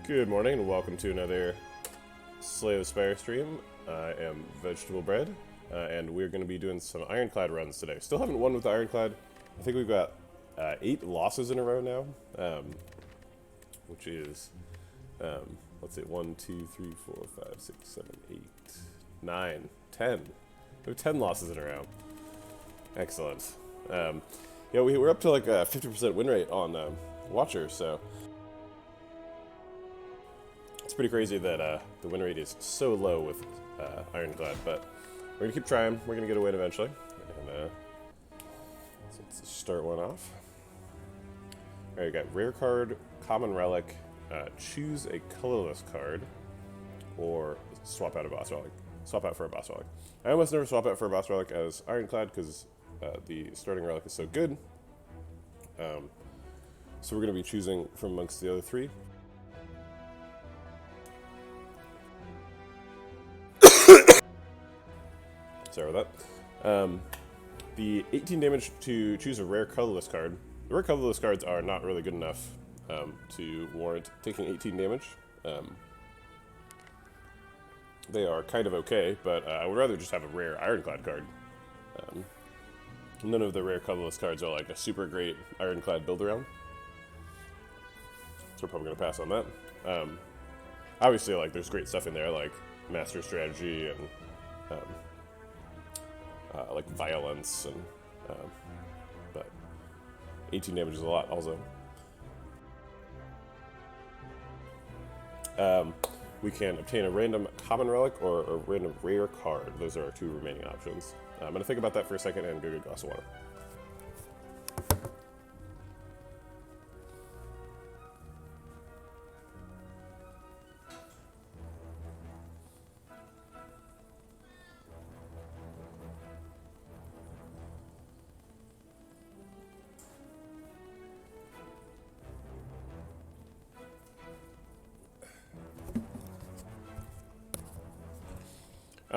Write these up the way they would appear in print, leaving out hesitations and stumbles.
Good morning and welcome to another Slay of the Spire stream. I am Vegetable Bread, and we're going to be doing some ironclad runs today. Still haven't won with the ironclad. I think we've got 8 losses in a row now, which is, let's see, 1, 2, 3, 4, 5, 6, 7, 8, 9, 10. We have 10 losses in a row. Excellent. Yeah, we're up to like a 50% win rate on Watcher, so it's pretty crazy that the win rate is so low with Ironclad, but we're going to keep trying. We're going to get a win eventually. And so let's start one off. Alright, we got rare card, common relic, choose a colorless card, or swap out a boss relic. Swap out for a boss relic. I almost never swap out for a boss relic as Ironclad because the starting relic is so good. So we're going to be choosing from amongst the other 3. Sorry about that. The 18 damage to choose a rare colorless card. The rare colorless cards are not really good enough to warrant taking 18 damage. They are kind of okay, but I would rather just have a rare Ironclad card. None of the rare colorless cards are like a super great Ironclad build around. So we're probably going to pass on that. Obviously, like, there's great stuff in there, like Master Strategy and like violence, and but 18 damage is a lot also. We can obtain a random common relic or a random rare card. Those are our 2 remaining options. I'm going to think about that for a second and go get a glass of water.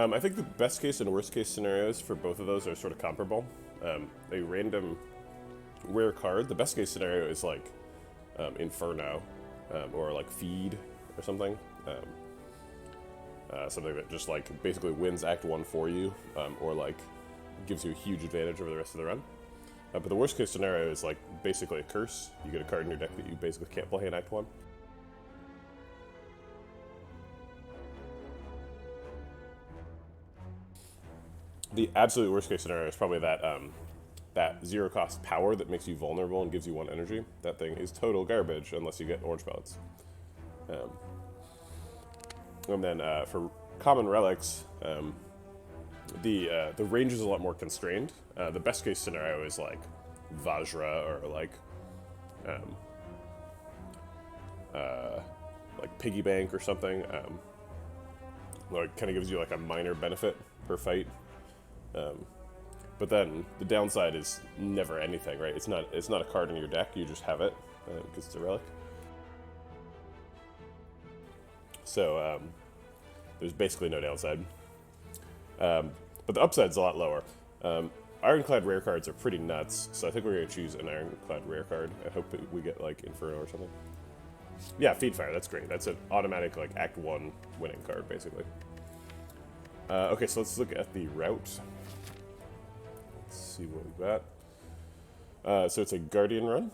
I think the best case and worst case scenarios for both of those are sort of comparable. A random rare card, the best case scenario is like Inferno, or like Feed or something. Something that just like basically wins Act 1 for you, or like gives you a huge advantage over the rest of the run. But the worst case scenario is like basically a curse. You get a card in your deck that you basically can't play in Act 1. The absolute worst case scenario is probably that that 0 cost power that makes you vulnerable and gives you 1 energy. That thing is total garbage unless you get orange pellets. And then for common relics, the range is a lot more constrained. The best case scenario is like Vajra or like Piggy Bank or something. Like kind of gives you like a minor benefit per fight. But then the downside is never anything, right? It's not a card in your deck. You just have it because it's a relic. So there's basically no downside. But the upside's a lot lower. Ironclad rare cards are pretty nuts, so I think we're going to choose an Ironclad rare card. I hope that we get like Inferno or something. Yeah, Feed Fire, that's great. That's an automatic like Act 1 winning card, basically. Okay, so let's look at the route. Let's see what we've got. So it's a Guardian run.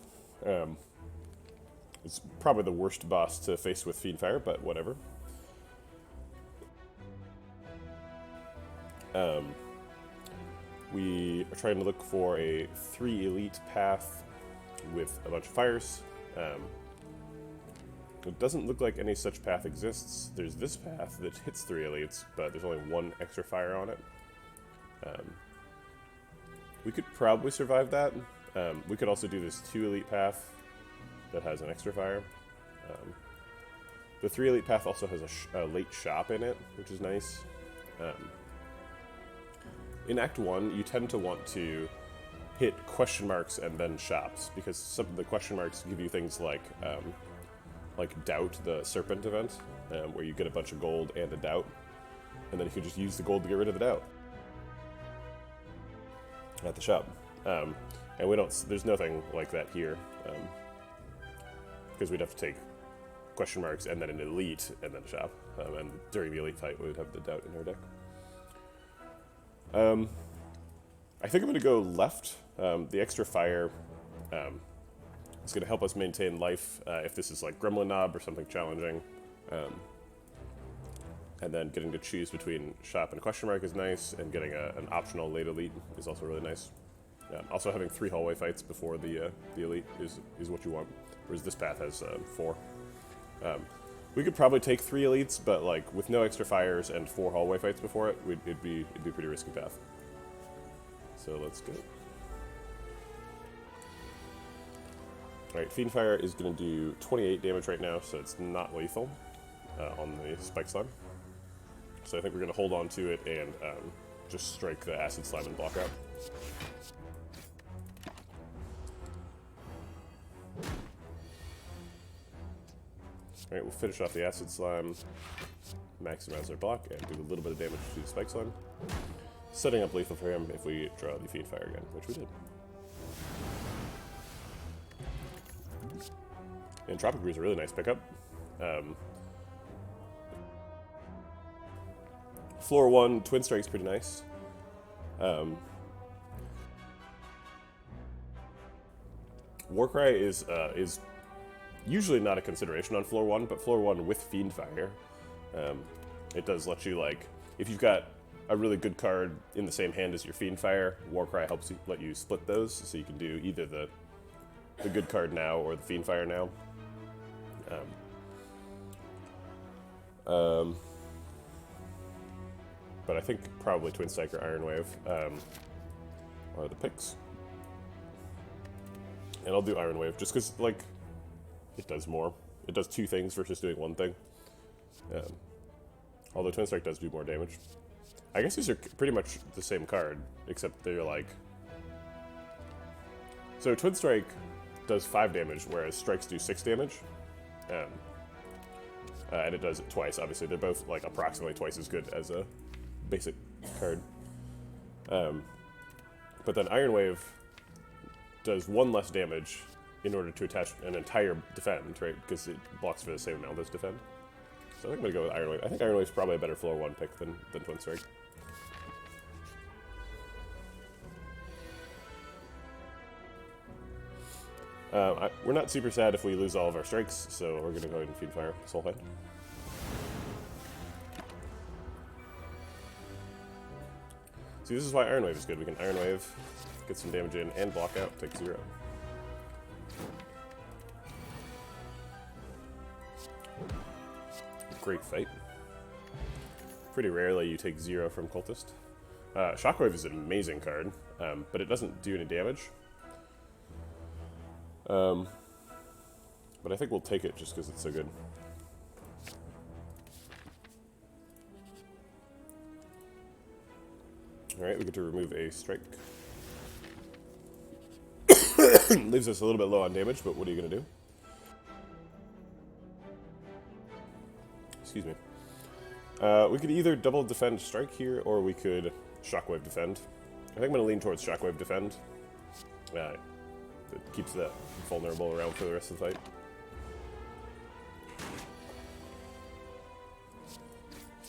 It's probably the worst boss to face with Feed Fire, but whatever. We are trying to look for a 3 elite path with a bunch of fires. It doesn't look like any such path exists. There's this path that hits 3 elites, but there's only 1 extra fire on it. We could probably survive that. We could also do this 2 elite path that has an extra fire. The 3 elite path also has a late shop in it, which is nice. In Act 1, you tend to want to hit question marks and then shops, because some of the question marks give you things like Doubt, the Serpent event, where you get a bunch of gold and a Doubt, and then you can just use the gold to get rid of the Doubt at the shop. And we don't. There's nothing like that here, because we'd have to take question marks, and then an elite, and then a shop. And during the elite fight, we would have the doubt in our deck. I think I'm going to go left. The extra fire is going to help us maintain life if this is like Gremlin Knob or something challenging. And then getting to choose between shop and question mark is nice, and getting an optional late elite is also really nice. Also having 3 hallway fights before the elite is what you want, whereas this path has 4. We could probably take 3 elites, but like with no extra fires and 4 hallway fights before it, it'd be a pretty risky path. So let's go. Alright, Fiendfire is going to do 28 damage right now, so it's not lethal on the Spike Slime. So I think we're going to hold on to it and just strike the Acid Slime and block out. Alright, we'll finish off the Acid Slime, maximize our block, and do a little bit of damage to the Spike Slime. Setting up lethal for him if we draw the Fiendfire again, which we did. And Tropic Brew is a really nice pickup. Floor 1, Twin Strike's pretty nice. Warcry is usually not a consideration on floor 1, but floor 1 with Fiendfire, it does let you, like, if you've got a really good card in the same hand as your Fiendfire, Warcry helps you let you split those, so you can do either the good card now or the Fiendfire now. But I think probably Twin Strike or Iron Wave are the picks. And I'll do Iron Wave just because, like, it does more. It does 2 things versus doing 1 thing. Although Twin Strike does do more damage. I guess these are pretty much the same card, except they're like... So Twin Strike does 5 damage, whereas Strikes do 6 damage. And it does it twice, obviously. They're both like approximately twice as good as a basic card. But then Iron Wave does 1 less damage in order to attach an entire defend, right? Because it blocks for the same amount as defend. So I think I'm going to go with Iron Wave. I think Iron Wave's probably a better floor 1 pick than Twin Strike. We're not super sad if we lose all of our strikes, so we're going to go ahead and Fiendfire Soul Fight. See, this is why Iron Wave is good. We can Iron Wave, get some damage in, and block out, take 0. Great fight. Pretty rarely you take 0 from Cultist. Shockwave is an amazing card, but it doesn't do any damage. But I think we'll take it just because it's so good. Alright, we get to remove a strike. Leaves us a little bit low on damage, but what are you going to do? Excuse me. We could either double defend strike here, or we could Shockwave defend. I think I'm going to lean towards Shockwave defend. It keeps that vulnerable around for the rest of the fight.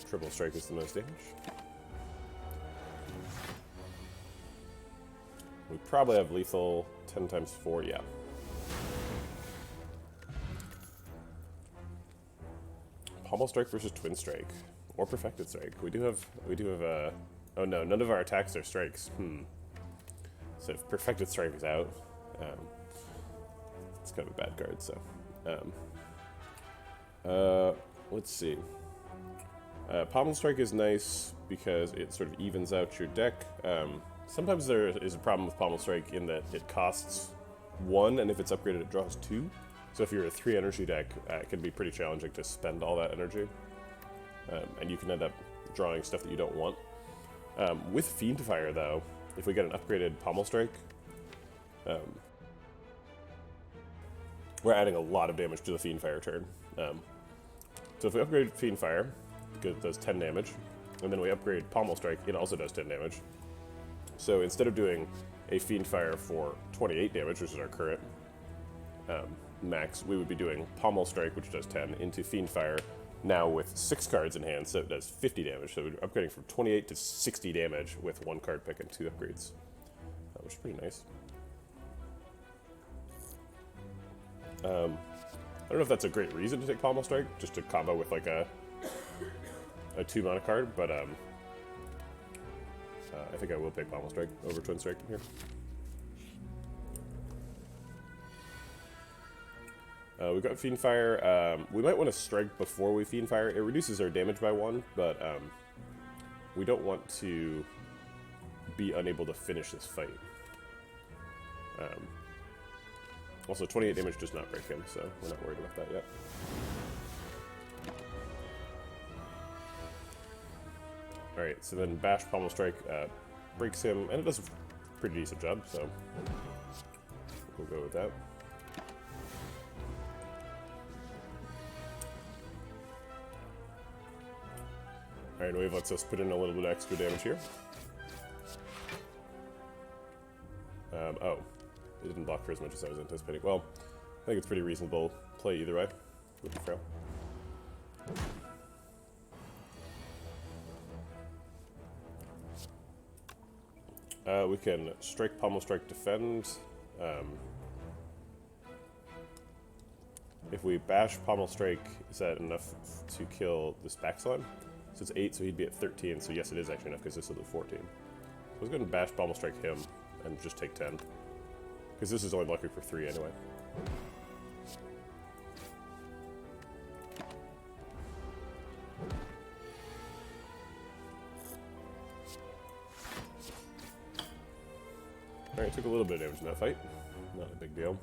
Triple strike is the most damage. We probably have lethal 10 times 4, yeah. Pommel Strike versus Twin Strike, or Perfected Strike. We do have oh no, none of our attacks are strikes. So if Perfected Strike is out, it's kind of a bad card. So, let's see. Pommel Strike is nice because it sort of evens out your deck. Sometimes there is a problem with Pommel Strike in that it costs 1, and if it's upgraded, it draws 2. So if you're a 3 energy deck, it can be pretty challenging to spend all that energy. And you can end up drawing stuff that you don't want. With Fiendfire, though, if we get an upgraded Pommel Strike, we're adding a lot of damage to the Fiendfire turn. So if we upgrade Fiendfire, it does 10 damage, and then we upgrade Pommel Strike, it also does 10 damage. So instead of doing a Fiendfire for 28 damage, which is our current, max, we would be doing Pommel Strike, which does 10, into Fiend Fire, now with 6 cards in hand, so it does 50 damage. So we're upgrading from 28 to 60 damage with 1 card pick and 2 upgrades, which is pretty nice. I don't know if that's a great reason to take Pommel Strike, just to combo with like a 2 mana card, but I think I will pick Pommel Strike over Twin Strike here. We've got Fiend Fire. We might want to strike before we Fiend Fire. It reduces our damage by 1, but we don't want to be unable to finish this fight. Also, 28 damage does not break him, so we're not worried about that yet. Alright, so then Bash Pommel Strike breaks him, and it does a pretty decent job, so we'll go with that. Iron Wave lets us put in a little bit of extra damage here. Oh, it didn't block for as much as I was anticipating. Well, I think it's pretty reasonable play either way with the frail. We can strike, Pommel Strike, defend. If we bash Pommel Strike, is that enough to kill this backslide? So it's 8, so he'd be at 13, so yes, it is actually enough because this is at 14. So let's go ahead and bash Pommel Strike him and just take 10. Because this is only blocking for 3 anyway. Alright, took a little bit of damage in that fight. Not a big deal.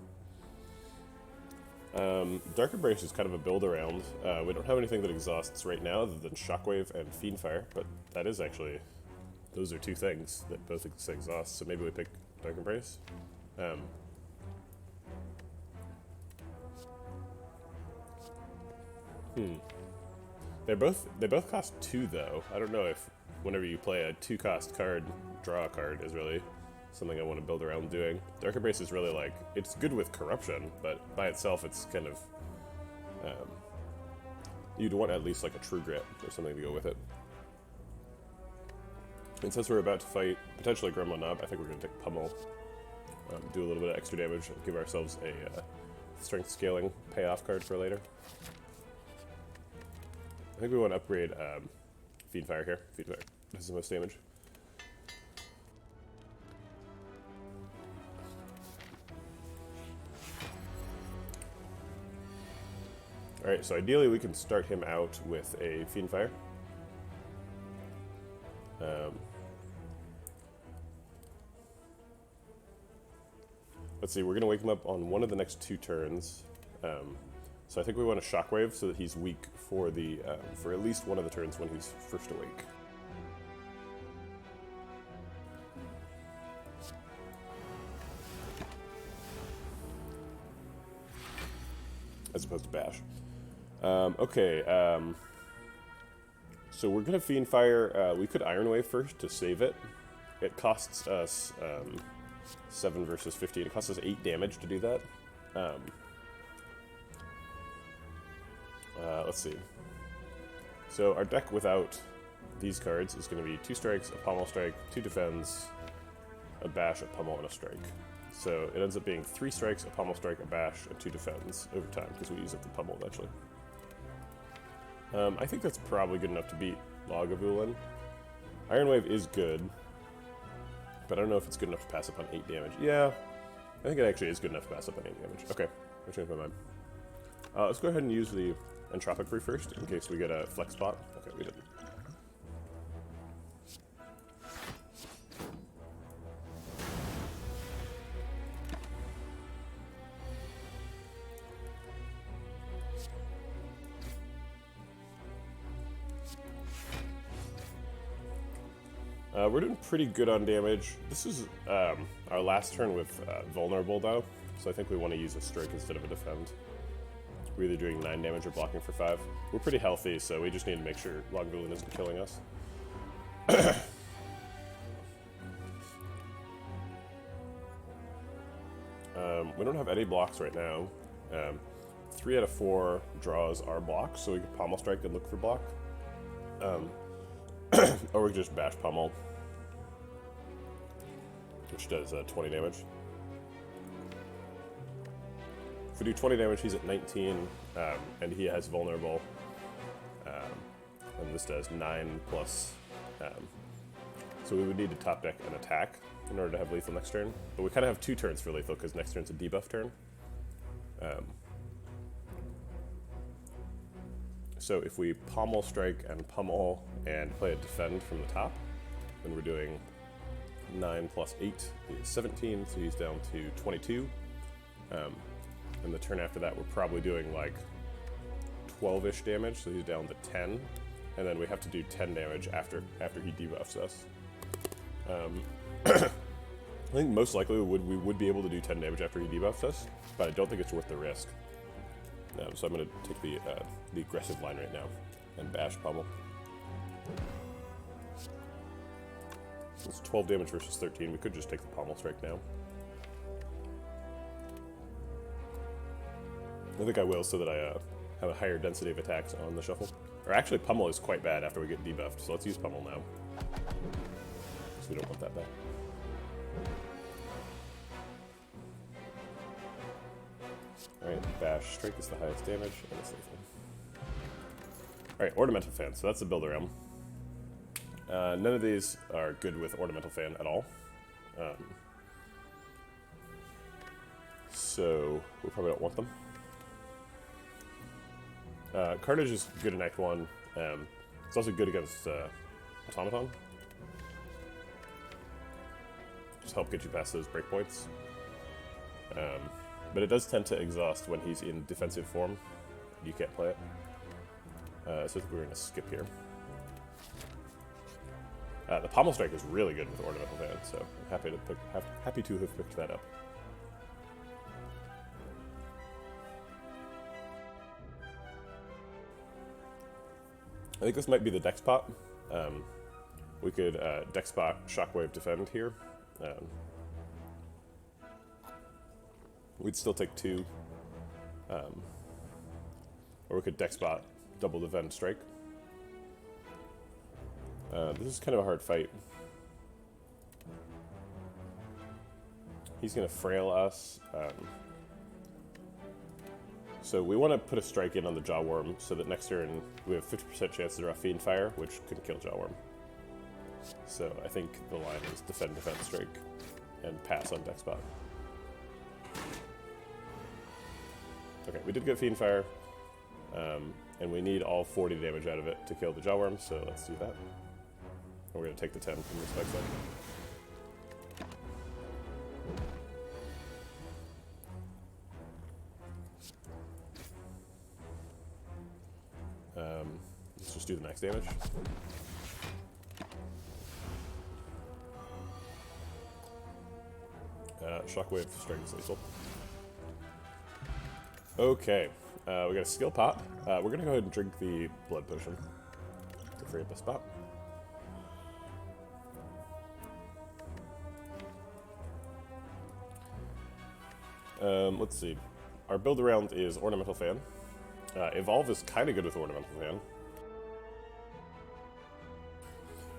Dark Embrace is kind of a build around. We don't have anything that exhausts right now other than Shockwave and Fiend Fire, but that is actually, those are 2 things that both exhaust, so maybe we pick Dark Embrace. They both cost 2 though. I don't know if whenever you play a 2-cost card, draw a card is really something I want to build around doing. Dark Embrace is really like, it's good with Corruption, but by itself it's kind of, you'd want at least like a True Grit or something to go with it. And since we're about to fight potentially Gremlin Knob, I think we're going to take Pummel, do a little bit of extra damage, and give ourselves a strength scaling payoff card for later. I think we want to upgrade Fiend Fire here. Fiend Fire does the most damage. Alright, so ideally we can start him out with a Fiend Fire. Let's see, we're going to wake him up on one of the next 2 turns. So I think we want to Shockwave so that he's weak for the for at least one of the turns when he's first awake. As opposed to Bash. Okay, so we're going to Fiend Fire. We could Iron Wave first to save it. It costs us 7 versus 15. It costs us 8 damage to do that. Let's see. So our deck without these cards is going to be 2 strikes, a Pommel Strike, 2 defends, a Bash, a Pummel, and a Strike. So it ends up being 3 strikes, a Pommel Strike, a Bash, and 2 defends over time because we use up the Pummel eventually. I think that's probably good enough to beat Lagavulin. Iron Wave is good, but I don't know if it's good enough to pass up on 8 damage. Yeah, I think it actually is good enough to pass up on 8 damage. Okay, I changed my mind. Let's go ahead and use the Entropic Brew first, in case we get a flex spot. Okay, we didn't. We're doing pretty good on damage. This is our last turn with Vulnerable, though, so I think we want to use a Strike instead of a Defend. We're either doing 9 damage or blocking for 5. We're pretty healthy, so we just need to make sure Lagavulin isn't killing us. We don't have any blocks right now. 3 out of 4 draws are blocks, so we can pommel strike and look for block. Or we can just bash pommel, which does 20 damage. If we do 20 damage, he's at 19, and he has vulnerable. And this does 9 plus. So we would need to top deck an attack in order to have lethal next turn. But we kind of have 2 turns for lethal because next turn's a debuff turn. So if we pommel strike and pummel and play a defend from the top, then we're doing 9 plus 8 is 17, so he's down to 22. And the turn after that, we're probably doing like 12-ish damage, so he's down to 10. And then we have to do 10 damage after he debuffs us. I think most likely we would be able to do 10 damage after he debuffs us, but I don't think it's worth the risk. So I'm going to take the aggressive line right now and bash pummel. It's 12 damage versus 13. We could just take the pommel strike now. I think I will, so that I have a higher density of attacks on the shuffle. Or actually, pummel is quite bad after we get debuffed, so let's use pummel now. So we don't want that back. Alright, bash strike is the highest damage, and it's lethal. Alright, ornamental fan, so that's the build around. None of these are good with ornamental fan at all. So we probably don't want them. Carnage is good in Act 1. It's also good against Automaton. Just help get you past those breakpoints. But it does tend to exhaust when he's in defensive form. You can't play it. So I think we're going to skip here. The pommel strike is really good with ornamental fan, so I'm happy to have picked that up. I think this might be the deck spot. We could deck spot Shockwave defend here. We'd still take 2. Or we could deck spot double defend strike. This is kind of a hard fight. He's going to frail us. So we want to put a strike in on the Jawworm so that next turn we have 50% chance to draw Fiend Fire, which could kill Jawworm. So I think the line is defend, strike, and pass on deck spot. Okay, we did get Fiend Fire, and we need all 40 damage out of it to kill the Jawworm, so let's do that. And we're going to take the 10 from the spike side. Let's just do the max damage. Shockwave strike is lethal. Okay, we got a skill pot. We're gonna go ahead and drink the blood potion to free up a spot. Let's see. Our build around is Ornamental Fan. Evolve is kind of good with Ornamental Fan.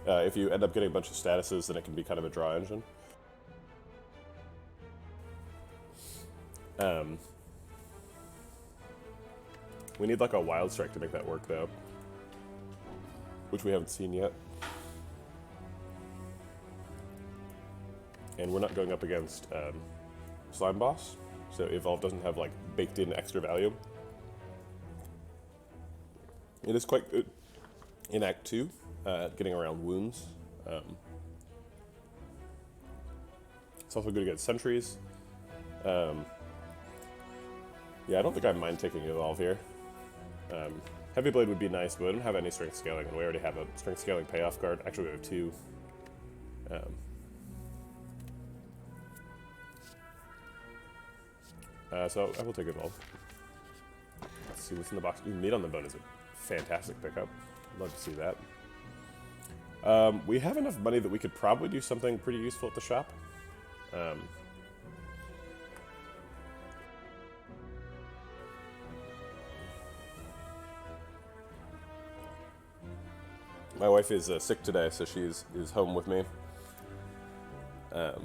If you end up getting a bunch of statuses, then it can be kind of a draw engine. We need like a Wild Strike to make that work, though, which we haven't seen yet. And we're not going up against Slime Boss, so Evolve doesn't have like baked in extra value. It is quite good in Act 2, getting around wounds. It's also good against sentries. Yeah, I don't think I mind taking Evolve here. Heavy Blade would be nice, but we don't have any strength scaling, and we already have a strength scaling payoff card. Actually, we have 2. So I will take Evolve. Let's see what's in the box. Ooh, Meat on the Bone is a fantastic pickup. Love to see that. We have enough money that we could probably do something pretty useful at the shop. My wife is sick today, so she's home with me. So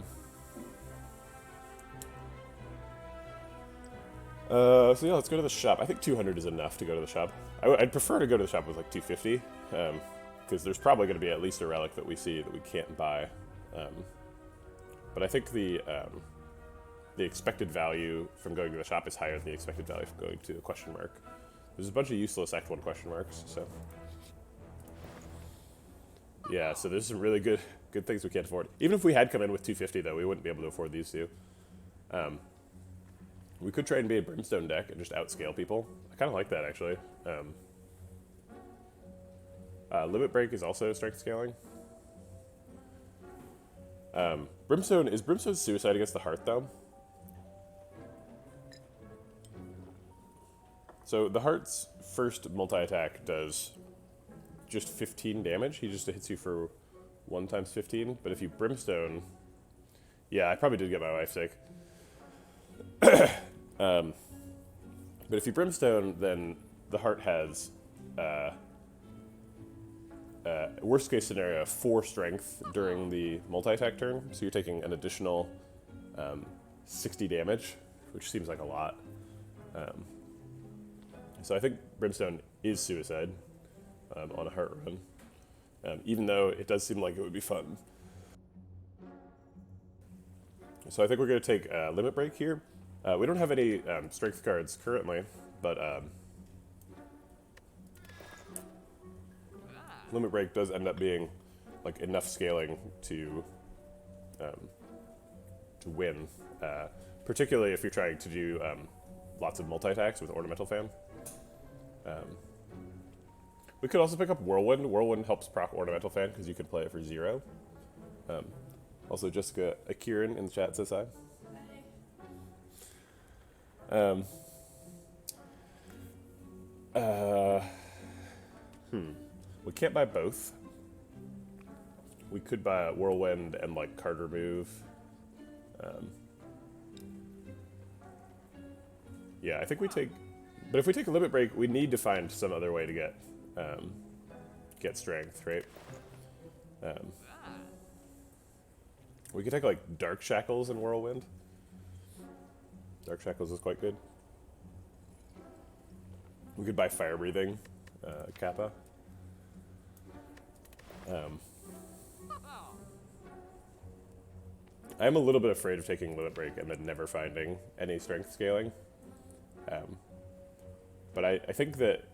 yeah, let's go to the shop. I think 200 is enough to go to the shop. I'd prefer to go to the shop with like 250, because there's probably going to be at least a relic that we see that we can't buy. But I think the expected value from going to the shop is higher than the expected value from going to a question mark. There's a bunch of useless Act 1 question marks, so... Yeah, so there's some really good things we can't afford. Even if we had come in with 250, though, we wouldn't be able to afford these two. We could try and be a Brimstone deck and just outscale people. I kind of like that, actually. Limit Break is also strength scaling. Is Brimstone suicide against the Heart, though? So the Heart's first multi-attack does just 15 damage. He just hits you for 1 times 15. But if you Brimstone... Yeah, I probably did get my wife sick. But if you Brimstone, then the Heart has, worst case scenario, 4 strength during the multi-attack turn. So you're taking an additional 60 damage, which seems like a lot. So I think Brimstone is suicide on a Heart run, even though it does seem like it would be fun. So I think we're going to take Limit Break here. We don't have any strength cards currently, but Limit Break does end up being like enough scaling to win, particularly if you're trying to do lots of multi-attacks with Ornamental Fan. We could also pick up Whirlwind. Whirlwind helps proc Ornamental Fan because you can play it for 0. Also, Jessica Akiran in the chat says hi. We can't buy both. We could buy a Whirlwind and like card remove. Yeah, I think we take... But if we take a Limit Break, we need to find some other way to get strength, right? We could take like Dark Shackles and Whirlwind. Dark Shackles is quite good. We could buy Fire Breathing, Kappa. I'm a little bit afraid of taking Limit Break and then never finding any strength scaling. But I think that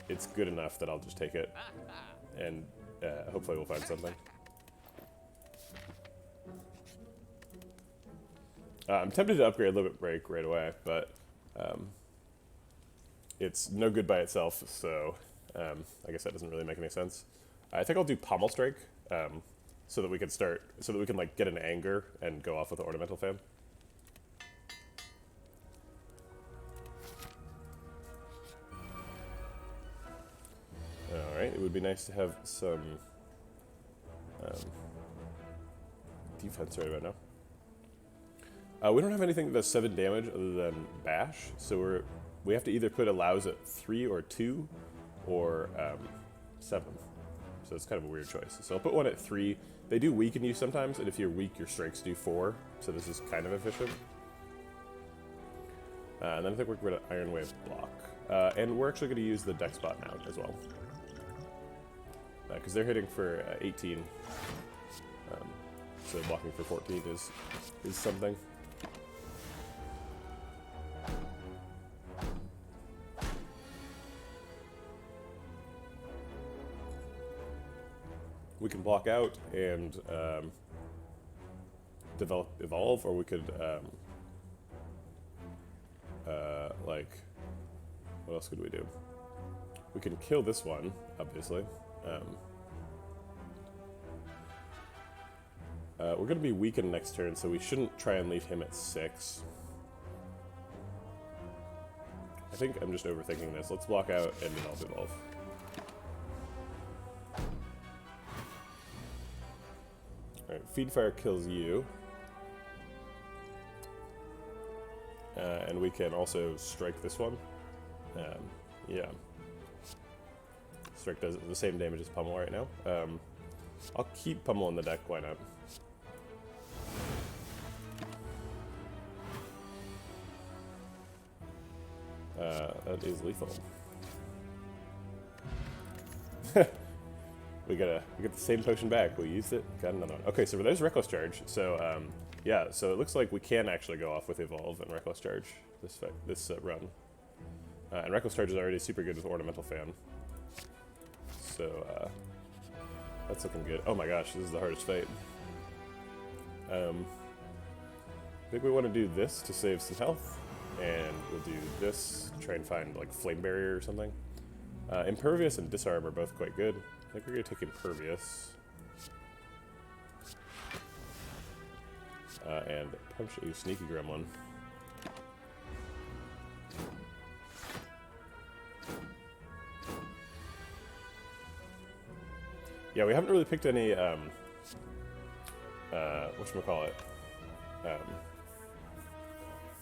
it's good enough that I'll just take it, and hopefully we'll find something. I'm tempted to upgrade Limit Break right away, but it's no good by itself, so I guess that doesn't really make any sense. I think I'll do Pommel Strike, so that we can like get an anger and go off with the Ornamental Fan. Alright, it would be nice to have some defense right about now. We don't have anything that does 7 damage other than Bash, so we have to either put allows at 3 or 2, or 7. So it's kind of a weird choice. So I'll put one at 3. They do weaken you sometimes, and if you're weak, your strikes do 4, so this is kind of efficient. And then I think we're going to Iron Wave block. And we're actually going to use the Dex Bot now as well. Because they're hitting for 18. So blocking for 14 is something. We can block out and evolve, or we could like, what else could we do? We can kill this one, obviously. We're going to be weakened next turn, so we shouldn't try and leave him at 6. I think I'm just overthinking this. Let's block out and then I'll evolve. Alright, Feed Fire kills you. And we can also strike this one. Yeah. Strike does the same damage as Pummel right now. I'll keep Pummel in the deck, why not? That is lethal. we get the same potion back. We used it, got another one. Okay, so there's Reckless Charge. So yeah, so it looks like we can actually go off with Evolve and Reckless Charge this run. And Reckless Charge is already super good with Ornamental Fan. So that's looking good. Oh my gosh, this is the hardest fight. I think we want to do this to save some health. And we'll do this to try and find like Flame Barrier or something. Impervious and Disarm are both quite good. I think we're going to take Impervious. And punch a Sneaky Gremlin. Yeah, we haven't really picked any, whatchamacallit,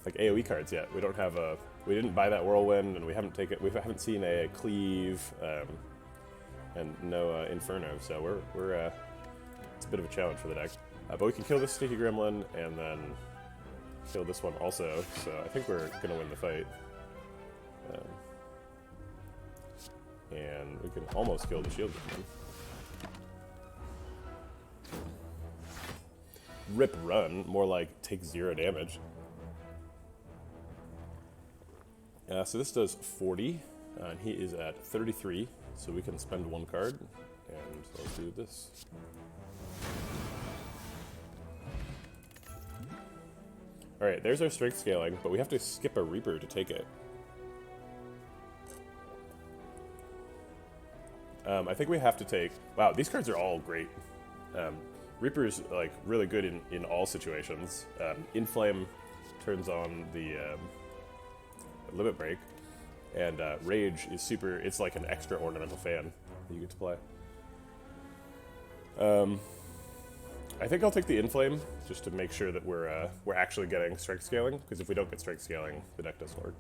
like AoE cards yet. We don't have we didn't buy that Whirlwind, and we haven't seen a Cleave, and no Inferno, so it's a bit of a challenge for the deck. But we can kill this Sneaky Gremlin, and then kill this one also, so I think we're gonna win the fight. And we can almost kill the Shield Gremlin. Rip Run, more like take 0 damage. So this does 40, and he is at 33, so we can spend 1 card, and let's do this. Alright, there's our strength scaling, but we have to skip a Reaper to take it. I think we have to take... Wow, these cards are all great. Reaper's like really good in all situations. Inflame turns on the Limit Break, and Rage is super. It's like an extra Ornamental Fan that you get to play. I think I'll take the Inflame just to make sure that we're actually getting strength scaling, because if we don't get strength scaling, the deck doesn't work.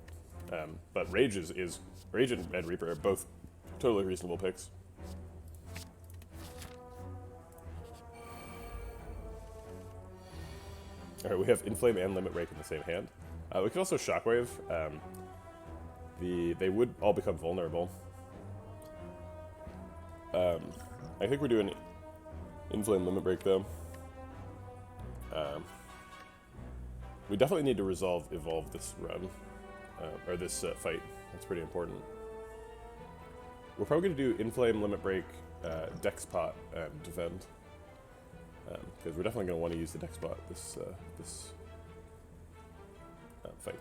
But Rage Rage and Reaper are both totally reasonable picks. Alright, we have Inflame and Limit Break in the same hand. We could also Shockwave. They would all become vulnerable. I think we're doing Inflame Limit Break though. We definitely need to evolve this run, or this fight. That's pretty important. We're probably going to do Inflame, Limit Break, Dex Pot, and Defend. Because we're definitely going to want to use the Dex Pot this fight.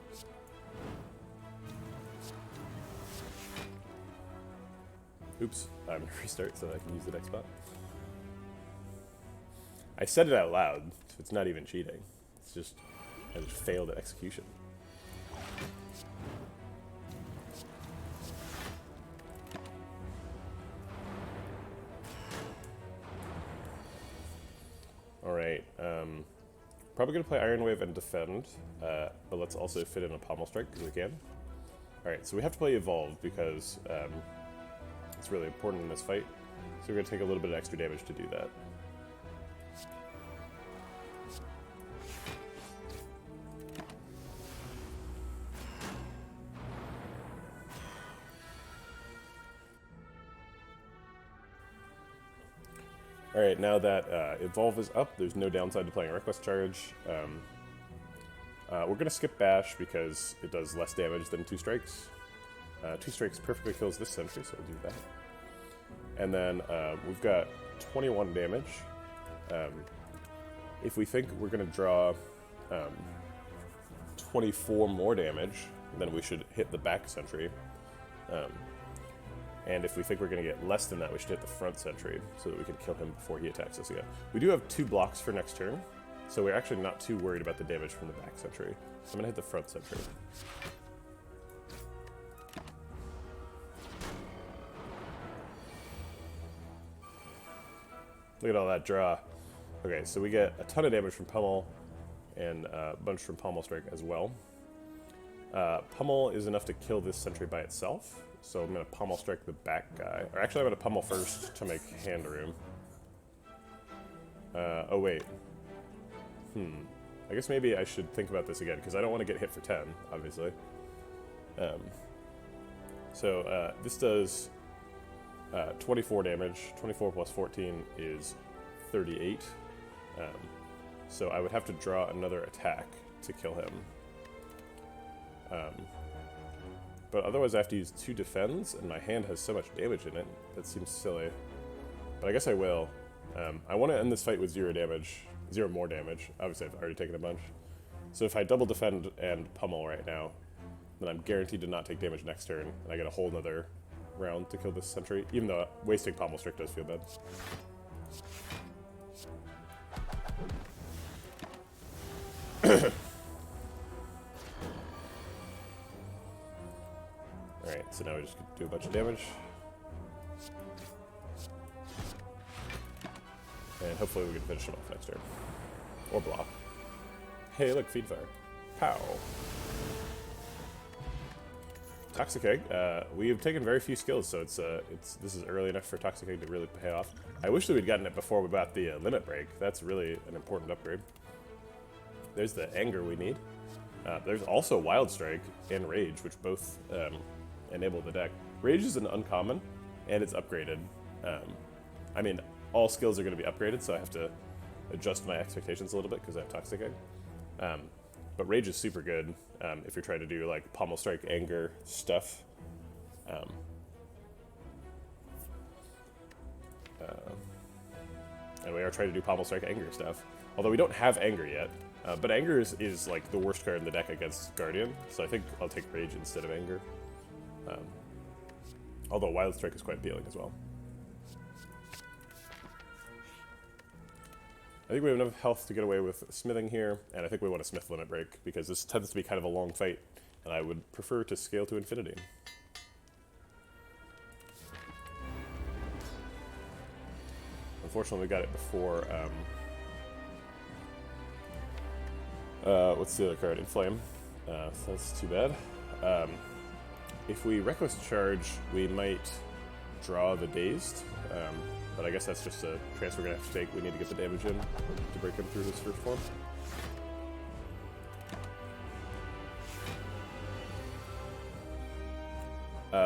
Oops, I'm going to restart so that I can use the Dex Pot. I said it out loud, so it's not even cheating. It's just, I just failed at execution. Alright, probably going to play Iron Wave and Defend, but let's also fit in a Pommel Strike because we can. Alright, so we have to play Evolve because it's really important in this fight, so we're going to take a little bit of extra damage to do that. Alright, now that Evolve is up, there's no downside to playing Reckless Charge. We're going to skip Bash because it does less damage than 2 strikes. 2 strikes perfectly kills this sentry, so we'll do that. And then we've got 21 damage. If we think we're going to draw 24 more damage, then we should hit the back sentry. And if we think we're going to get less than that, we should hit the front sentry so that we can kill him before he attacks us again. We do have 2 blocks for next turn, so we're actually not too worried about the damage from the back sentry. So I'm going to hit the front sentry. Look at all that draw. Okay, so we get a ton of damage from Pummel and a bunch from Pommel Strike as well. Pummel is enough to kill this sentry by itself. so I'm going to pummel strike the back guy. Or actually, I'm going to pummel first to make hand room. Oh, wait. I guess maybe I should think about this again, because I don't want to get hit for 10, obviously. This does 24 damage. 24 plus 14 is 38. So I would have to draw another attack to kill him. But otherwise I have to use 2 defends, and my hand has so much damage in it. That seems silly. But I guess I will. I want to end this fight with 0 damage. 0 more damage. Obviously I've already taken a bunch. So if I double defend and pummel right now, then I'm guaranteed to not take damage next turn, and I get a whole nother round to kill this sentry, even though wasting pummel strike does feel bad. Alright, so now we just do a bunch of damage. And hopefully we can finish him off next turn. Or block. Hey, look, feed fire. Pow. Toxic Egg. We have taken very few skills, so this is early enough for Toxic Egg to really pay off. I wish that we'd gotten it before we got the limit break. That's really an important upgrade. There's the Anger we need. There's also Wild Strike and Rage, which both enable the deck. Rage is an uncommon, and it's upgraded. I mean, all skills are going to be upgraded, so I have to adjust my expectations a little bit because I have Toxic Egg. But Rage is super good if you're trying to do like Pommel Strike, Anger stuff. And we are trying to do Pommel Strike, Anger stuff. Although we don't have Anger yet. But Anger is like the worst card in the deck against Guardian, so I think I'll take Rage instead of Anger. Although Wild Strike is quite appealing as well. I think we have enough health to get away with smithing here, and I think we want to smith limit break, because this tends to be kind of a long fight, and I would prefer to scale to infinity. Unfortunately, we got it before, what's the other card? Inflame. So that's too bad. If we Reckless Charge, we might draw the Dazed, but I guess that's just a chance we're going to have to take. We need to get the damage in to break him through his first form.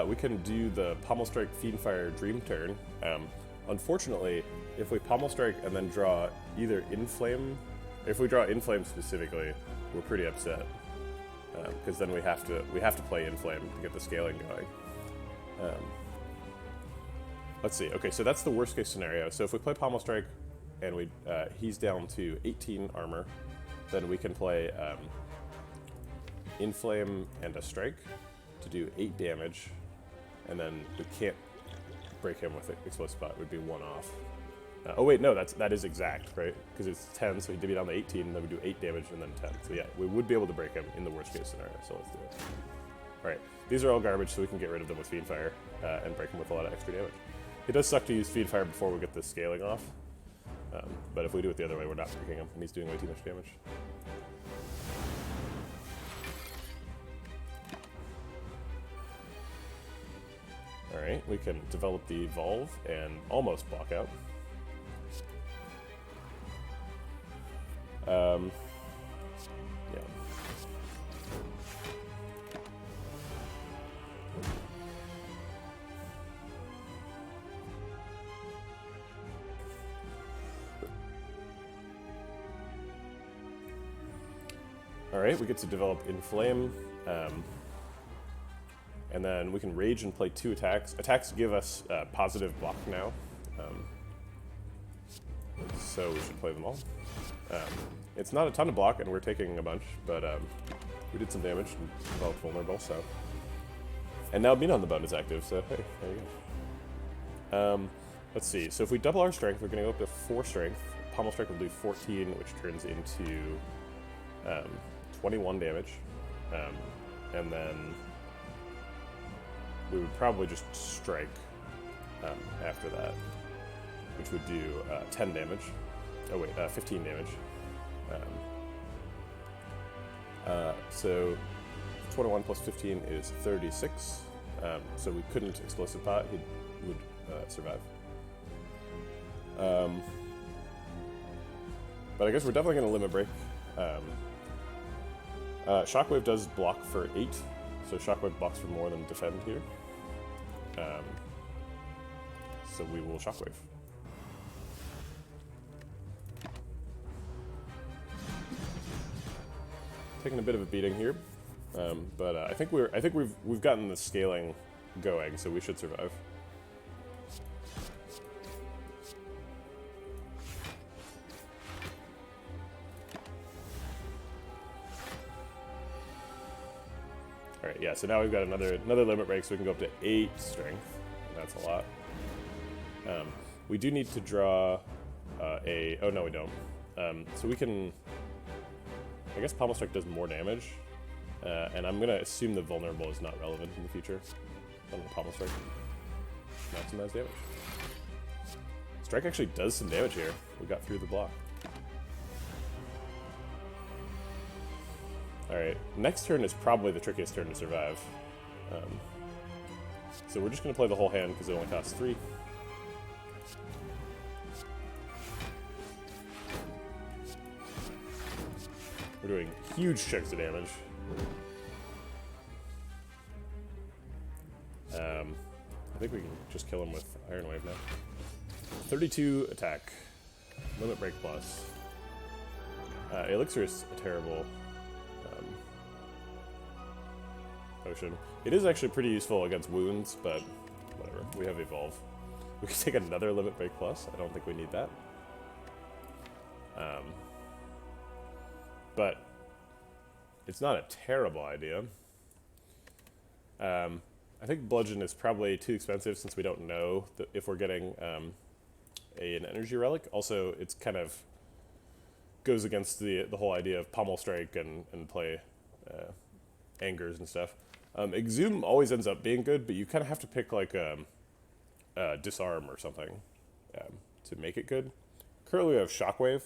We can do the Pommel Strike Fiendfire Dream turn. Unfortunately, if we Pommel Strike and then draw either Inflame, if we draw Inflame specifically, we're pretty upset. Because then we have to play Inflame to get the scaling going. Let's see. Okay, so that's the worst case scenario. So if we play Pommel Strike and he's down to 18 armor, then we can play Inflame and a Strike to do 8 damage, and then we can't break him with Explosive Spot. It would be 1 off. Oh wait, no, that is exact, right? Because it's 10, so he'd be down to 18, and then we do 8 damage and then 10. So yeah, we would be able to break him in the worst case scenario, so let's do it. Alright, these are all garbage, so we can get rid of them with Fiendfire and break him with a lot of extra damage. It does suck to use Fiendfire before we get the scaling off, but if we do it the other way, we're not breaking him, and he's doing way too much damage. Alright, we can develop the Evolve and almost block out. Yeah. Alright, we get to develop Inflame, and then we can Rage and play 2 attacks. Attacks give us positive block now, so we should play them all. It's not a ton of block, and we're taking a bunch, but we did some damage and developed vulnerable, so. And now Bean on the Bone is active, so hey, there you go. Let's see, so if we double our strength, we're going to go up to 4 strength. Pommel Strike will do 14, which turns into 21 damage. And then we would probably just strike after that, which would do 10 damage. Oh wait, 15 damage. So 21 plus 15 is 36. so we couldn't explosive pot. He would survive. But I guess we're definitely going to limit break. Shockwave does block for 8, so Shockwave blocks for more than defend here. So we will Shockwave. Taking a bit of a beating here, but I think we've gotten the scaling going, so we should survive. All right, yeah. So now we've got another limit break, so we can go up to 8 strength. And that's a lot. We do need to draw a. Oh no, we don't. So we can. I guess Pommel Strike does more damage, and I'm gonna assume the vulnerable is not relevant in the future. On the Pommel Strike, maximize damage. Strike actually does some damage here. We got through the block. All right, next turn is probably the trickiest turn to survive. So we're just gonna play the whole hand because it only costs 3. We're doing huge chunks of damage. I think we can just kill him with Iron Wave now. 32 attack. Limit break plus. Elixir is a terrible potion. It is actually pretty useful against wounds, but whatever. We have Evolve. We can take another limit break plus. I don't think we need that. But it's not a terrible idea. I think Bludgeon is probably too expensive since we don't know if we're getting an energy relic. Also, it's kind of goes against the whole idea of Pommel Strike and play Angers and stuff. Exhume always ends up being good, but you kind of have to pick like Disarm or something to make it good. Currently we have Shockwave.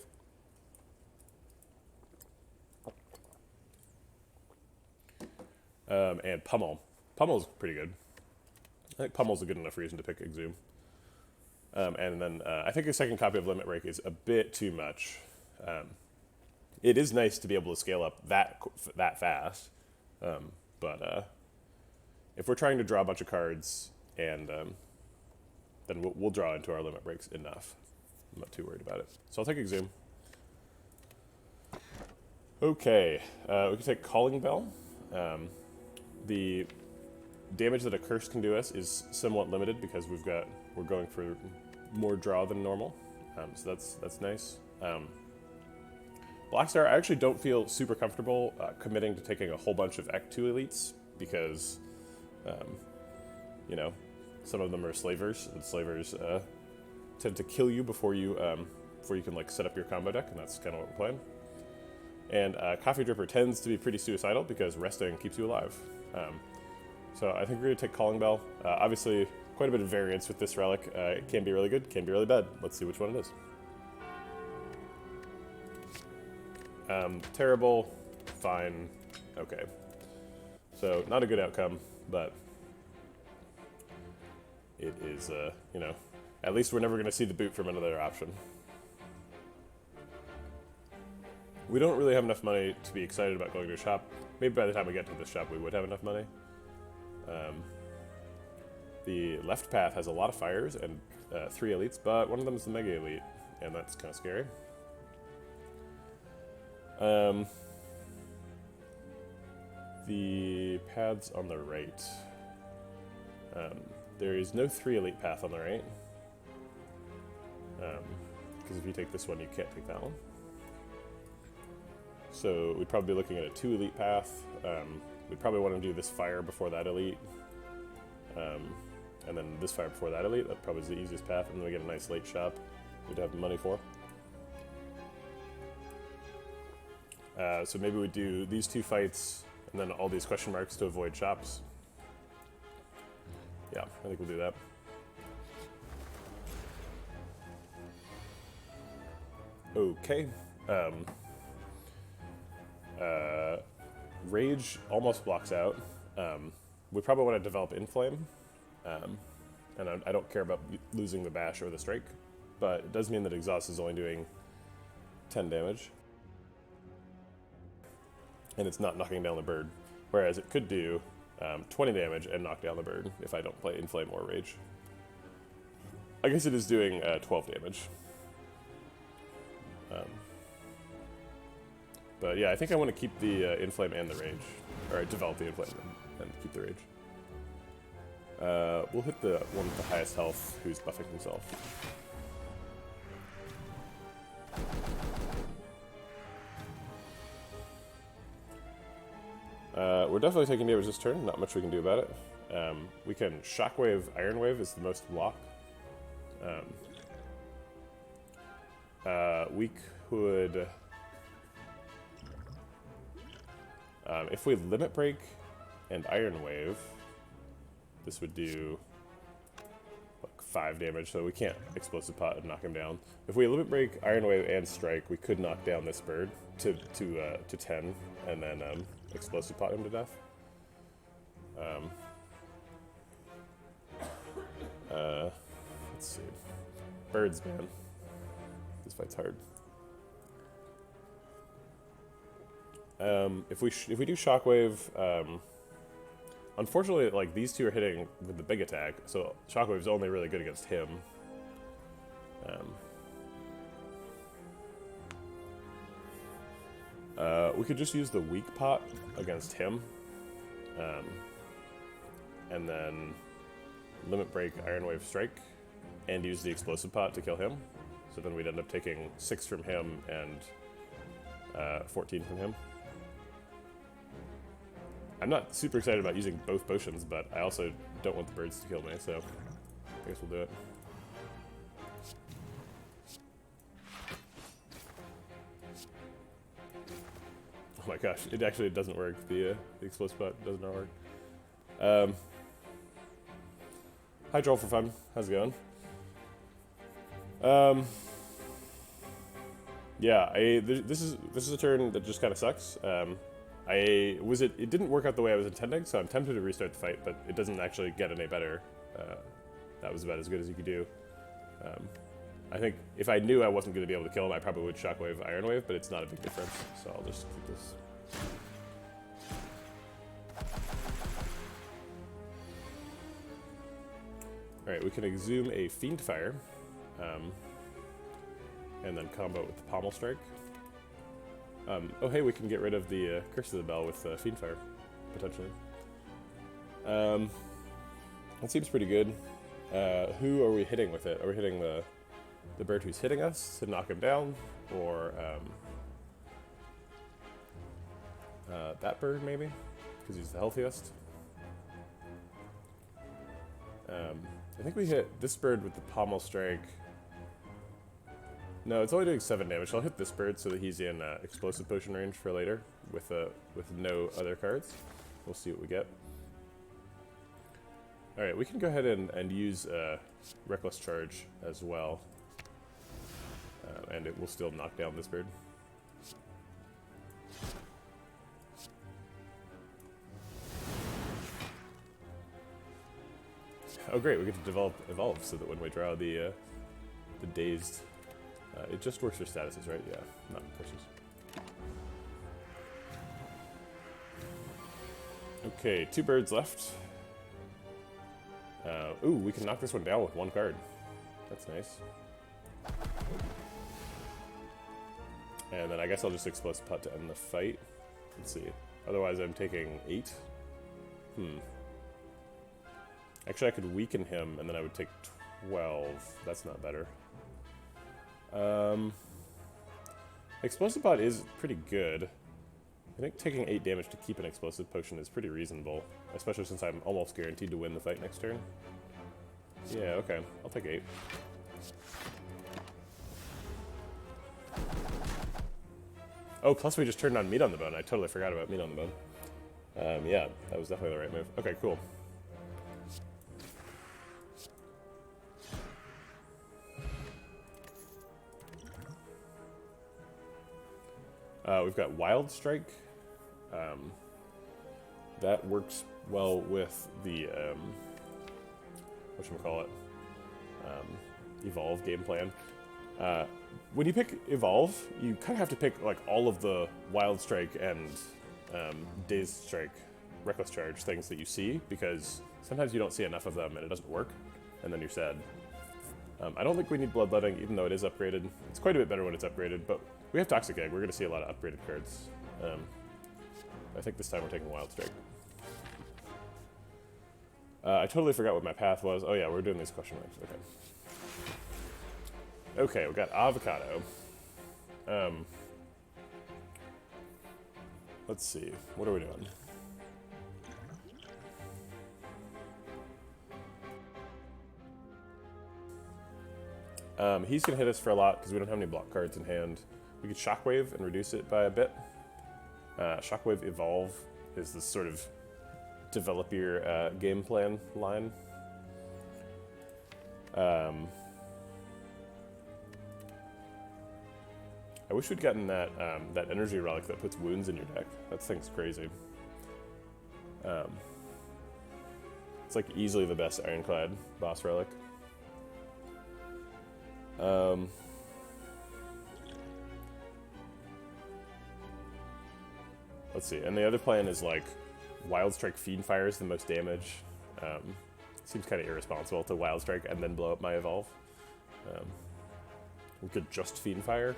And Pummel. Pummel's pretty good. I think Pummel's a good enough reason to pick Exhume. And then I think a second copy of Limit Break is a bit too much. It is nice to be able to scale up that fast, but if we're trying to draw a bunch of cards, and then we'll draw into our Limit Breaks enough. I'm not too worried about it. So I'll take Exhume. Okay, we can take Calling Bell. The damage that a curse can do us is somewhat limited because we're going for more draw than normal, so that's nice. Blackstar, I actually don't feel super comfortable committing to taking a whole bunch of Act 2 elites because, you know, some of them are slavers, and slavers tend to kill you before you can like set up your combo deck, and that's kind of what we're playing. And Coffee Dripper tends to be pretty suicidal because resting keeps you alive. So I think we're going to take Calling Bell. Obviously, quite a bit of variance with this relic. It can be really good, can be really bad. Let's see which one it is. Terrible, fine, okay. So not a good outcome, but it is, you know, at least we're never going to see the boot from another option. We don't really have enough money to be excited about going to a shop. Maybe by the time we get to the shop, we would have enough money. The left path has a lot of fires and 3 elites, but one of them is the Mega Elite, and that's kind of scary. The paths on the right. There is no 3 elite path on the right. Because if you take this one, you can't take that one. So we'd probably be looking at a 2 elite path. We'd probably want to do this fire before that elite. And then this fire before that elite. That probably is the easiest path. And then we get a nice late shop we'd have the money for. So maybe we do these 2 fights and then all these question marks to avoid shops. Yeah, I think we'll do that. Okay. Rage almost blocks out. We probably want to develop Inflame, and I don't care about losing the bash or the strike, but it does mean that Exhaust is only doing 10 damage, and it's not knocking down the bird, whereas it could do 20 damage and knock down the bird if I don't play Inflame or Rage. I guess it is doing 12 damage. But yeah, I think I want to keep the Inflame and the Rage. Or develop the Inflame and keep the Rage. We'll hit the one with the highest health who's buffing himself. We're definitely taking damage this turn, not much we can do about it. We can Shockwave, Iron Wave is the most block. We could... if we Limit Break and Iron Wave, this would do like 5 damage, so we can't Explosive Pot and knock him down. If we Limit Break, Iron Wave, and Strike, we could knock down this bird to 10, and then Explosive Pot him to death. Let's see. Birds, man. This fight's hard. If we do Shockwave, unfortunately, like these two are hitting with the big attack, so Shockwave's only really good against him. We could just use the weak pot against him, and then Limit Break, Iron Wave, Strike, and use the Explosive Pot to kill him. So then we'd end up taking 6 from him and 14 from him. I'm not super excited about using both potions, but I also don't want the birds to kill me, so I guess we'll do it. Oh my gosh, it actually doesn't work. The Explosive Pot does not work. Hi Troll for fun. How's it going? Yeah, this is a turn that just kind of sucks. It didn't work out the way I was intending, so I'm tempted to restart the fight, but it doesn't actually get any better. That was about as good as you could do. I think if I knew I wasn't going to be able to kill him, I probably would Shockwave, Iron Wave, but it's not a big difference, so I'll just keep this. Alright, we can exhume a Fiend Fire, and then combo it with the Pommel Strike. Oh hey, we can get rid of the Curse of the Bell with Fiend Fire, potentially. That seems pretty good. Who are we hitting with it? Are we hitting the bird who's hitting us to knock him down, or that bird maybe, because he's the healthiest? I think we hit this bird with the Pommel Strike. No, it's only doing 7 damage, so I'll hit this bird so that he's in Explosive Potion range for later with no other cards. We'll see what we get. Alright, we can go ahead and use Reckless Charge as well. And it will still knock down this bird. Oh great, we get to evolve so that when we draw the dazed, it just works for statuses, right? Yeah, not curses. Okay, 2 birds left. Ooh, we can knock this one down with 1 card. That's nice. And then I guess I'll just Explosive Pot to end the fight. Let's see. Otherwise I'm taking 8. Actually, I could weaken him, and then I would take 12. That's not better. Explosive Pot is pretty good. I think taking 8 damage to keep an Explosive Potion is pretty reasonable, especially since I'm almost guaranteed to win the fight next turn. Yeah, okay. I'll take 8. Oh, plus we just turned on Meat on the Bone. I totally forgot about Meat on the Bone. Yeah, that was definitely the right move. Okay, cool. We've got Wild Strike. that works well with the, whatchamacallit, Evolve game plan. When you pick Evolve, you kind of have to pick like all of the Wild Strike and Dazed Strike, Reckless Charge things that you see, because sometimes you don't see enough of them and it doesn't work, and then you're sad. I don't think we need Bloodletting, even though it is upgraded. It's quite a bit better when it's upgraded, but we have Toxic Egg. We're going to see a lot of upgraded cards. I think this time we're taking Wild Strike. I totally forgot what my path was. Oh yeah, we're doing these question marks. Okay. Okay, we got Avocado. Let's see. What are we doing? He's going to hit us for a lot because we don't have any block cards in hand. We could Shockwave and reduce it by a bit. Shockwave Evolve is this sort of develop your game plan line. I wish we'd gotten that that energy relic that puts wounds in your deck. That thing's crazy. It's like easily the best Ironclad boss relic. Let's see, and the other plan is like Wild Strike Fiendfire is the most damage. Seems kind of irresponsible to Wild Strike and then blow up my Evolve. We could just Fiendfire.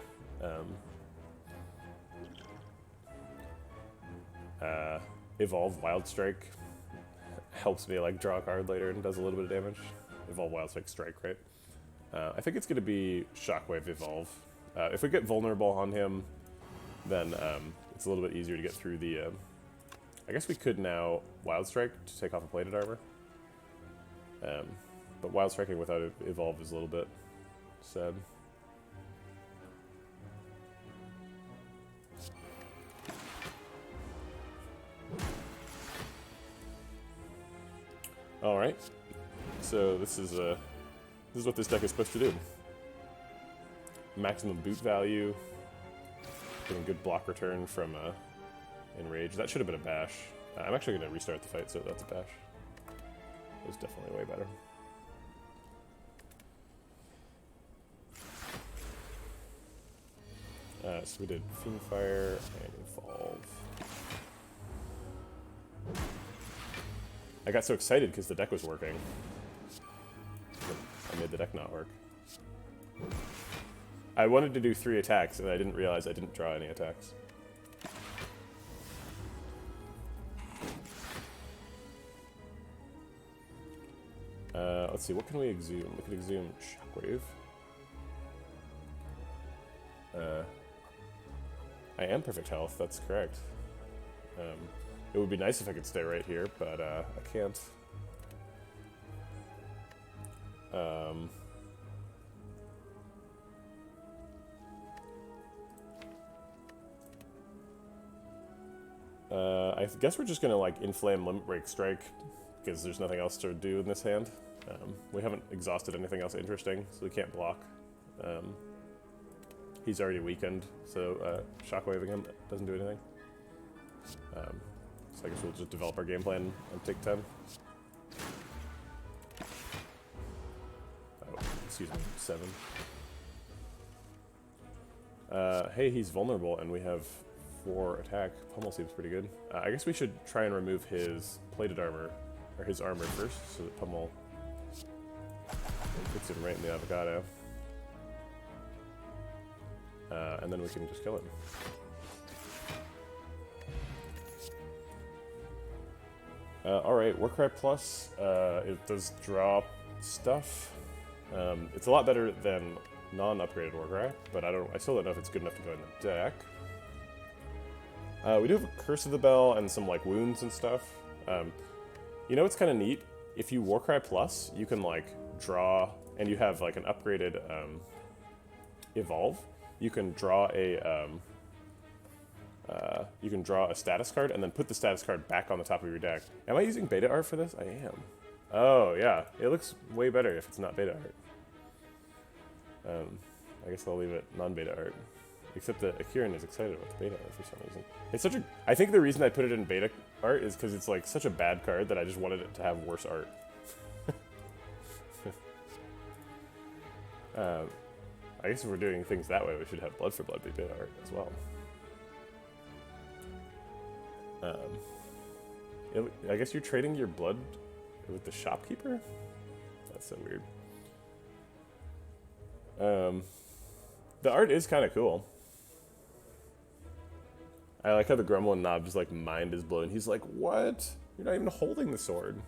Evolve Wild Strike helps me like draw a card later and does a little bit of damage. Evolve Wild Strike, right? I think it's going to be Shockwave Evolve. If we get vulnerable on him, then it's a little bit easier to get through the... I guess we could now Wild Strike to take off a plated armor. But Wild Striking without Evolve is a little bit sad. Alright, so this is what this deck is supposed to do. Maximum boot value, getting good block return from Enrage. That should have been a bash. I'm actually going to restart the fight, so that's a bash. It was definitely way better. So we did Fiendfire and Evolve. I got so excited because the deck was working. I made the deck not work. I wanted to do 3 attacks, and I didn't realize I didn't draw any attacks. Let's see, what can we exhume? We can exhume Shockwave. I am perfect health, that's correct. It would be nice if I could stay right here, but I can't. I guess we're just gonna like Inflame Limit Break Strike because there's nothing else to do in this hand. We haven't exhausted anything else interesting, so we can't block. He's already weakened, so Shockwaving him doesn't do anything. So I guess we'll just develop our game plan on take 10. Oh, excuse me, 7. Hey, he's vulnerable and we have 4 attack. Pummel seems pretty good. I guess we should try and remove his plated armor, or his armor first, so that Pummel puts him right in the avocado. And then we can just kill him. Alright, Warcry Plus, it does drop stuff. It's a lot better than non-upgraded Warcry, but I still don't know if it's good enough to go in the deck. We do have a Curse of the Bell and some like wounds and stuff. You know what's kind of neat? If you Warcry Plus, you can like draw, and you have like an upgraded Evolve. You can draw a status card and then put the status card back on the top of your deck. Am I using beta art for this? I am. Oh yeah, it looks way better if it's not beta art. I guess I'll leave it non-beta art. Except that Akiran is excited about the beta art for some reason. It's such a... I think the reason I put it in beta art is because it's like such a bad card that I just wanted it to have worse art. I guess if we're doing things that way, we should have Blood for Blood be beta art as well. I guess you're trading your blood with the shopkeeper? That's so weird. The art is kind of cool. I like how the Gremlin Knob just like mind is blown. He's like, what? You're not even holding the sword.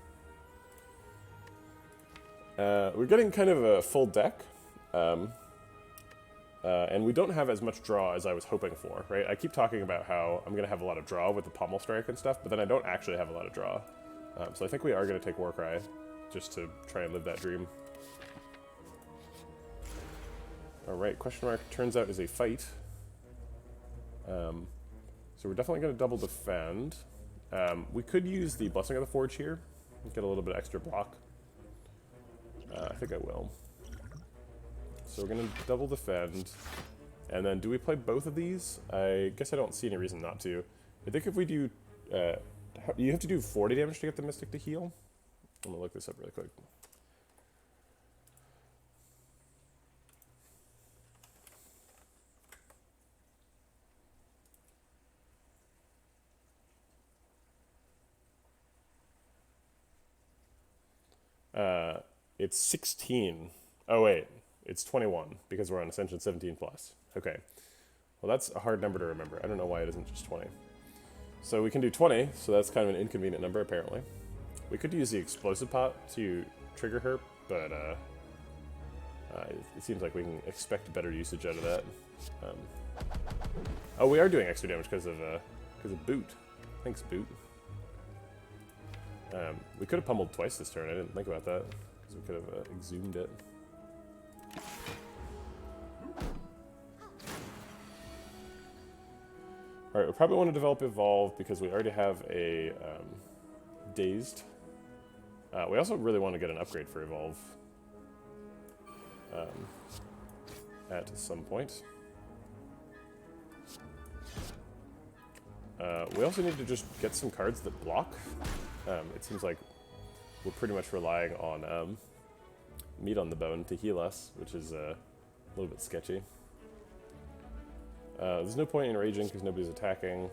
We're getting kind of a full deck. And we don't have as much draw as I was hoping for, right? I keep talking about how I'm going to have a lot of draw with the pommel strike and stuff, but then I don't actually have a lot of draw. So I think we are going to take Warcry just to try and live that dream. Alright, question mark turns out is a fight. So we're definitely going to double defend. We could use the Blessing of the Forge here, get a little bit extra block. I think I will. So we're going to double defend. And then do we play both of these? I guess I don't see any reason not to. I think if we do... you have to do 40 damage to get the Mystic to heal? I'm going to look this up really quick. It's 16. Oh, wait. It's 21, because we're on Ascension 17+. Okay. Well, that's a hard number to remember. I don't know why it isn't just 20. So we can do 20, so that's kind of an inconvenient number, apparently. We could use the Explosive Pot to trigger her, but it seems like we can expect better usage out of that. Oh, we are doing extra damage because of Boot. Thanks, Boot. We could have pummeled twice this turn. I didn't think about that, because we could have exhumed it. Alright, we probably want to develop Evolve because we already have a Dazed. We also really want to get an upgrade for Evolve at some point. We also need to just get some cards that block. It seems like we're pretty much relying on meat on the bone to heal us, which is a little bit sketchy. There's no point in raging because nobody's attacking.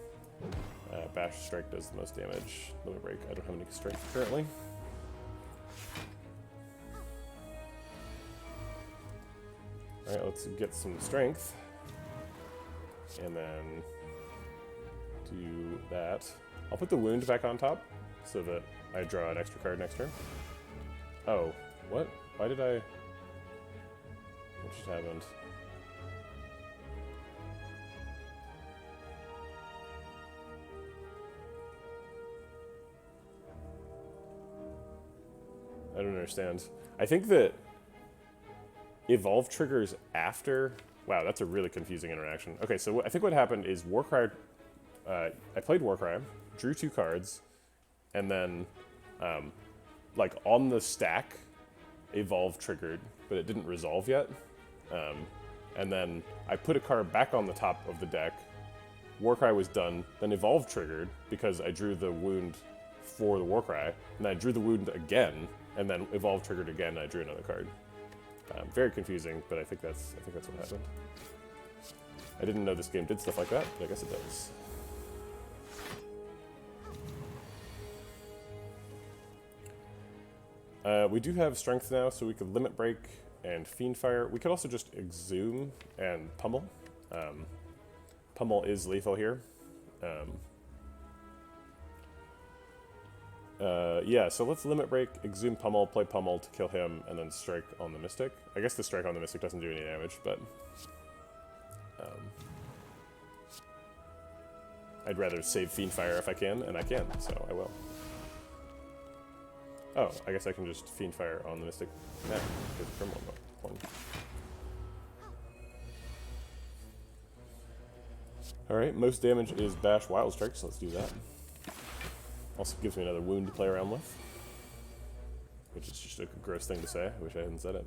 Bash Strike does the most damage. Limit Break, I don't have any strength currently. Alright, let's get some strength. And then do that. I'll put the wound back on top so that I draw an extra card next turn. Oh, what? Why did I... What just happened? I don't understand. I think that Evolve triggers after... Wow, that's a really confusing interaction. Okay, so I think what happened is Warcry... I played Warcry, drew 2 cards, and then, like, on the stack, Evolve triggered, but it didn't resolve yet. And then I put a card back on the top of the deck, Warcry was done, then Evolve triggered, because I drew the wound for the Warcry, and then I drew the wound again, and then Evolve triggered again, and I drew another card. Very confusing, but I think that's what happened. I didn't know this game did stuff like that, but I guess it does. We do have strength now, so we could Limit Break and Fiend Fire. We could also just Exhume and Pummel. Pummel is lethal here. Yeah, so let's Limit Break, Exhume Pummel, play Pummel to kill him, and then Strike on the Mystic. I guess the Strike on the Mystic doesn't do any damage, but... I'd rather save Fiend Fire if I can, and I can, so I will. Oh, I guess I can just Fiend Fire on the Mystic now, because the criminal one. Alright, most damage is Bash Wild Strike, so let's do that. Also gives me another wound to play around with, which is just a gross thing to say. I wish I hadn't said it.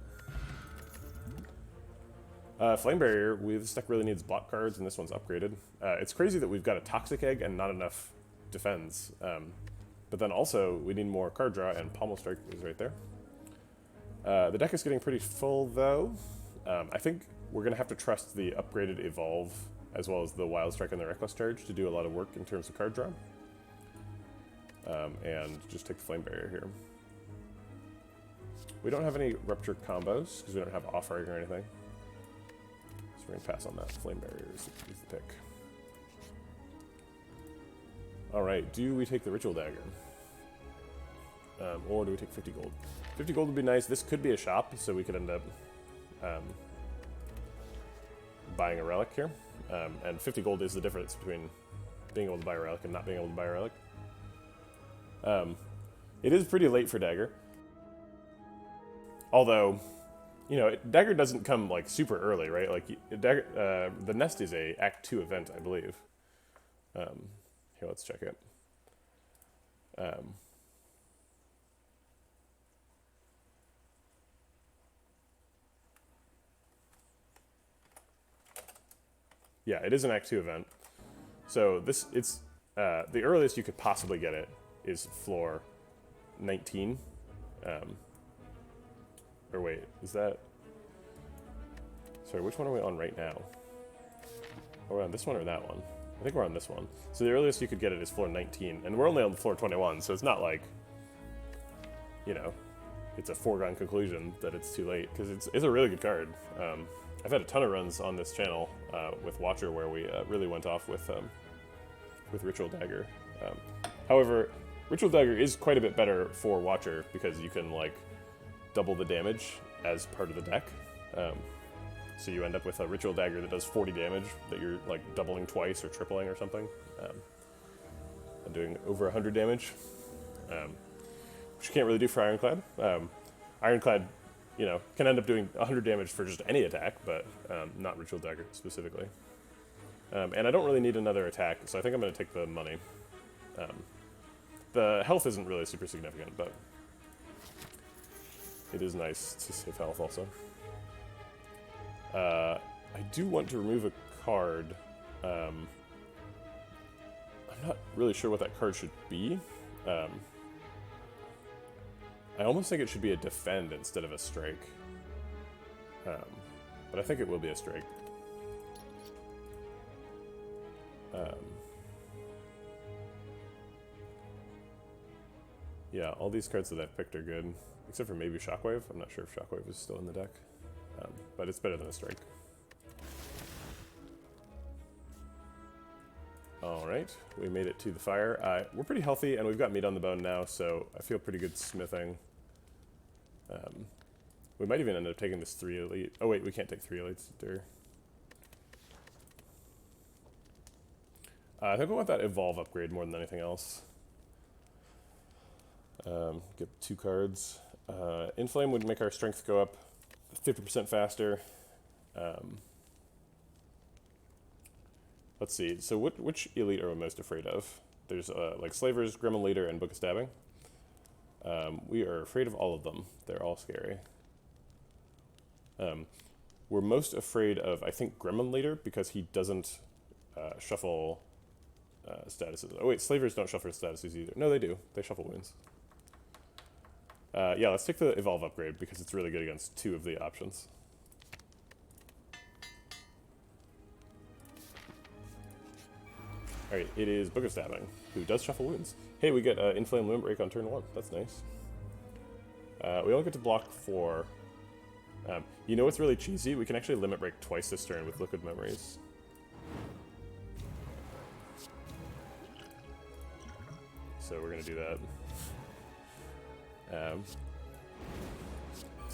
Flame Barrier, this deck really needs block cards, and this one's upgraded. It's crazy that we've got a Toxic Egg and not enough defense. But then also, we need more card draw, and Pommel Strike is right there. The deck is getting pretty full, though. I think we're going to have to trust the upgraded Evolve, as well as the Wild Strike and the Reckless Charge to do a lot of work in terms of card draw. And just take the Flame Barrier here. We don't have any Rupture combos, because we don't have Offering or anything. So we're going to pass on that. Flame Barrier is the pick. Alright, do we take the Ritual Dagger? Or do we take 50 gold? 50 gold would be nice. This could be a shop, so we could end up buying a relic here. And 50 gold is the difference between being able to buy a relic and not being able to buy a relic. It is pretty late for Dagger. Although, you know, Dagger doesn't come, like, super early, right? Like, Dagger, the Nest is a Act 2 event, I believe. Here, let's check it. Yeah, it is an Act 2 event. So it's the earliest you could possibly get it is floor 19. Or wait, is that... Sorry, which one are we on right now? Are we on this one or that one? I think we're on this one. So the earliest you could get it is floor 19, and we're only on floor 21, so it's not like, you know, it's a foregone conclusion that it's too late, because it's a really good card. I've had a ton of runs on this channel with Watcher where we really went off with Ritual Dagger. However, Ritual Dagger is quite a bit better for Watcher because you can, like, double the damage as part of the deck. So you end up with a Ritual Dagger that does 40 damage that you're, like, doubling twice or tripling or something. And doing over 100 damage, which you can't really do for Ironclad. Ironclad, you know, can end up doing 100 damage for just any attack, but not Ritual Dagger specifically. And I don't really need another attack, so I think I'm going to take the money. The health isn't really super significant, but it is nice to save health also. I do want to remove a card. I'm not really sure what that card should be. I almost think it should be a defend instead of a strike. But I think it will be a strike. Yeah, all these cards that I've picked are good, except for maybe Shockwave. I'm not sure if Shockwave is still in the deck, but it's better than a strike. Alright, we made it to the fire. We're pretty healthy, and we've got meat on the bone now, so I feel pretty good smithing. We might even end up taking this 3 elite. Oh wait, we can't take 3 elites there. I think I want that Evolve upgrade more than anything else. Get 2 cards. Inflame would make our strength go up 50% faster. Let's see, so which elite are we most afraid of? There's like Slavers, Gremlin Leader, and Book of Stabbing. We are afraid of all of them. They're all scary. We're most afraid of, I think, Gremlin Leader, because he doesn't shuffle statuses. Oh wait, Slavers don't shuffle statuses either. No, they do. They shuffle wounds. Yeah, let's take the Evolve upgrade, because it's really good against 2 of the options. Alright, it is Book of Stabbing, who does shuffle wounds. Hey, we get Inflame Limit Break on turn 1. That's nice. We only get to block 4. You know what's really cheesy? We can actually Limit Break twice this turn with Liquid Memories. So we're going to do that.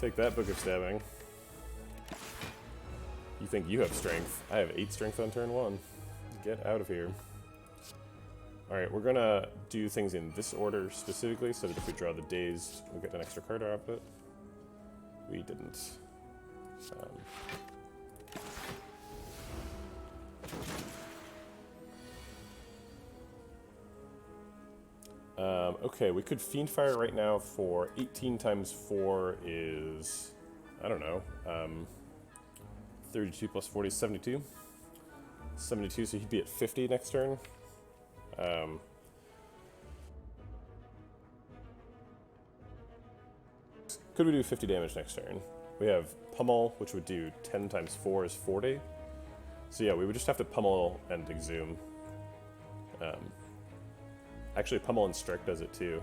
Take that, Book of Stabbing. You think you have strength. I have 8 strength on turn 1. Get out of here. Alright, we're gonna do things in this order specifically, so that if we draw the Dazed, we'll get an extra card out of it. We didn't. Okay, we could Fiendfire right now for 18 times 4 is, I don't know, 32 plus 40 is 72. 72, so he'd be at 50 next turn. Could we do 50 damage next turn? We have pummel, which would do 10 times 4 is 40. So yeah, we would just have to pummel and exhume. Actually, pummel and strike does it too.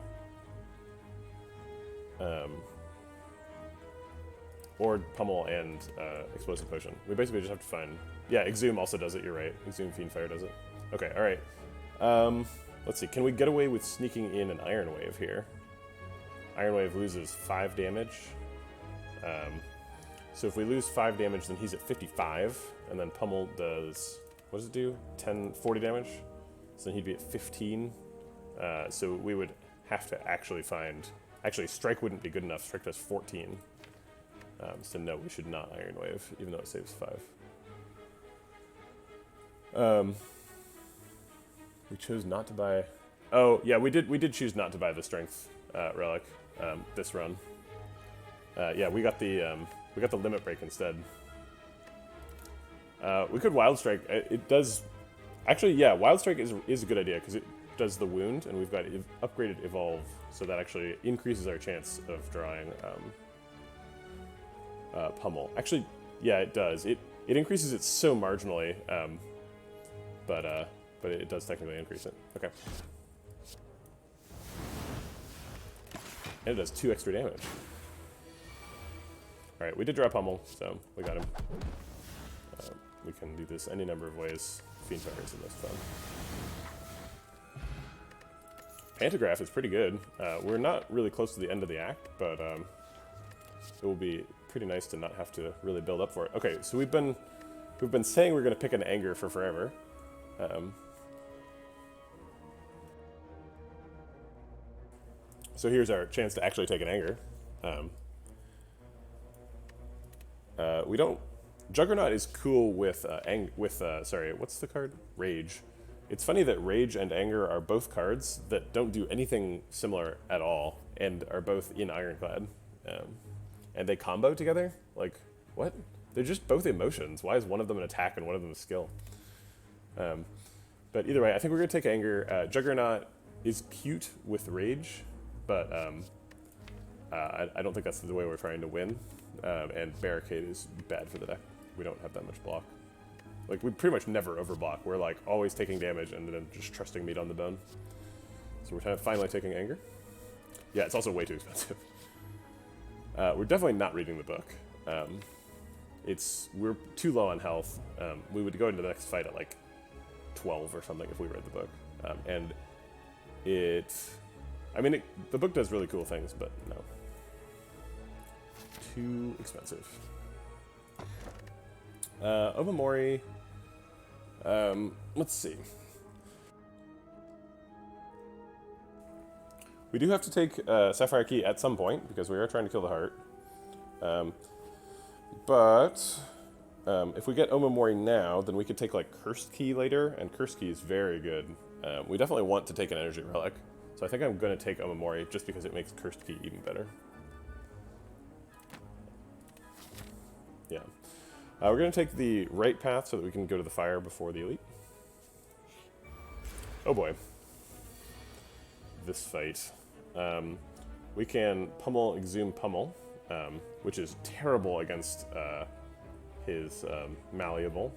Or pummel and explosive potion. We basically just have to find... Yeah, exhume also does it, you're right. Exhume Fiend Fire does it. Okay, alright. Let's see, can we get away with sneaking in an Iron Wave here? Iron Wave loses 5 damage. So if we lose 5 damage, then he's at 55, and then pummel does... What does it do? 40 damage? So then he'd be at 15. So we would have to actually find... Actually, strike wouldn't be good enough. Strike does 14. So no, we should not Iron Wave, even though it saves 5. We chose not to buy... Oh, yeah, we did choose not to buy the Strength Relic this run. Yeah, we got the Limit Break instead. We could Wild Strike. It does... Actually, yeah, Wild Strike is a good idea, because it does the wound, and we've got upgraded Evolve, so that actually increases our chance of drawing pummel. Actually, yeah, it does. It increases it so marginally, but it does technically increase it. Okay. And it does 2 extra damage. Alright, we did draw pummel, so we got him. We can do this any number of ways. Fiend Fire is the most fun. Pantograph is pretty good. We're not really close to the end of the act, but it will be pretty nice to not have to really build up for it. Okay, so we've been saying we're going to pick an anger for forever. So here's our chance to actually take an anger. We don't... Juggernaut is cool with sorry, what's the card? Rage. It's funny that Rage and Anger are both cards that don't do anything similar at all, and are both in Ironclad. And they combo together? Like, what? They're just both emotions. Why is one of them an attack and one of them a skill? But either way, I think we're going to take Anger. Juggernaut is cute with Rage, but I don't think that's the way we're trying to win. And Barricade is bad for the deck. We don't have that much block. Like, we pretty much never overblock. We're, like, always taking damage and then just trusting meat on the bone. So we're finally taking Anger. Yeah, it's also way too expensive. We're definitely not reading the book. We're too low on health. We would go into the next fight at, like, 12 or something if we read the book. And the book does really cool things, but no. Too expensive. Obamori. Let's see. We do have to take Sapphire Key at some point, because we are trying to kill the heart. But if we get Omamori now, then we could take, like, Cursed Key later, and Cursed Key is very good. We definitely want to take an Energy Relic, so I think I'm going to take Omamori just because it makes Cursed Key even better. Yeah. We're going to take the right path so that we can go to the fire before the elite. Oh boy. This fight. We can pummel, exhume pummel, which is terrible against his malleable.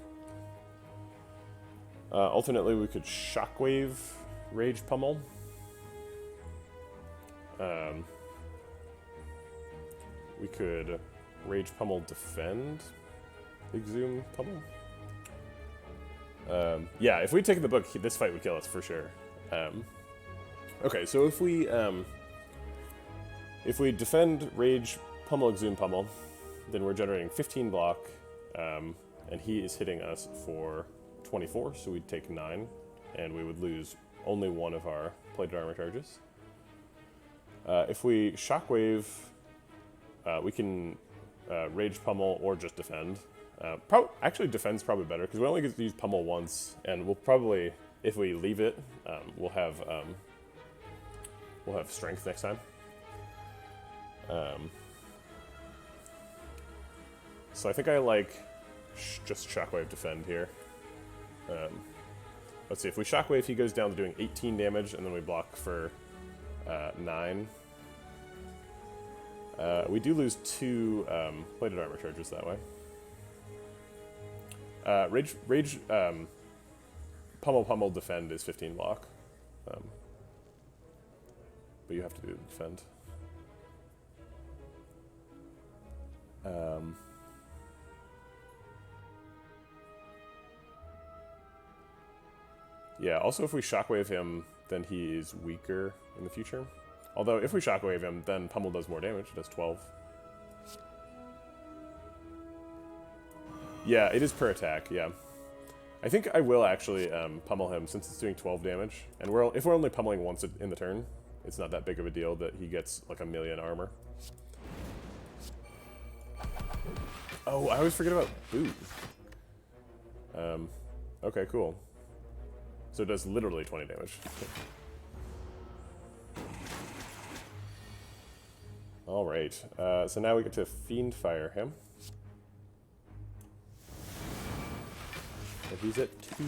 Alternately, we could shockwave rage pummel. We could rage pummel defend. Exhume pummel. Yeah, if we'd taken the book, this fight would kill us for sure. Okay, so if we defend rage pummel exhume pummel, then we're generating 15 block, and he is hitting us for 24, so we'd take 9, and we would lose only one of our plated armor charges. If we shockwave, we can rage pummel or just defend. Actually, defend's probably better because we only get to use pummel once, and we'll probably, if we leave it, we'll have strength next time. So I think I like just Shockwave defend here. Let's see, if we Shockwave, he goes down to doing 18 damage, and then we block for 9. We do lose 2 plated armor charges that way. Rage Pummel defend is 15 block. But you have to do defend. Yeah, also if we Shockwave him, then he is weaker in the future. Although if we Shockwave him, then Pummel does more damage, it does 12. Yeah, it is per attack, yeah. I think I will actually pummel him since it's doing 12 damage. And if we're only pummeling once in the turn, it's not that big of a deal that he gets like 1,000,000 armor. Oh, I always forget about boot. Okay, cool. So it does literally 20 damage. Alright, so now we get to Fiend Fire him. And he's at 2.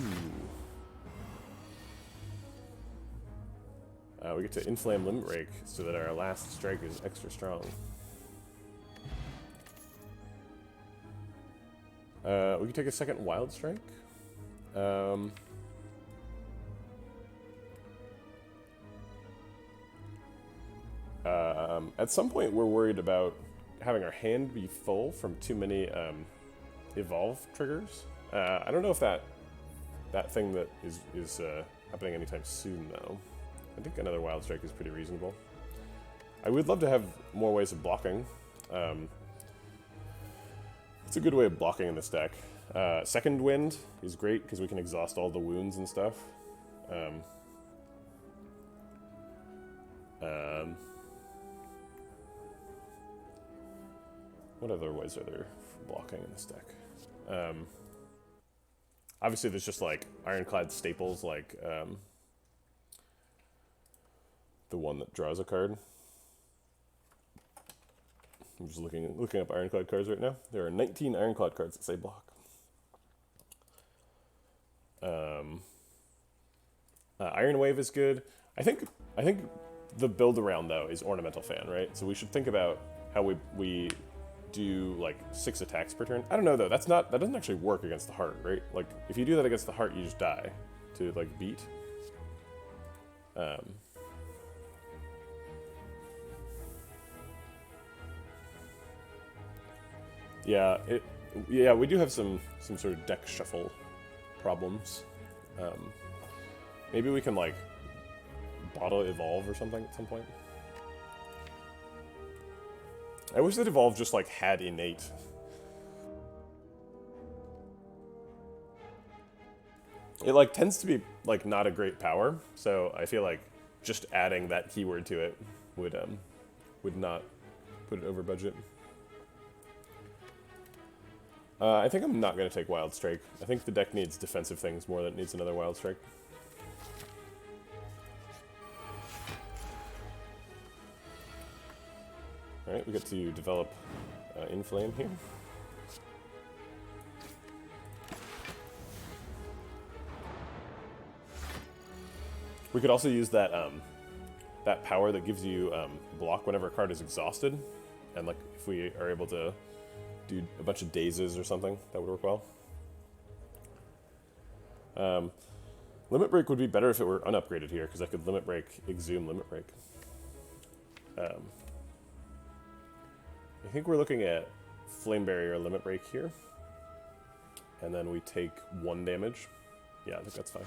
We get to Inflame Limit Break so that our last strike is extra strong. We can take a second Wild Strike. At some point we're worried about having our hand be full from too many evolve triggers. I don't know if that thing that is happening anytime soon though. I think another Wild Strike is pretty reasonable. I would love to have more ways of blocking. It's a good way of blocking in this deck. Second Wind is great because we can exhaust all the wounds and stuff. What other ways are there for blocking in this deck? Obviously there's just like ironclad staples like the one that draws a card. I'm just looking up ironclad cards right now. There are 19 ironclad cards that say block. Iron Wave is good. I think the build around though is ornamental fan, right? So we should think about how we do like 6 attacks per turn. I don't know though. That doesn't actually work against the heart, right? Like if you do that against the heart, you just die to like beat. Yeah, we do have some sort of deck shuffle problems. Maybe we can like bottle evolve or something at some point. I wish that evolve just like had innate. It like tends to be like not a great power, so I feel like just adding that keyword to it would not put it over budget. I think I'm not going to take Wild Strike. I think the deck needs defensive things more than it needs another Wild Strike. Alright, we get to develop Inflame here. We could also use that that power that gives you block whenever a card is exhausted, and like if we are able to do a bunch of dazes or something, that would work well. Limit Break would be better if it were unupgraded here, because I could Limit Break, Exhume, Limit Break. I think we're looking at Flame Barrier, Limit Break here. And then we take 1 damage. Yeah, I think that's fine.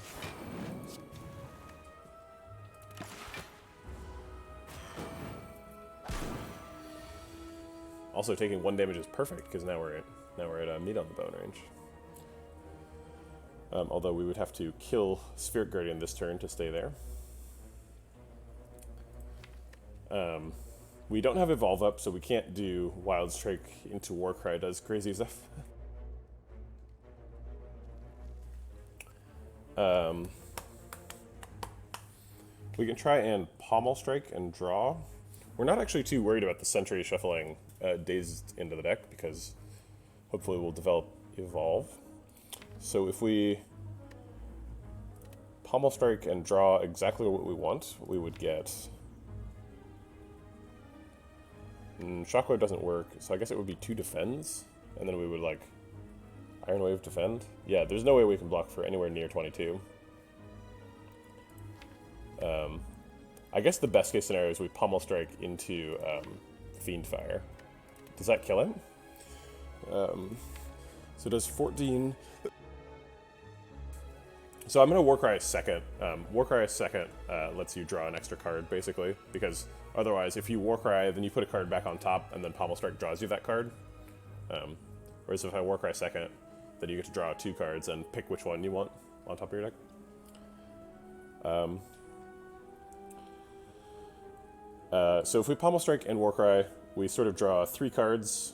Also, taking 1 damage is perfect because now we're at meat on the bone range. Although we would have to kill Spirit Guardian this turn to stay there. We don't have Evolve up, so we can't do Wild Strike into Warcry does crazy stuff. We can try and Pommel Strike and draw. We're not actually too worried about the Sentry shuffling Dazed into the deck, because hopefully we'll develop evolve. So if we pommel strike and draw exactly what we want, we would get... Shockwave doesn't work, so I guess it would be 2 defends, and then we would like Iron Wave defend. Yeah, there's no way we can block for anywhere near 22. I guess the best case scenario is we pommel strike into Fiend Fire. Does that kill him? So does 14... So I'm going to Warcry second. Warcry second lets you draw an extra card, basically, because otherwise, if you Warcry, then you put a card back on top, and then Pommel Strike draws you that card. Whereas if I Warcry second, then you get to draw 2 cards and pick which one you want on top of your deck. So if we Pommel Strike and Warcry, we sort of draw 3 cards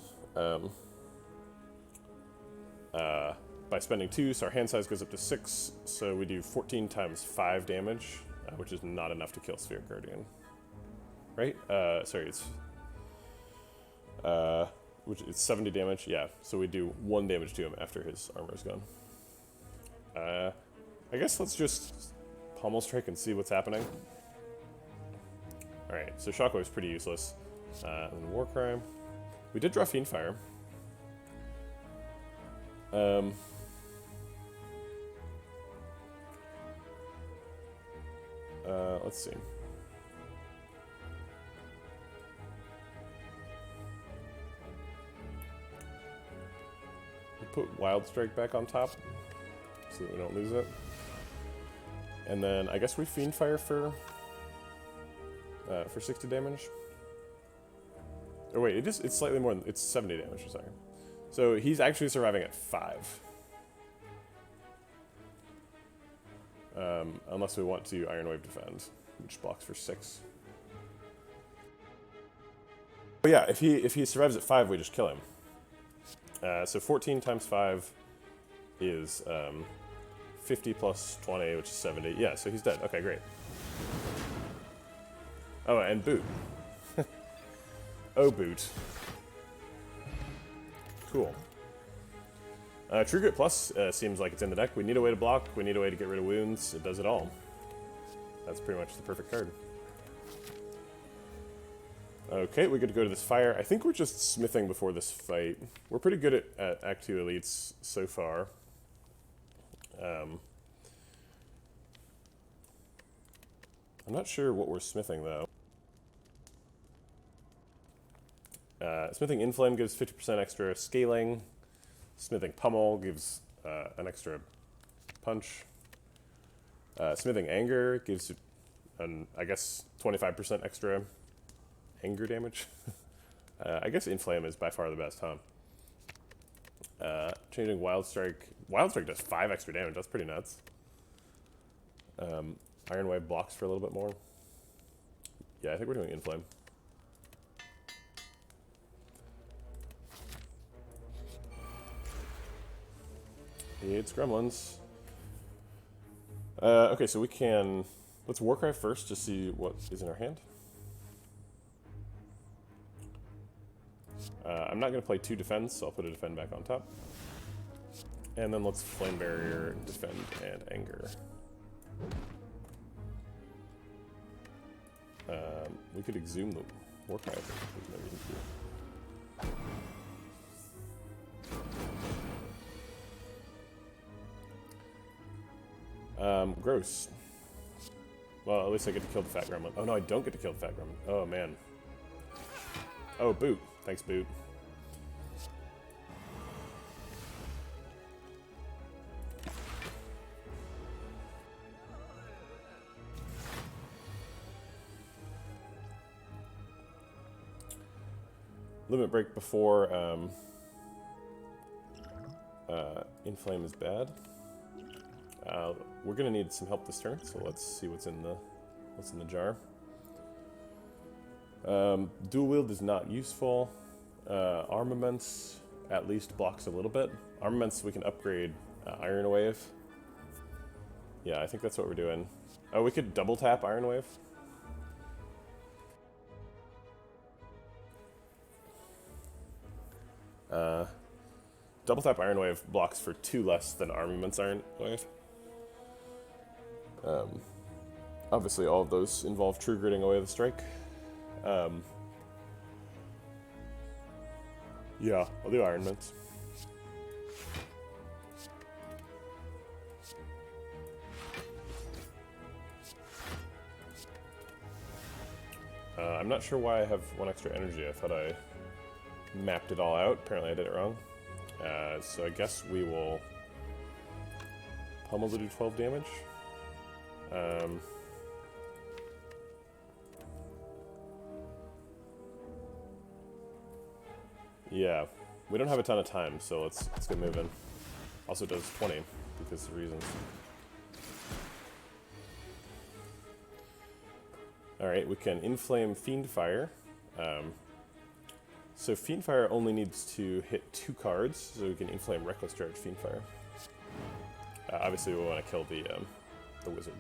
by spending 2, so our hand size goes up to 6, so we do 14 times 5 damage, which is not enough to kill Sphere Guardian. Right? Sorry, it's 70 damage, yeah, so we do 1 damage to him after his armor is gone. I guess let's just Pommel Strike and see what's happening. Alright, so Shockwave's pretty useless. And Warcry. We did draw Fiend Fire. Let's see. We put Wild Strike back on top so that we don't lose it. And then I guess we Fiend Fire for 60 damage. Oh wait, it's slightly more than, it's 70 damage, sorry. So he's actually surviving at 5. Unless we want to Iron Wave defend, which blocks for 6. But yeah, if he survives at 5, we just kill him. So 14 times 5 is 50 plus 20, which is 70. Yeah, so he's dead. Okay, great. Oh, and boot. Oh, boot. Cool. True Grit Plus seems like it's in the deck. We need a way to block. We need a way to get rid of wounds. It does it all. That's pretty much the perfect card. Okay, we get to go to this fire. I think we're just smithing before this fight. We're pretty good at Act 2 elites so far. I'm not sure what we're smithing, though. Smithing Inflame gives 50% extra scaling. Smithing Pummel gives an extra punch. Smithing Anger gives, I guess, 25% extra anger damage. I guess Inflame is by far the best, huh? Changing Wild Strike. Wild Strike does 5 extra damage. That's pretty nuts. Iron Wave blocks for a little bit more. Yeah, I think we're doing Inflame. It's Gremlins. Okay, so we can... Let's Warcry first to see what is in our hand. I'm not going to play 2 defense, so I'll put a defend back on top. And then let's Flame Barrier, defend, and anger. We could exhume the Warcry, I think. There's no reason to. Gross. Well, at least I get to kill the Fat Gremlin. Oh no, I don't get to kill the Fat Gremlin. Oh man. Oh, Boot. Thanks, Boot. Limit Break before Inflame is bad. We're gonna need some help this turn, so let's see what's in the jar. Dual Wield is not useful. Armaments at least blocks a little bit. Armaments we can upgrade Iron Wave. Yeah, I think that's what we're doing. Oh, we could double tap Iron Wave. double tap Iron Wave blocks for 2 less than Armaments Iron Wave. Obviously, all of those involve true gritting away the strike. Yeah, I'll do Iron Mints. I'm not sure why I have 1 extra energy. I thought I mapped it all out. Apparently I did it wrong. So I guess we will pummel to do 12 damage. Yeah, we don't have a ton of time, so let's get moving. Also does 20 because of reasons. Alright, we can inflame Fiend Fire. So Fiend Fire only needs to hit 2 cards, so we can inflame Reckless Charge Fiend Fire. Obviously we want to kill the wizard.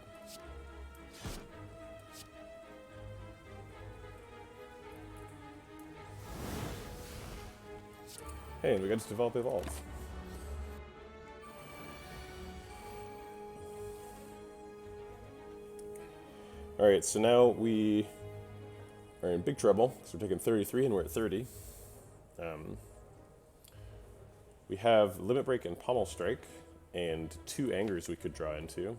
Hey, and we got to develop Evolve. Alright, so now we are in big trouble, because we're taking 33 and we're at 30. We have Limit Break and Pommel Strike, and 2 Angers we could draw into.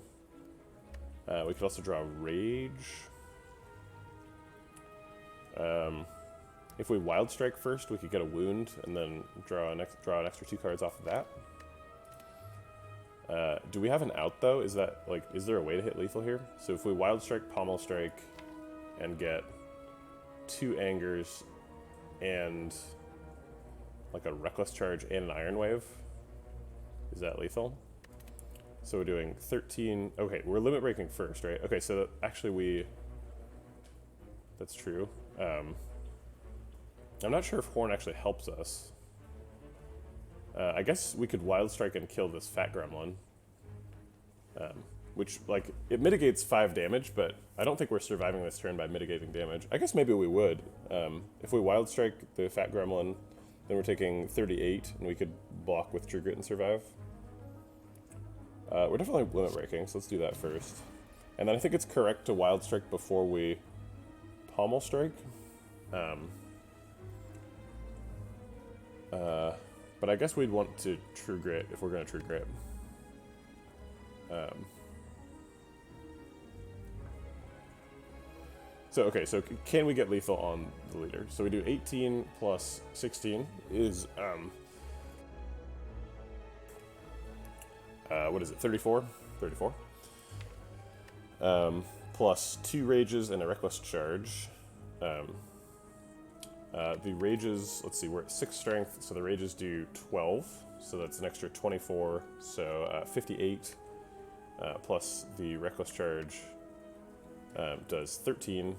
We could also draw Rage. If we Wild Strike first, we could get a Wound, and then draw an extra 2 cards off of that. Do we have an out, though? Is that, like, is there a way to hit lethal here? So if we Wild Strike, Pommel Strike, and get 2 Angers, and, like, a Reckless Charge and an Iron Wave, is that lethal? So we're doing 13... Okay, we're Limit Breaking first, right? Okay, so actually that's true. I'm not sure if Horn actually helps us. I guess we could Wild Strike and kill this Fat Gremlin. Which, like, it mitigates 5 damage, but I don't think we're surviving this turn by mitigating damage. I guess maybe we would. If we Wild Strike the Fat Gremlin, then we're taking 38, and we could block with True Grit and survive. We're definitely Limit Breaking, so let's do that first. And then I think it's correct to Wild Strike before we Pommel Strike. But I guess we'd want to True Grit if we're going to True Grit. So, okay, so can we get lethal on the leader? So we do 18 plus 16 is, what is it, 34? 34. Plus 2 Rages and a Reckless Charge. The Rages, let's see, we're at 6 Strength, so the Rages do 12, so that's an extra 24, so 58, plus the Reckless Charge does 13,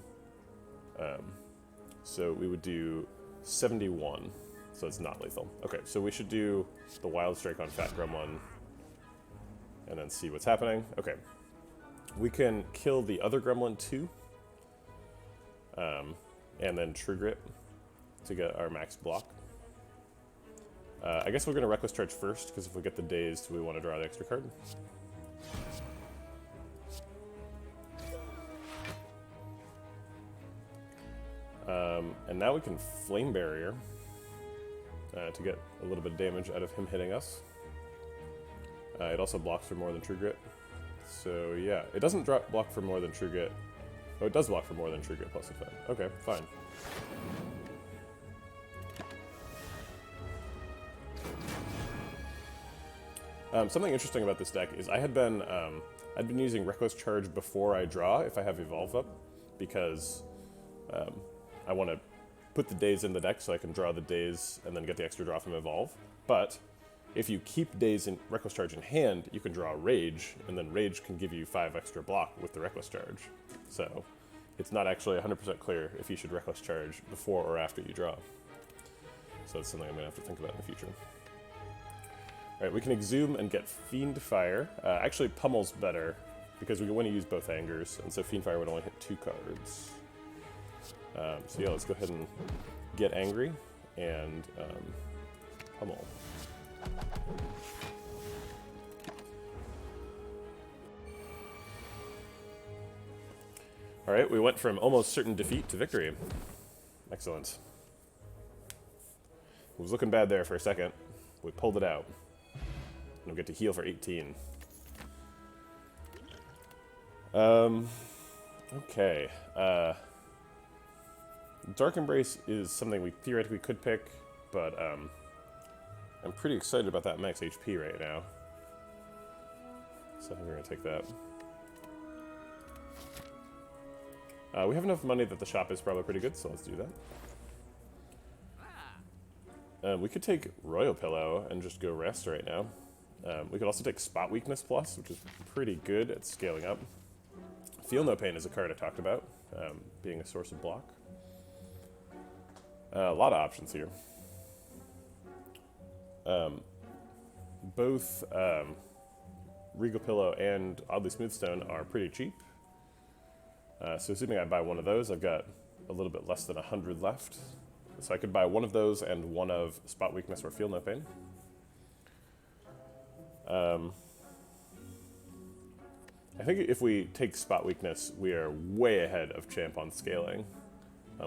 so we would do 71, so it's not lethal. Okay, so we should do the Wild Strike on Fat Gremlin, and then see what's happening. Okay, we can kill the other Gremlin too, and then True Grit to get our max block. I guess we're going to Reckless Charge first, because if we get the Dazed, we want to draw the extra card. And now we can Flame Barrier to get a little bit of damage out of him hitting us. It also blocks for more than True Grit. So yeah, it doesn't block for more than True Grit. Oh, it does block for more than True Grit plus a 5. Okay, fine. Something interesting about this deck is I'd been using Reckless Charge before I draw if I have Evolve up, because I want to put the Daze in the deck so I can draw the Daze and then get the extra draw from Evolve. But if you keep Daze in Reckless Charge in hand, you can draw Rage, and then Rage can give you 5 extra block with the Reckless Charge. So it's not actually 100% clear if you should Reckless Charge before or after you draw. So that's something I'm going to have to think about in the future. Alright, we can Exhume and get Fiend Fire. Actually, Pummel's better, because we want to use both Angers, and so Fiend Fire would only hit 2 cards. So yeah, let's go ahead and get Angry, and Pummel. Alright, we went from almost certain defeat to victory. Excellent. It was looking bad there for a second. We pulled it out. And we'll get to heal for 18. Okay. Dark Embrace is something we theoretically could pick, but I'm pretty excited about that max HP right now. So I think we're going to take that. We have enough money that the shop is probably pretty good, so let's do that. We could take Royal Pillow and just go rest right now. We could also take Spot Weakness Plus, which is pretty good at scaling up. Feel No Pain is a card I talked about, being a source of block. A lot of options here. Both Regal Pillow and Oddly Smoothstone are pretty cheap. So assuming I buy one of those, I've got a little bit less than 100 left. So I could buy one of those and one of Spot Weakness or Feel No Pain. I think if we take Spot Weakness, we are way ahead of Champ on scaling.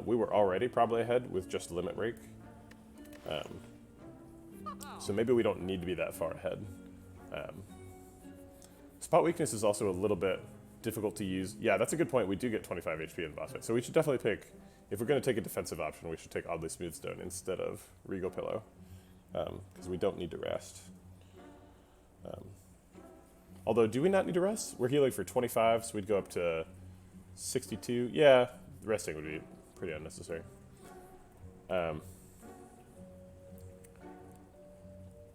We were already probably ahead with just Limit Break. So maybe we don't need to be that far ahead. Spot Weakness is also a little bit difficult to use. Yeah, that's a good point. We do get 25 HP in the boss fight. So we should definitely pick, if we're going to take a defensive option, we should take Oddly Smoothstone instead of Regal Pillow. Because we don't need to rest. Although, do we not need to rest? We're healing for 25, so we'd go up to 62. Yeah, resting would be pretty unnecessary.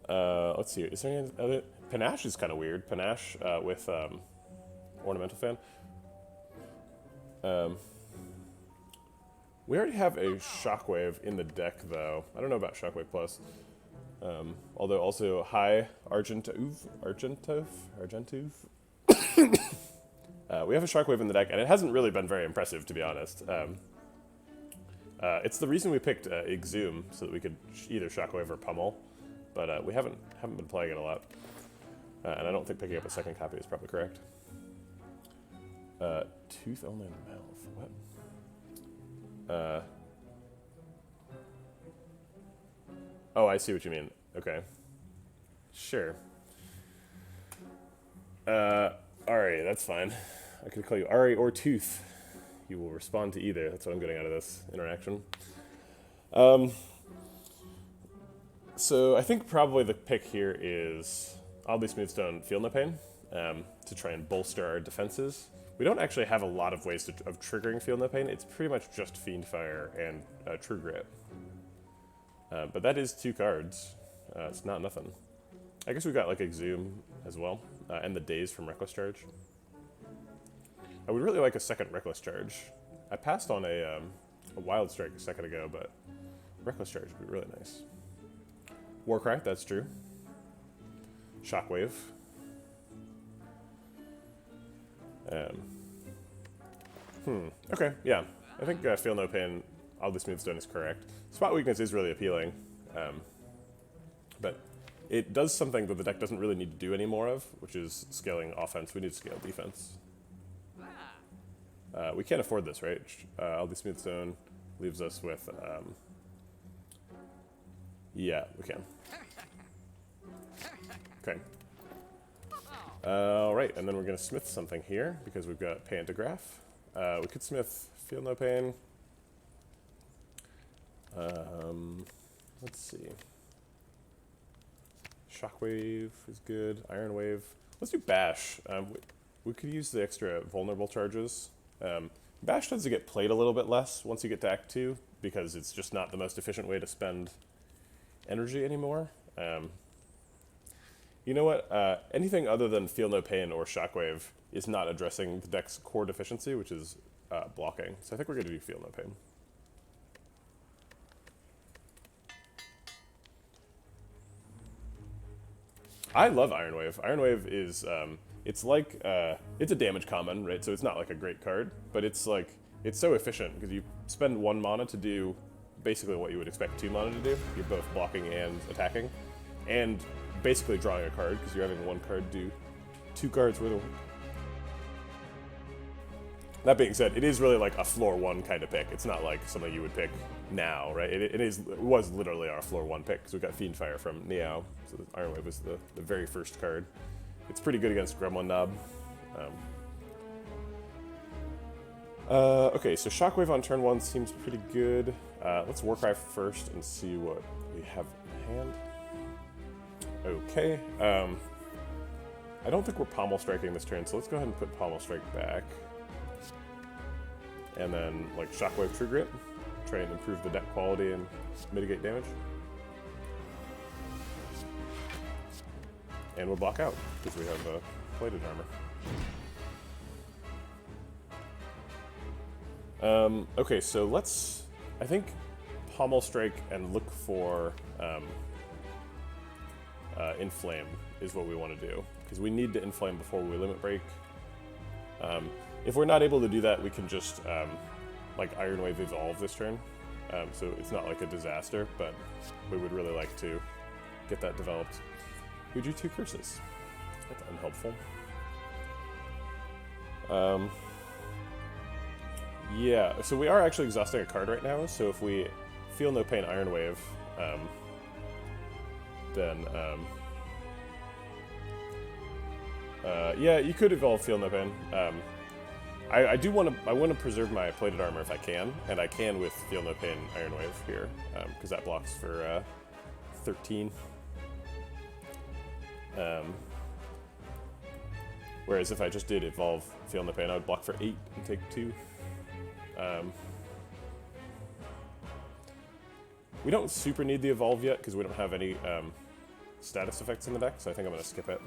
Let's see. Is there any other? Panache is kind of weird. Panache with Ornamental Fan. We already have a Shockwave in the deck, though. I don't know about Shockwave Plus. Although also high Argentuve. We have a Shockwave in the deck, and it hasn't really been very impressive, to be honest. It's the reason we picked Exhume, so that we could either Shockwave or Pummel, but we haven't been playing it a lot, and I don't think picking up a second copy is probably correct. Tooth only in the mouth. What? Oh, I see what you mean. Okay. Sure. Ari, that's fine. I could call you Ari or Tooth. You will respond to either. That's what I'm getting out of this interaction. So I think probably the pick here is Oddly Smoothstone, Feel No Pain, to try and bolster our defenses. We don't actually have a lot of ways of triggering Feel No Pain. It's pretty much just Fiendfire and True Grit. But that is 2 cards. It's not nothing. I guess we've got like Exhume as well, and the Daze from Reckless Charge. I would really like a second Reckless Charge. I passed on a Wild Strike a second ago, but Reckless Charge would be really nice. Warcry, that's true. Shockwave. Okay, yeah. I think Feel No Pain, Oddly Smoothstone is correct. Spot Weakness is really appealing, but it does something that the deck doesn't really need to do any more of, which is scaling offense. We need to scale defense. We can't afford this, right? Oddly Smoothstone leaves us with... yeah, we can. Okay. Alright, and then we're going to smith something here, because we've got Pantograph. We could smith Feel No Pain. Let's see. Shockwave is good. Iron Wave. Let's do Bash. We could use the extra vulnerable charges. Bash tends to get played a little bit less once you get to Act 2, because it's just not the most efficient way to spend energy anymore. You know what? Anything other than Feel No Pain or Shockwave is not addressing the deck's core deficiency, which is blocking. So I think we're going to do Feel No Pain. I love Iron Wave. Iron Wave is, it's like, it's a damage common, right? So it's not like a great card, but it's like, it's so efficient because you spend 1 mana to do basically what you would expect 2 mana to do. You're both blocking and attacking, and basically drawing a card because you're having 1 card do 2 cards worth of That being said, it is really like a floor 1 kind of pick. It's not like something you would pick now, right? It was literally our floor 1 pick, because we got Fiendfire from Niao. So the Iron Wave was the very first card. It's pretty good against Gremlin Knob. Okay, so Shockwave on turn 1 seems pretty good. Let's Warcry first and see what we have in hand. Okay. I don't think we're Pommel Striking this turn, so let's go ahead and put Pommel Strike back. And then, like, Shockwave True Grit. Try and improve the deck quality and mitigate damage. And we'll block out, because we have Plated Armor. Okay, so let's, I think, Pommel Strike and look for Inflame is what we want to do, because we need to Inflame before we Limit Break. If we're not able to do that, we can just like Iron Wave Evolve this turn, so it's not like a disaster, but we would really like to get that developed. We drew 2 curses. That's unhelpful. Yeah, so we are actually exhausting a card right now, so if we Feel No Pain Iron Wave, then, yeah, you could evolve Feel No Pain. I want to preserve my Plated Armor if I can, and I can with Feel No Pain Iron Wave here, because that blocks for 13. Whereas if I just did evolve Feel No Pain, I would block for 8 and take 2. We don't super need the evolve yet because we don't have any status effects in the deck, so I think I'm going to skip it.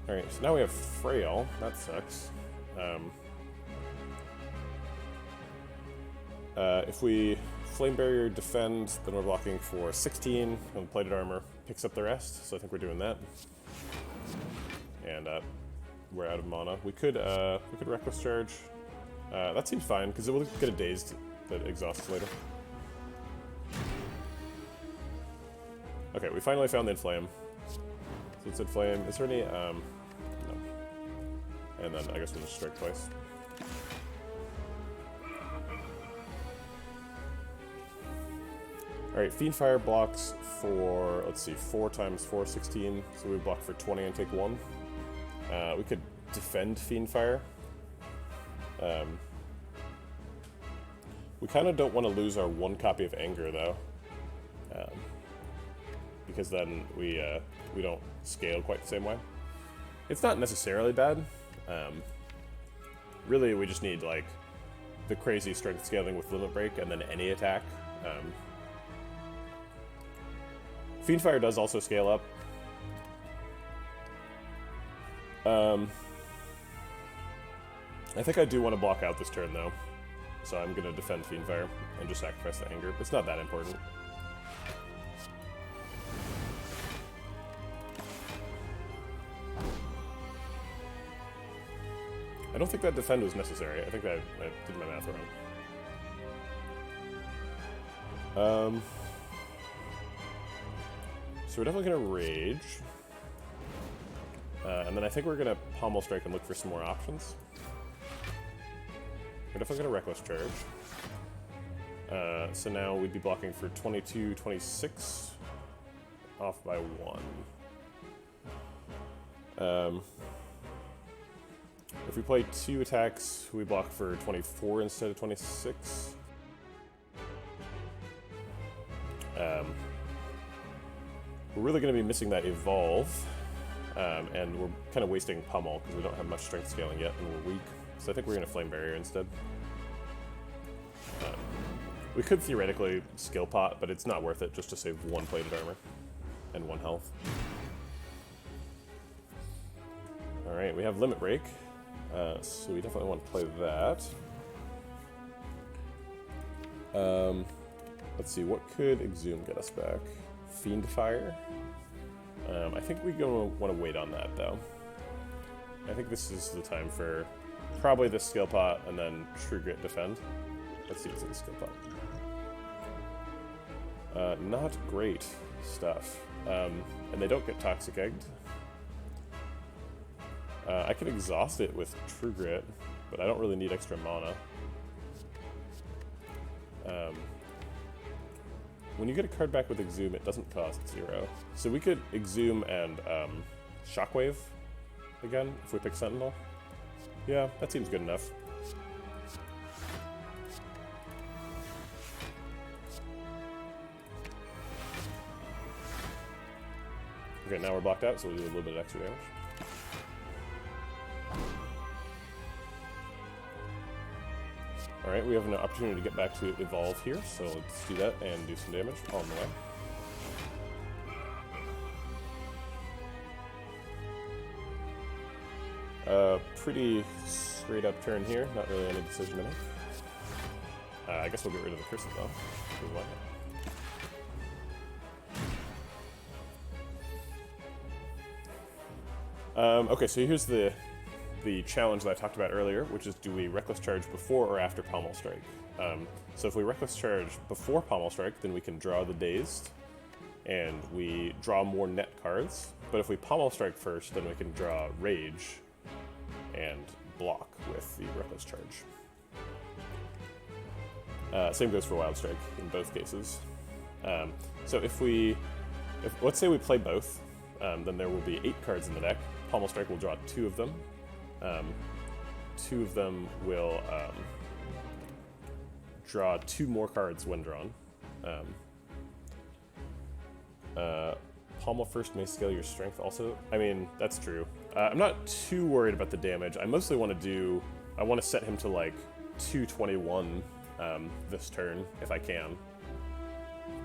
Alright, so now we have Frail. That sucks. If we Flame Barrier defend, then we're blocking for 16, and Plated Armor picks up the rest, so I think we're doing that. And we're out of mana. We could Reckless Charge. That seems fine, because it will get a Dazed that exhausts later. Okay, we finally found the Inflame. So it's Inflame. Is there any, no. And then I guess we'll just strike twice. Alright, Fiendfire blocks for, let's see, 4 times 4, 16. So we block for 20 and take 1. We could defend Fiendfire. We kind of don't want to lose our 1 copy of Anger, though. Because then we don't scale quite the same way. It's not necessarily bad. Really, we just need, like, the crazy strength scaling with Limit Break and then any attack. Fiendfire does also scale up. I think I do want to block out this turn, though. So I'm going to defend Fiendfire and just sacrifice the Anger. It's not that important. I don't think that defend was necessary. I think that I did my math wrong. So we're definitely going to Rage. And then I think we're going to Pommel Strike and look for some more options. We're definitely going to Reckless Charge. So now we'd be blocking for 22, 26. Off by 1. If we play 2 attacks, we block for 24 instead of 26. We're really going to be missing that Evolve, and we're kind of wasting Pummel because we don't have much strength scaling yet and we're weak. So I think we're going to Flame Barrier instead. We could theoretically Skill Pot, but it's not worth it just to save 1 Plated Armor and 1 health. Alright, we have Limit Break. So we definitely want to play that. Let's see, what could Exhume get us back? Fiendfire? I think we're going to want to wait on that, though. I think this is the time for probably the Skill Pot and then True Grit Defend. Let's see what's in the Skill Pot. Not great stuff. And they don't get toxic egged. I can exhaust it with True Grit, but I don't really need extra mana. When you get a card back with Exhume, it doesn't cost 0. So we could Exhume and Shockwave again if we pick Sentinel. Yeah, that seems good enough. Okay, now we're blocked out, so we'll do a little bit of extra damage. Alright, we have an opportunity to get back to Evolve here, so let's do that and do some damage on the way. Pretty straight up turn here, not really any decision to make. I guess we'll get rid of the Crystal though. Why not? Okay, so here's the challenge that I talked about earlier, which is do we Reckless Charge before or after Pommel Strike? So if we Reckless Charge before Pommel Strike, then we can draw the Dazed, and we draw more net cards. But if we Pommel Strike first, then we can draw Rage and block with the Reckless Charge. Same goes for Wild Strike in both cases. So let's say we play both, then there will be 8 cards in the deck. Pommel Strike will draw 2 of them. 2 of them will draw 2 more cards when drawn. Pommel first may scale your strength also. I mean, that's true. I'm not too worried about the damage. I mostly want to set him to like 221 this turn, if I can.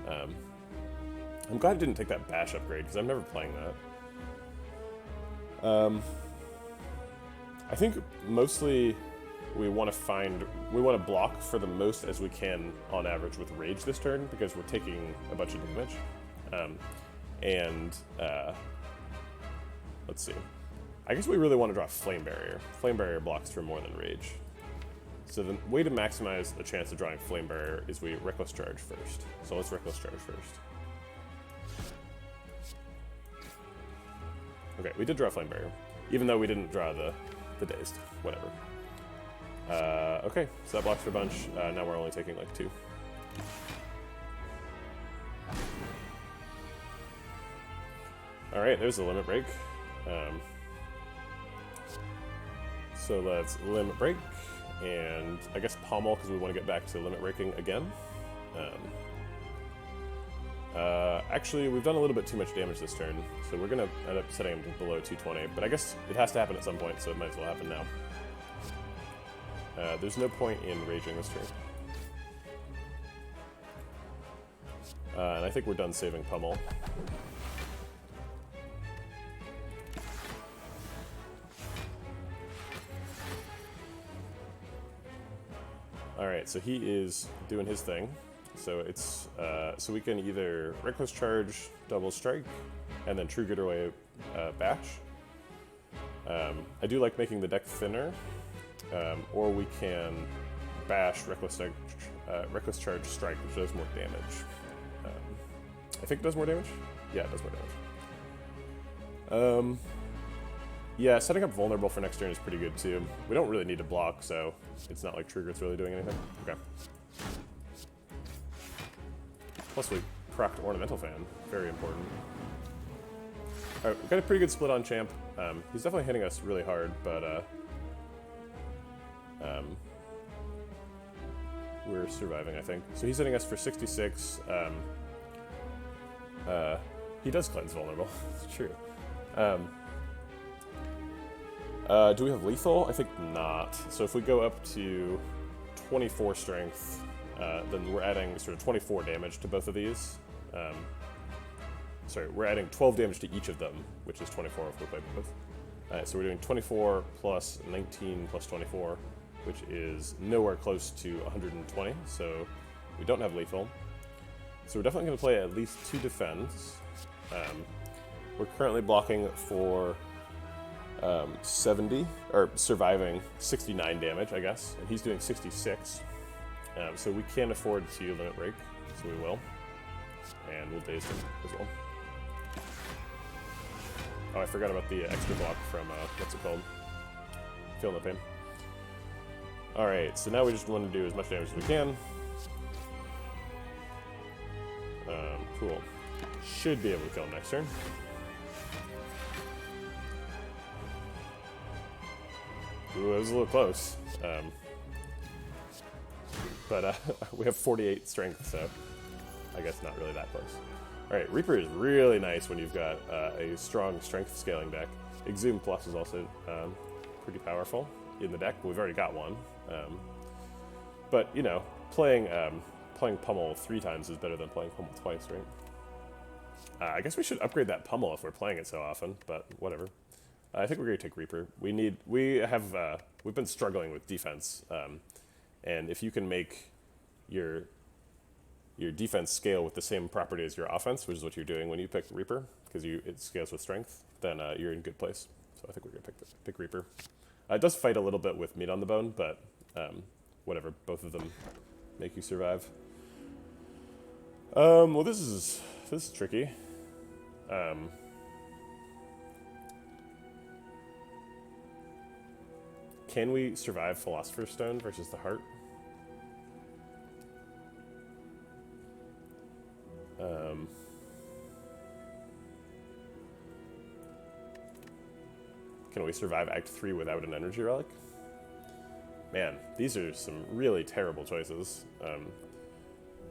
I'm glad I didn't take that bash upgrade, because I'm never playing that. I think mostly we want to block for the most as we can on average with Rage this turn, because we're taking a bunch of damage. Let's see. I guess we really want to draw Flame Barrier. Flame Barrier blocks for more than Rage. So the way to maximize the chance of drawing Flame Barrier is we Reckless Charge first. So let's Reckless Charge first. Okay, we did draw Flame Barrier, even though we didn't draw the Dazed. Whatever. Okay, so that blocks for a bunch. Now we're only taking like 2. Alright, there's the Limit Break. So let's Limit Break, and I guess Pommel, because we want to get back to Limit Breaking again. Actually, we've done a little bit too much damage this turn, so we're going to end up setting him to below 220, but I guess it has to happen at some point, so it might as well happen now. There's no point in raging this turn. And I think we're done saving Pommel. Alright, so he is doing his thing. So it's so we can either Reckless Charge, Double Strike, and then True Grit away Bash. I do like making the deck thinner, or we can Bash, Reckless Charge, Strike, which does more damage. I think it does more damage? Yeah, it does more damage. Yeah, setting up Vulnerable for next turn is pretty good too. We don't really need to block, so it's not like True Grit's really doing anything. Okay. Plus we procced Ornamental Fan, very important. Alright, we've got a pretty good split on Champ. He's definitely hitting us really hard, but we're surviving, I think. So he's hitting us for 66. He does cleanse Vulnerable, it's true. Do we have Lethal? I think not. So if we go up to 24 Strength, then we're adding sort of 24 damage to both of these. Sorry, we're adding 12 damage to each of them, which is 24 if we play both. So we're doing 24 plus 19 plus 24, which is nowhere close to 120, so we don't have Lethal. So we're definitely going to play at least 2 defends. We're currently blocking for 70, or surviving 69 damage, I guess, and he's doing 66. So we can't afford to Limit Break, so we will. And we'll daze him as well. Oh, I forgot about the extra block from, what's it called? Feeling the pain. Alright, so now we just want to do as much damage as we can. Cool. Should be able to kill him next turn. Ooh, it was a little close. But we have 48 strength, so I guess not really that close. Alright, Reaper is really nice when you've got a strong strength scaling deck. Exhume Plus is also pretty powerful in the deck. We've already got one. But, you know, playing Pummel 3 times is better than playing Pummel twice, right? I guess we should upgrade that Pummel if we're playing it so often, but whatever. I think we're going to take Reaper. We've been struggling with defense, and if you can make your defense scale with the same property as your offense, which is what you're doing when you pick Reaper, because it scales with strength, then you're in a good place. So I think we're going to pick Reaper. It does fight a little bit with meat on the bone, but whatever. Both of them make you survive. Well, this is tricky. Can we survive Philosopher's Stone versus the Heart? Can we survive Act 3 without an energy relic? Man, these are some really terrible choices.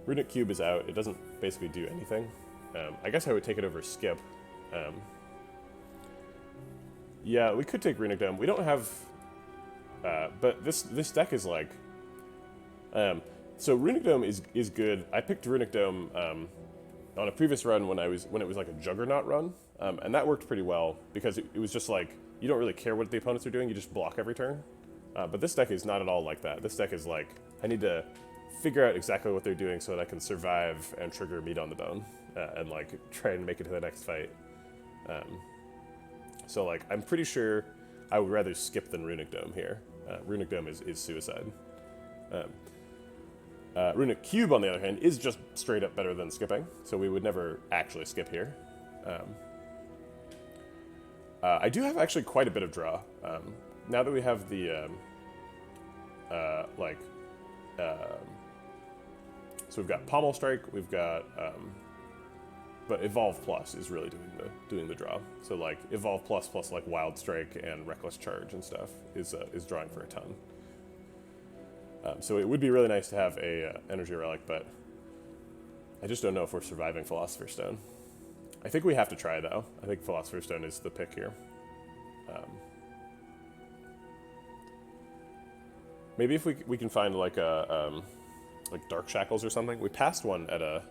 Runic Cube is out. It doesn't basically do anything. I guess I would take it over Skip. Yeah, we could take Runic Dome. We don't have... but this deck is like... so Runic Dome is good. I picked Runic Dome on a previous run when it was like a Juggernaut run, and that worked pretty well because it was just like, you don't really care what the opponents are doing, you just block every turn. But this deck is not at all like that. This deck is like, I need to figure out exactly what they're doing so that I can survive and trigger meat on the bone, and like try and make it to the next fight. So like, I'm pretty sure I would rather skip than Runic Dome here. Runic Dome is suicide. Runic Cube, on the other hand, is just straight up better than skipping, so we would never actually skip here. I do have actually quite a bit of draw. Now that we have the, so we've got Pommel Strike, we've got, but Evolve Plus is really doing the draw. So like Evolve Plus like Wild Strike and Reckless Charge and stuff is drawing for a ton. So it would be really nice to have a energy relic, but I just don't know if we're surviving Philosopher's Stone. I think we have to try though. I think Philosopher's Stone is the pick here. Maybe if we can find like a like Dark Shackles or something. We passed one at a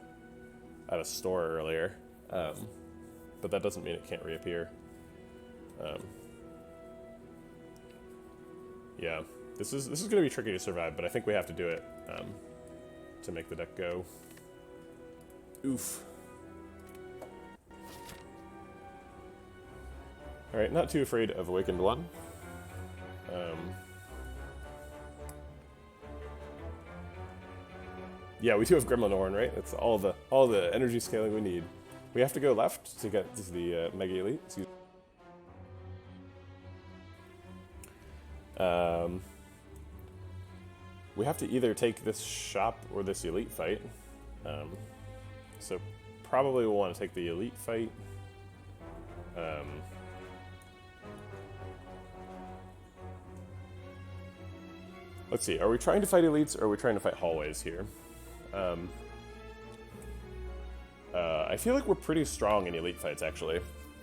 store earlier, but that doesn't mean it can't reappear. Yeah, this is going to be tricky to survive, but I think we have to do it to make the deck go. Oof. All right, not too afraid of Awakened One. Yeah, we do have Gremlin Horn, right? That's all the energy scaling we need. We have to go left to get to the Mega Elite. Excuse we have to either take this shop or this Elite fight. So probably we'll want to take the Elite fight. Let's see, are we trying to fight Elites or are we trying to fight Hallways here? I feel like we're pretty strong in Elite fights, actually.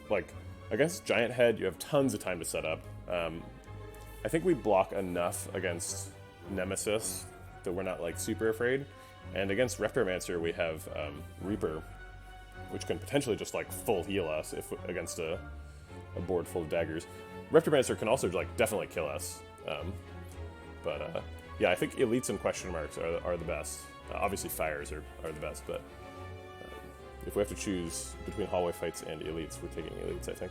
Like, against Giant Head, you have tons of time to set up. I think we block enough against Nemesis that we're not, like, super afraid. And against Reptomancer, we have Reaper, which can potentially just, like, full heal us if against a board full of daggers. Reptomancer can also, like, definitely kill us. Yeah, I think Elites and question marks are the best. Obviously, Fires are the best, but if we have to choose between Hallway fights and Elites, we're taking Elites, I think.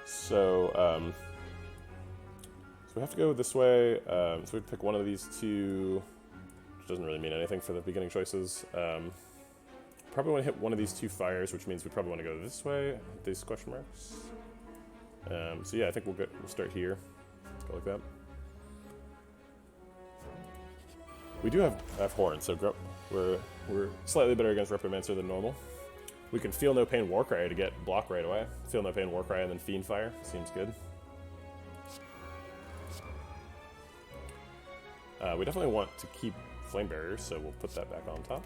So we have to go this way. So we pick one of these two, which doesn't really mean anything for the beginning choices. probably want to hit one of these two fires, which means we probably want to go this way. Hit these question marks. So yeah, I think we'll start here. Go like that. We do have horns, so we're slightly better against Repromancer than normal. We can Feel No Pain Warcry to get block right away. Feel No Pain Warcry and then Fiend Fire. Seems good. We definitely want to keep Flame Barriers, so we'll put that back on top.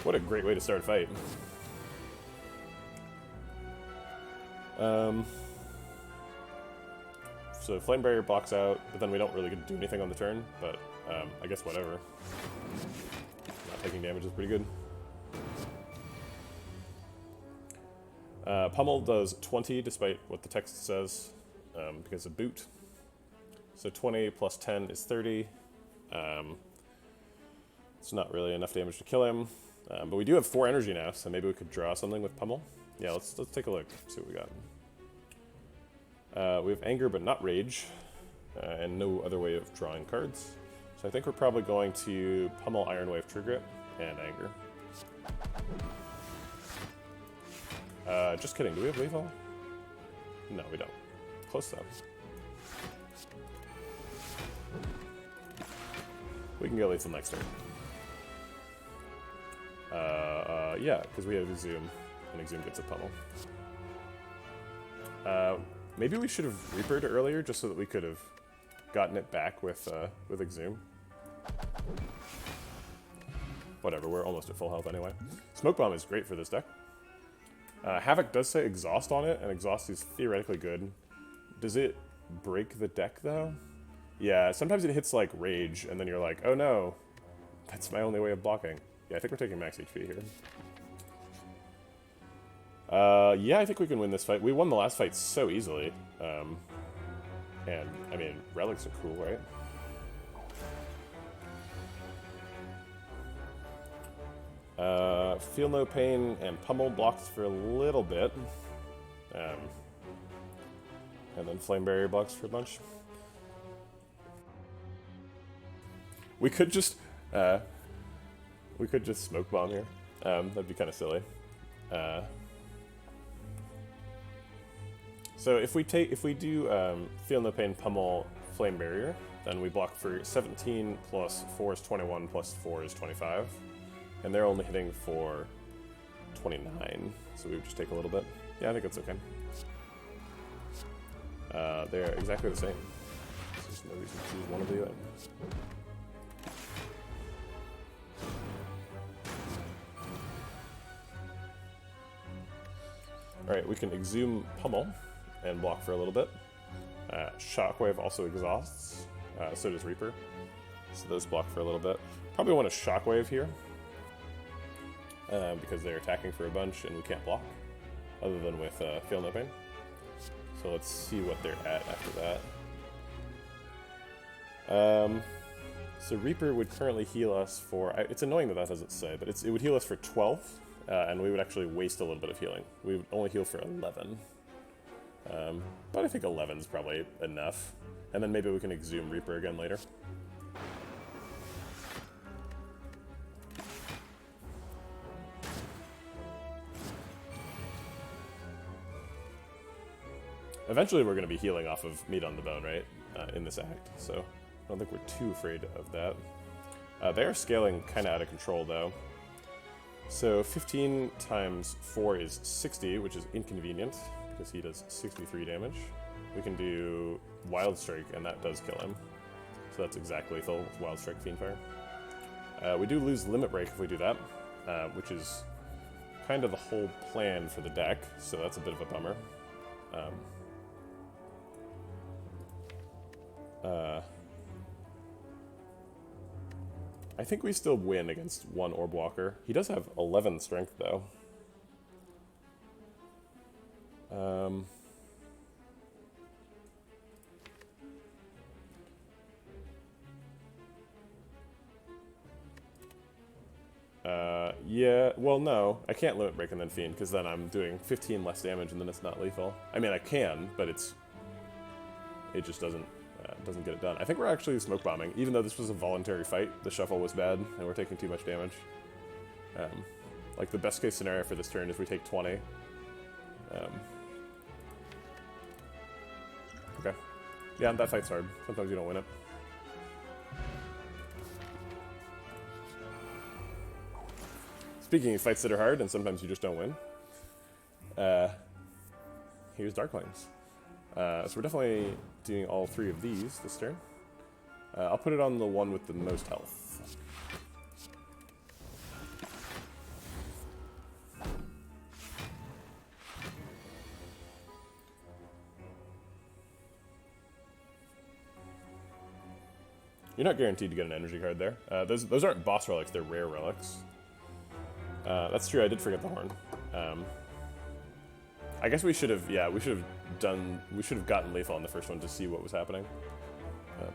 What a great way to start a fight. So Flame Barrier blocks out, but then we don't really get to do anything on the turn, but I guess whatever. Not taking damage is pretty good. Pummel does 20 despite what the text says, because of boot. So 20 plus 10 is 30. It's not really enough damage to kill him, but we do have 4 energy now, so maybe we could draw something with Pummel. Yeah, let's take a look, see what we got. We have Anger but not Rage, and no other way of drawing cards. So I think we're probably going to Pummel Iron Wave True Grit and Anger. Just kidding, do we have Lethal? No, we don't. Close though. We can get Lethal next turn. Yeah, because we have Exhume, and Exhume gets a Pummel. Maybe we should have Reapered earlier, just so that we could have gotten it back with Exhume. Whatever, we're almost at full health anyway. Smoke Bomb is great for this deck. Havoc does say Exhaust on it, and Exhaust is theoretically good. Does it break the deck, though? Yeah, sometimes it hits, like, Rage, and then you're like, oh no, that's my only way of blocking. Yeah, I think we're taking max HP here. Yeah, I think we can win this fight. We won the last fight so easily. And, I mean, relics are cool, right? Feel No Pain and Pummel blocks for a little bit. And then Flame Barrier blocks for a bunch. We could just Smoke Bomb here. That'd be kind of silly. So if we do Feel No Pain, Pummel, Flame Barrier, then we block for 17 plus 4 is 21 plus 4 is 25. And they're only hitting for 29, so we would just take a little bit. Yeah, I think that's okay. They're exactly the same. There's no reason to choose one of the other. Alright, we can Exhume Pummel and block for a little bit. Shockwave also exhausts, so does Reaper. So those block for a little bit. Probably want a Shockwave here, because they're attacking for a bunch and we can't block, other than with Feel No Pain. So let's see what they're at after that. So Reaper would currently heal us for, it's annoying that doesn't say, but it would heal us for 12, and we would actually waste a little bit of healing. We would only heal for 11. But I think 11 is probably enough. And then maybe we can Exhume Reaper again later. Eventually we're going to be healing off of Meat on the Bone, right? In this act, so I don't think we're too afraid of that. They are scaling kind of out of control, though. So 15 times 4 is 60, which is inconvenient, because he does 63 damage. We can do Wild Strike, and that does kill him. So that's exactly lethal with Wild Strike, Fiend Fire. We do lose Limit Break if we do that, which is kind of the whole plan for the deck, so that's a bit of a bummer. I think we still win against one Orb Walker. He does have 11 strength, though. Yeah, well, no. I can't Limit Break and then Fiend, because then I'm doing 15 less damage and then it's not lethal. I mean, I can, but it just doesn't doesn't get it done. I think we're actually smoke bombing, even though this was a voluntary fight. The shuffle was bad, and we're taking too much damage. Like the best case scenario for this turn is we take 20. Okay. Yeah, that fight's hard. Sometimes you don't win it. Speaking of fights that are hard, and sometimes you just don't win. Here's Darklings. So we're definitely doing all 3 of these this turn. I'll put it on the one with the most health. You're not guaranteed to get an energy card there. Those aren't boss relics, they're rare relics. That's true, I did forget the horn. I guess we should have, we should have gotten lethal on the first one to see what was happening.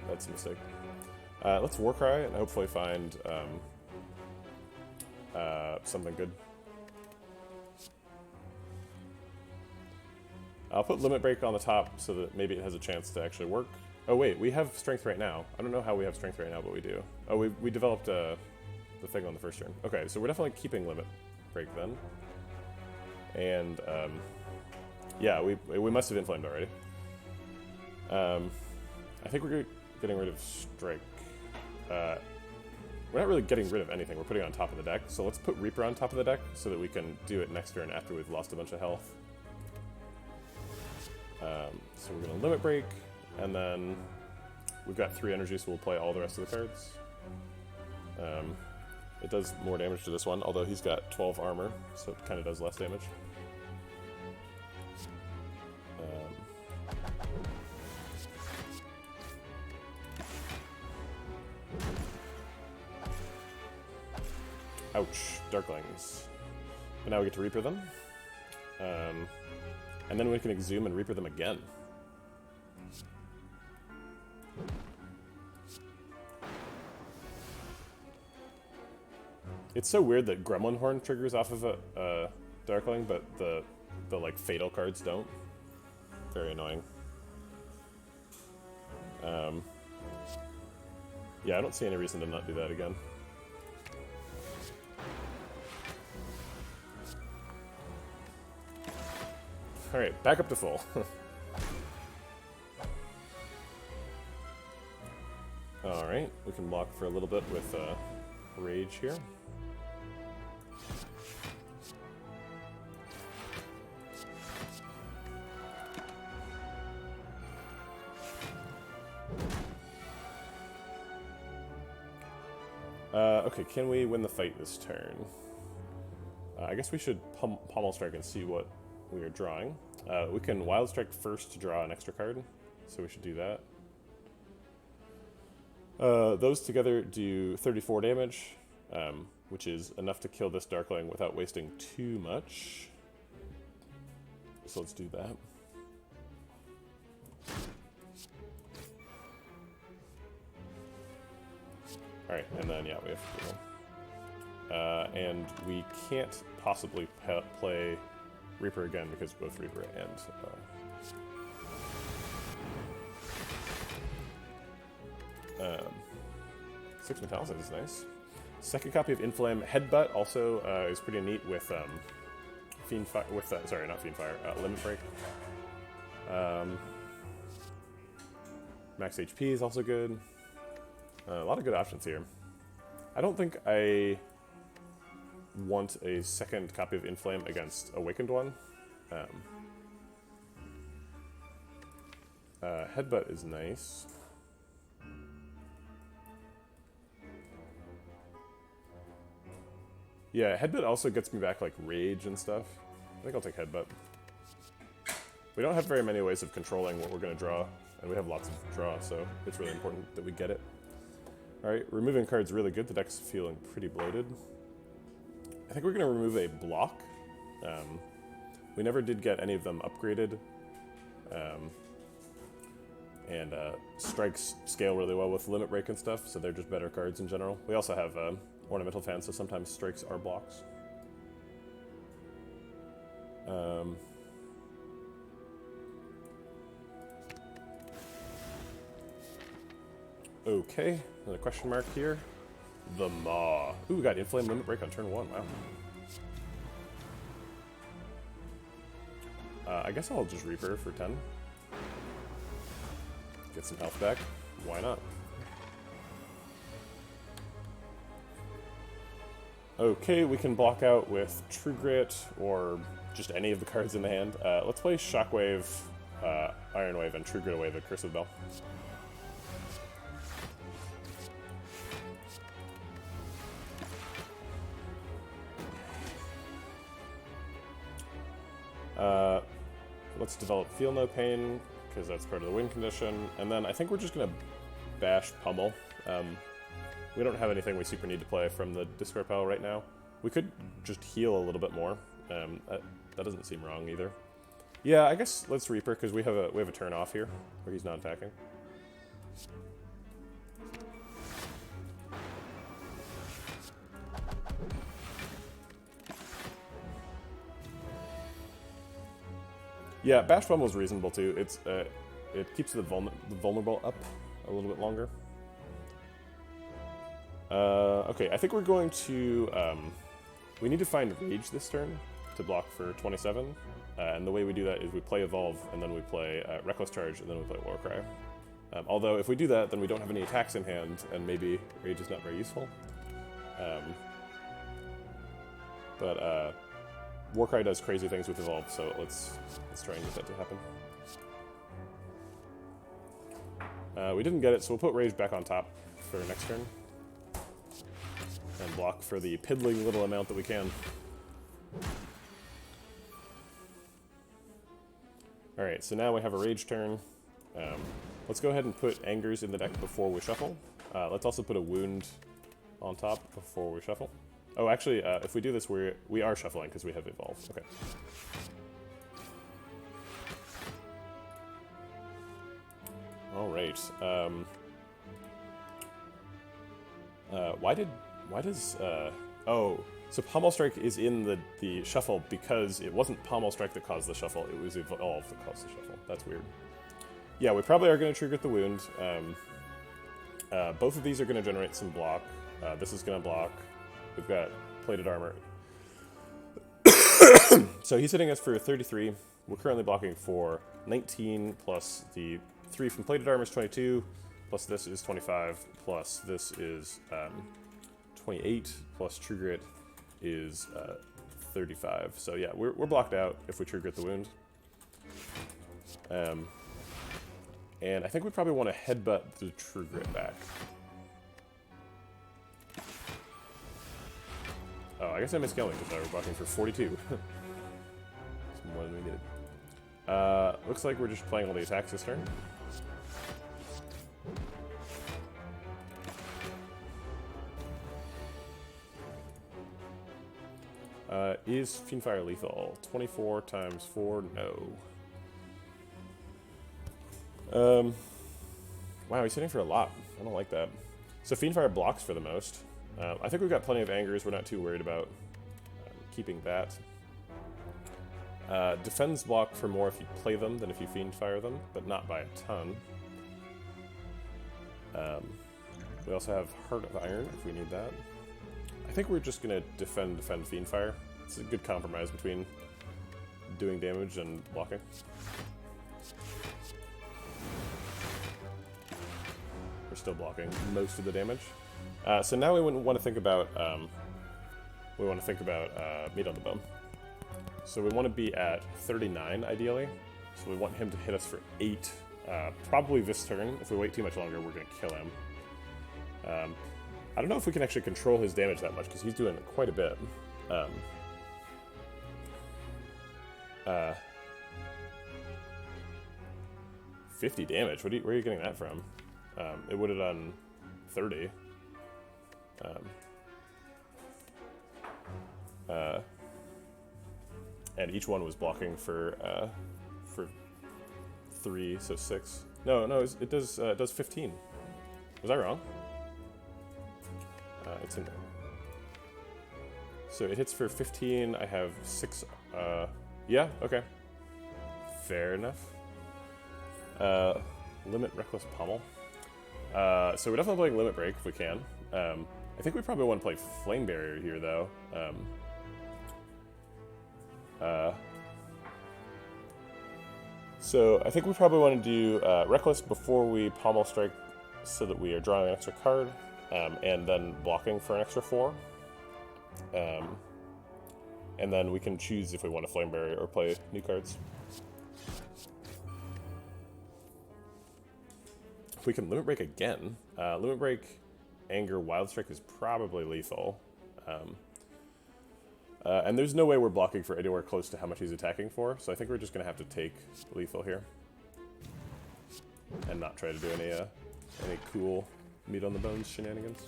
That's a mistake. Let's Warcry and hopefully find something good. I'll put Limit Break on the top so that maybe it has a chance to actually work. Oh wait, we have Strength right now. I don't know how we have Strength right now, but we do. Oh, we developed the thing on the first turn. Okay, so we're definitely keeping Limit Break then. And, yeah, we must have Inflamed already. I think we're getting rid of Strike. We're not really getting rid of anything. We're putting it on top of the deck. So let's put Reaper on top of the deck so that we can do it next turn after we've lost a bunch of health. So we're going to Limit Break, and then we've got 3 energy, so we'll play all the rest of the cards. It does more damage to this one, although he's got 12 armor, so it kind of does less damage. Ouch, Darklings. But now we get to Reaper them. And then we can Exhume and Reaper them again. It's so weird that Gremlin Horn triggers off of a Darkling, but the like fatal cards don't. Very annoying. Yeah, I don't see any reason to not do that again. Alright, back up to full. Alright, we can block for a little bit with Rage here. Okay, can we win the fight this turn? I guess we should Pommel Strike and see what we are drawing. We can Wild Strike first to draw an extra card, so we should do that. Those together do 34 damage, which is enough to kill this Darkling without wasting too much. So let's do that. Alright, and then, yeah, we have to do them. And we can't possibly play Reaper again because both Reaper and... 6 Metallic is nice. Second copy of Inflame. Headbutt also is pretty neat with Fiendfire, sorry, not Fiendfire, Limit Break. Max HP is also good. A lot of good options here. I don't think I want a second copy of Inflame against Awakened one. Headbutt is nice. Yeah, Headbutt also gets me back like Rage and stuff. I think I'll take Headbutt. We don't have very many ways of controlling what we're going to draw, and we have lots of draw, so it's really important that we get it. Alright, removing cards really good. The deck's feeling pretty bloated. I think we're going to remove a block. We never did get any of them upgraded. And strikes scale really well with Limit Break and stuff, so they're just better cards in general. We also have Ornamental Fan, so sometimes strikes are blocks. Okay, another question mark here. The Maw. Ooh, we got Inflame Limit Break on turn 1, wow. I guess I'll just Reaper for 10. Get some health back. Why not? Okay, we can block out with True Grit or just any of the cards in the hand. Let's play Shockwave, Iron Wave, and True Grit away the Curse of the Bell. Let's develop Feel No Pain, because that's part of the win condition. And then I think we're just going to bash Pummel. We don't have anything we super need to play from the Discord pile right now. We could just heal a little bit more. That doesn't seem wrong either. Yeah, I guess let's Reaper, because we have a turn off here, where he's not attacking. Yeah, Bash Pummel's reasonable too. It keeps the vulnerable up a little bit longer. Okay, I think we're going to... we need to find Rage this turn to block for 27. And the way we do that is we play Evolve, and then we play Reckless Charge, and then we play Warcry. Although if we do that, then we don't have any attacks in hand, and maybe Rage is not very useful. But Warcry does crazy things with Evolve, so let's try and get that to happen. We didn't get it, so we'll put Rage back on top for next turn. And block for the piddling little amount that we can. Alright, so now we have a Rage turn. Let's go ahead and put Angers in the deck before we shuffle. Let's also put a Wound on top before we shuffle. Oh, actually, if we do this, we are shuffling because we have Evolve. Okay. Alright. Why does... oh, so Pommel Strike is in the shuffle because it wasn't Pommel Strike that caused the shuffle, it was Evolve that caused the shuffle. That's weird. Yeah, we probably are going to trigger the Wound. Both of these are going to generate some block. This is going to block. We've got Plated Armor. So he's hitting us for 33. We're currently blocking for 19, plus the 3 from Plated Armor is 22, plus this is 25, plus this is 28, plus True Grit is 35. So yeah, we're blocked out if we True Grit the Wound. And I think we probably want to headbutt the True Grit back. Oh, I guess I missed Scaling because I was blocking for 42. It's more than we needed. Looks like we're just playing all the attacks this turn. Is Fiendfire lethal? 24 times 4? No. Wow, he's hitting for a lot. I don't like that. So Fiendfire blocks for the most. I think we've got plenty of Angers. We're not too worried about keeping that. Defends block for more if you play them than if you Fiendfire them, but not by a ton. We also have Heart of Iron if we need that. I think we're just going to defend Fiendfire. It's a good compromise between doing damage and blocking. We're still blocking most of the damage. So now we want to think about meat on the bone. So we want to be at 39 ideally. So we want him to hit us for 8, probably this turn. If we wait too much longer, we're going to kill him. I don't know if we can actually control his damage that much because he's doing quite a bit. 50 damage. Where are you getting that from? It would have done 30. And each one was blocking for 3, so 6. No, it does 15. Was I wrong? It's in there. So it hits for 15. I have 6. Yeah, okay. Fair enough. Limit Reckless Pommel. So we're definitely playing Limit Break if we can. I think we probably want to play Flame Barrier here, though. So I think we probably want to do Reckless before we Pommel Strike so that we are drawing an extra card, and then blocking for an extra 4. And then we can choose if we want to Flame Barrier or play new cards. If we can Limit Break again, Limit Break, Anger, Wild Strike is probably lethal. And there's no way we're blocking for anywhere close to how much he's attacking for, so I think we're just going to have to take lethal here. And not try to do any cool meat on the bones shenanigans.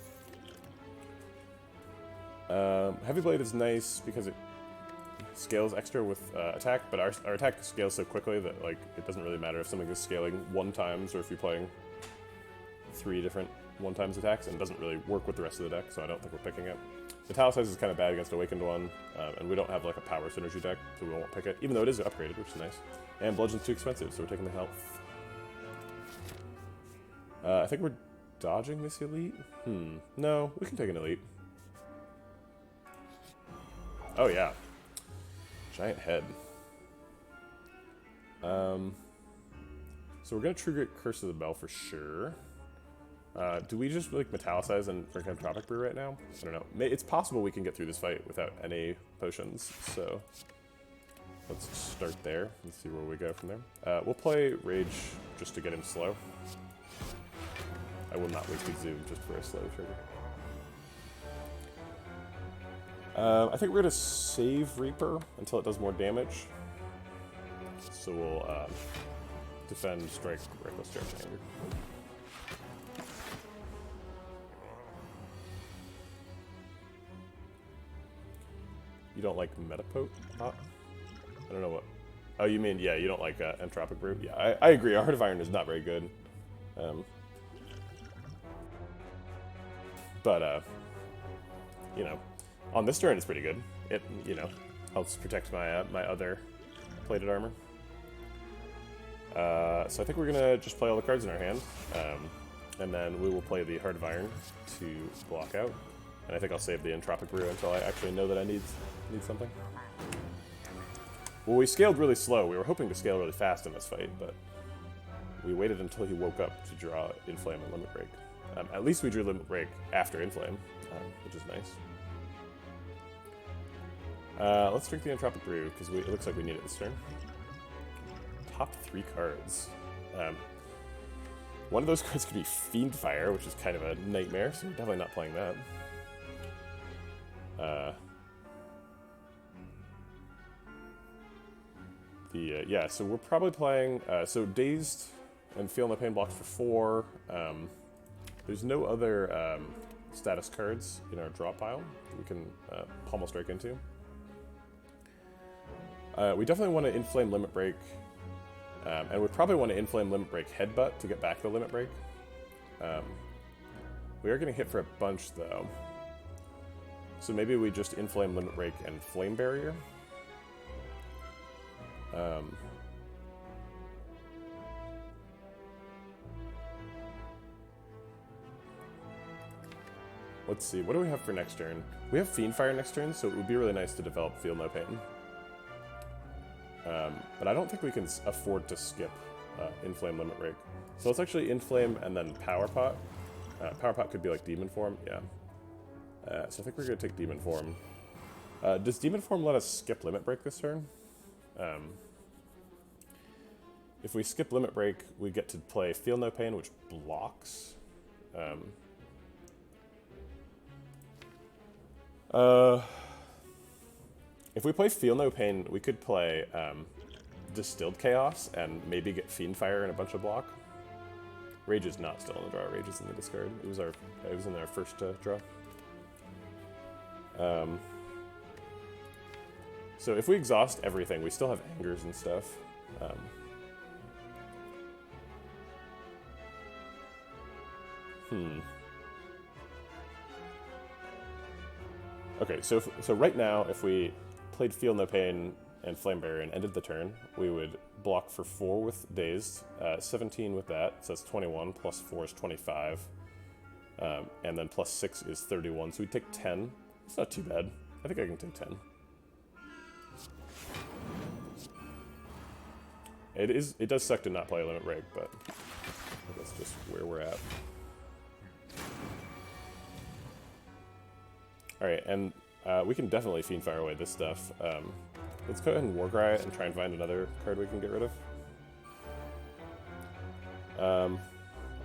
Heavy Blade is nice because it scales extra with attack, but our attack scales so quickly that like it doesn't really matter if something is scaling 1 times or if you're playing 3 different 1-times attacks, and it doesn't really work with the rest of the deck, so I don't think we're picking it. Metallicize is kind of bad against Awakened One, and we don't have like a power synergy deck, so we won't pick it, even though it is upgraded, which is nice. And Bludgeon's too expensive, so we're taking the health. I think we're dodging this Elite? No, we can take an Elite. Oh yeah. Giant head. So we're gonna trigger Curse of the Bell for sure. Do we just like Metallicize and drink Entropic Brew right now? I don't know. It's possible we can get through this fight without any potions, so let's start there and see where we go from there. We'll play Rage just to get him slow. I will not waste Exhume just for a slow trigger. I think we're going to save Reaper until it does more damage. So we'll defend, strike, reckless, charge, and anger. You don't like Metapote? I don't know what. Oh, you mean, yeah, you don't like Entropic Brew? Yeah, I agree. Heart of Iron is not very good. But, you know, on this turn it's pretty good. It, you know, helps protect my my other plated armor. So I think we're gonna just play all the cards in our hand, and then we will play the Heart of Iron to block out. And I think I'll save the Entropic Brew until I actually know that I need something. Well, we scaled really slow. We were hoping to scale really fast in this fight, but we waited until he woke up to draw Inflame and Limit Break. At least we drew Limit Break after Inflame, which is nice. Let's drink the Entropic Brew, because it looks like we need it this turn. Top 3 cards. One of those cards could be Fiendfire, which is kind of a nightmare, so we're definitely not playing that. Yeah, so we're probably playing, so Dazed and Feel No Pain blocked for 4. There's no other status cards in our draw pile that we can Pommel Strike into. We definitely want to Inflame Limit Break, and we probably want to Inflame Limit Break Headbutt to get back the Limit Break. We are getting hit for a bunch though, so maybe we just Inflame Limit Break and Flame Barrier. Let's see, what do we have for next turn? We have Fiendfire next turn, so it would be really nice to develop Feel No Pain. But I don't think we can afford to skip Inflame Limit Break. So let's actually Inflame and then Power Pot. Power Pot could be like Demon Form, yeah. So I think we're going to take Demon Form. Does Demon Form let us skip Limit Break this turn? If we skip Limit Break, we get to play Feel No Pain, which blocks. If we play Feel No Pain, we could play Distilled Chaos and maybe get Fiendfire and a bunch of block. Rage is not still in the draw. Rage is in the discard. It was in our first draw. So if we exhaust everything, we still have Angers and stuff. Okay, so right now, if we played Feel No Pain and Flame Barrier and ended the turn, we would block for 4 with dazed, 17 with that, so that's 21, plus 4 is 25, and then plus 6 is 31, so we take 10. It's not too bad. I think I can take 10. It does suck to not play a limit break, but that's just where we're at. Alright, and we can definitely Fiend Fire away this stuff. Let's go ahead and Warcry and try and find another card we can get rid of.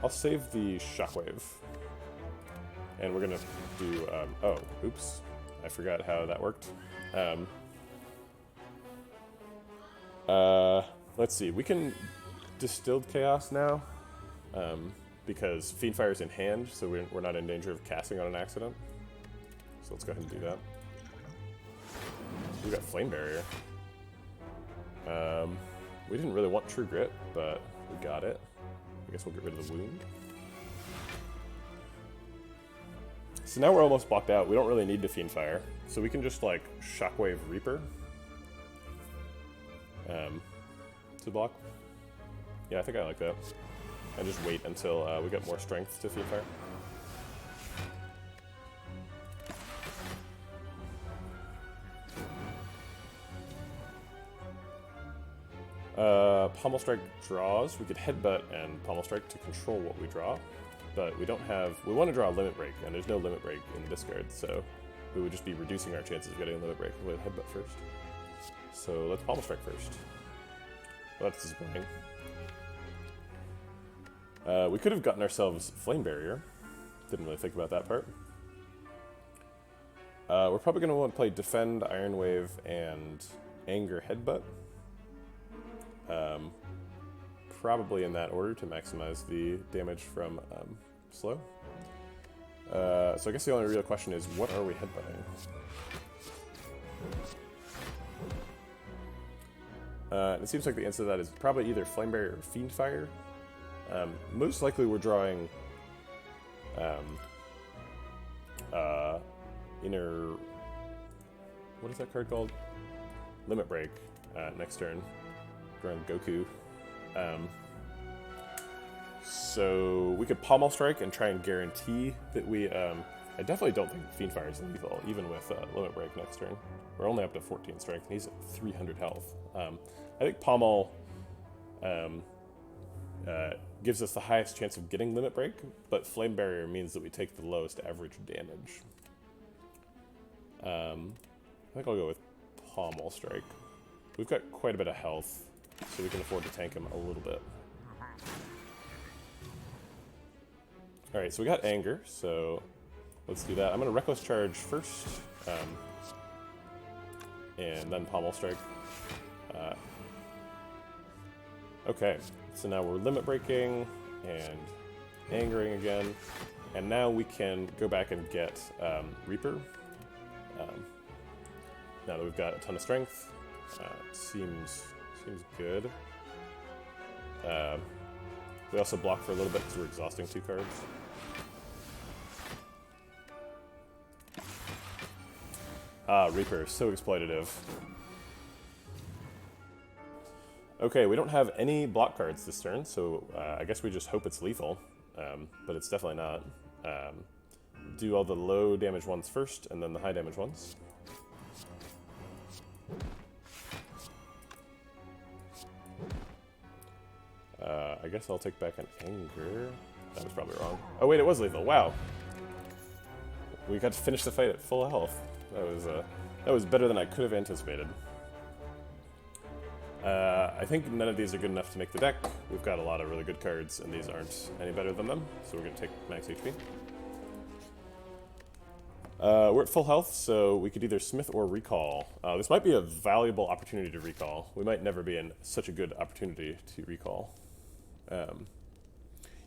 I'll save the Shockwave. And we're gonna do, oh, oops. I forgot how that worked. Let's see, we can Distilled Chaos now, because Fiend Fire is in hand, so we're not in danger of casting on an accident. So let's go ahead and do that. We got Flame Barrier. We didn't really want True Grit, but we got it. I guess we'll get rid of the Wound. So now we're almost blocked out. We don't really need to Fiend Fire. So we can just, like, Shockwave Reaper. To block. Yeah, I think I like that. And just wait until we get more strength to Fiend Fire. Pommel Strike draws. We could Headbutt and Pommel Strike to control what we draw, but we don't have. We want to draw a Limit Break, and there's no Limit Break in the discard, so we would just be reducing our chances of getting a Limit Break with Headbutt first. So let's Pommel Strike first. Well, that's disappointing. We could have gotten ourselves Flame Barrier. Didn't really think about that part. We're probably going to want to play Defend, Iron Wave, and Anger Headbutt. Probably in that order to maximize the damage from slow. So I guess the only real question is, what are we headbutting? It seems like the answer to that is probably either Flame Barrier or Fiend Fire. Most likely we're drawing inner... What is that card called? Limit Break next turn. Drawing Goku. So we could Pommel Strike and try and guarantee that we... I definitely don't think Fiend Fire is lethal, even with Limit Break next turn. We're only up to 14 strength, and he's at 300 health. I think Pommel gives us the highest chance of getting Limit Break, but Flame Barrier means that we take the lowest average damage. I think I'll go with Pommel Strike. We've got quite a bit of health, so we can afford to tank him a little bit. Alright, so we got Anger, so let's do that. I'm going to Reckless Charge first, and then Pommel Strike. Okay, so now we're Limit Breaking and Angering again, and now we can go back and get Reaper. Now that we've got a ton of strength, seems good. We also block for a little bit because we're exhausting 2 cards. Reaper, so exploitative. Okay, we don't have any block cards this turn, so I guess we just hope it's lethal, but it's definitely not. Do all the low damage ones first, and then the high damage ones. I guess I'll take back an Anger. That was probably wrong. Oh wait, it was lethal. Wow. We got to finish the fight at full health. That was better than I could have anticipated. I think none of these are good enough to make the deck. We've got a lot of really good cards, and these aren't any better than them, so we're going to take max HP. We're at full health, so we could either Smith or Recall. This might be a valuable opportunity to Recall. We might never be in such a good opportunity to Recall.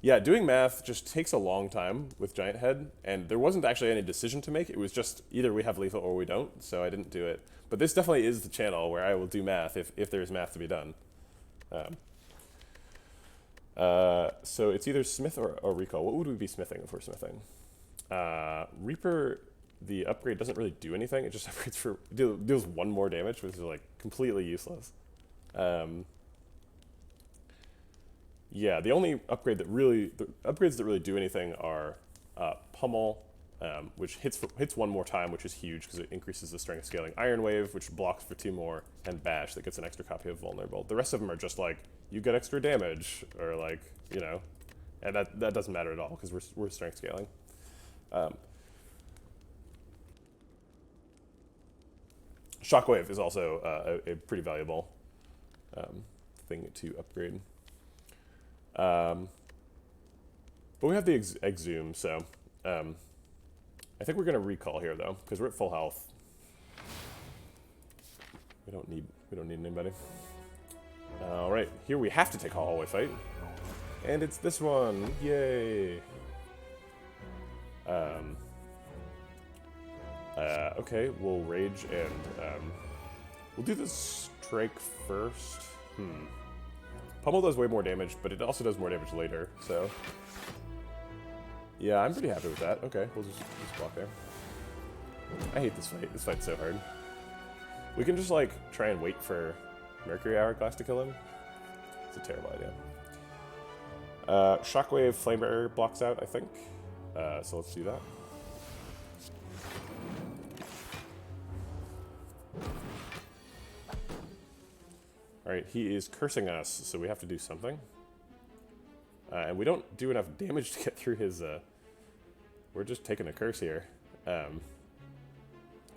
Yeah, doing math just takes a long time with Giant Head, and there wasn't actually any decision to make. It was just either we have lethal or we don't, so I didn't do it. But this definitely is the channel where I will do math if there's math to be done. So it's either Smith or Recall. What would we be smithing if we're smithing? Reaper, the upgrade doesn't really do anything. It just upgrades for deals 1 more damage, which is like completely useless. Yeah, the only upgrade that really, the upgrades that really do anything are pummel, which hits one more time, which is huge because it increases the strength scaling. Iron Wave, which blocks for 2 more, and Bash that gets an extra copy of Vulnerable. The rest of them are just like you get extra damage, or like and that doesn't matter at all because we're strength scaling. Shockwave is also a pretty valuable thing to upgrade. But we have the Exhume, so I think we're gonna recall here though, because we're at full health. We don't need anybody. All right, here we have to take a hallway fight, and it's this one. Yay! Okay, we'll rage and we'll do the strike first. Pummel does way more damage, but it also does more damage later, so... Yeah, I'm pretty happy with that. Okay, we'll just walk there. I hate this fight. This fight's so hard. We can just, like, try and wait for Mercury Hourglass to kill him. It's a terrible idea. Shockwave Flame Barrier blocks out, I think. So let's do that. Alright, he is cursing us, so we have to do something. And we don't do enough damage to get through his, we're just taking a curse here. I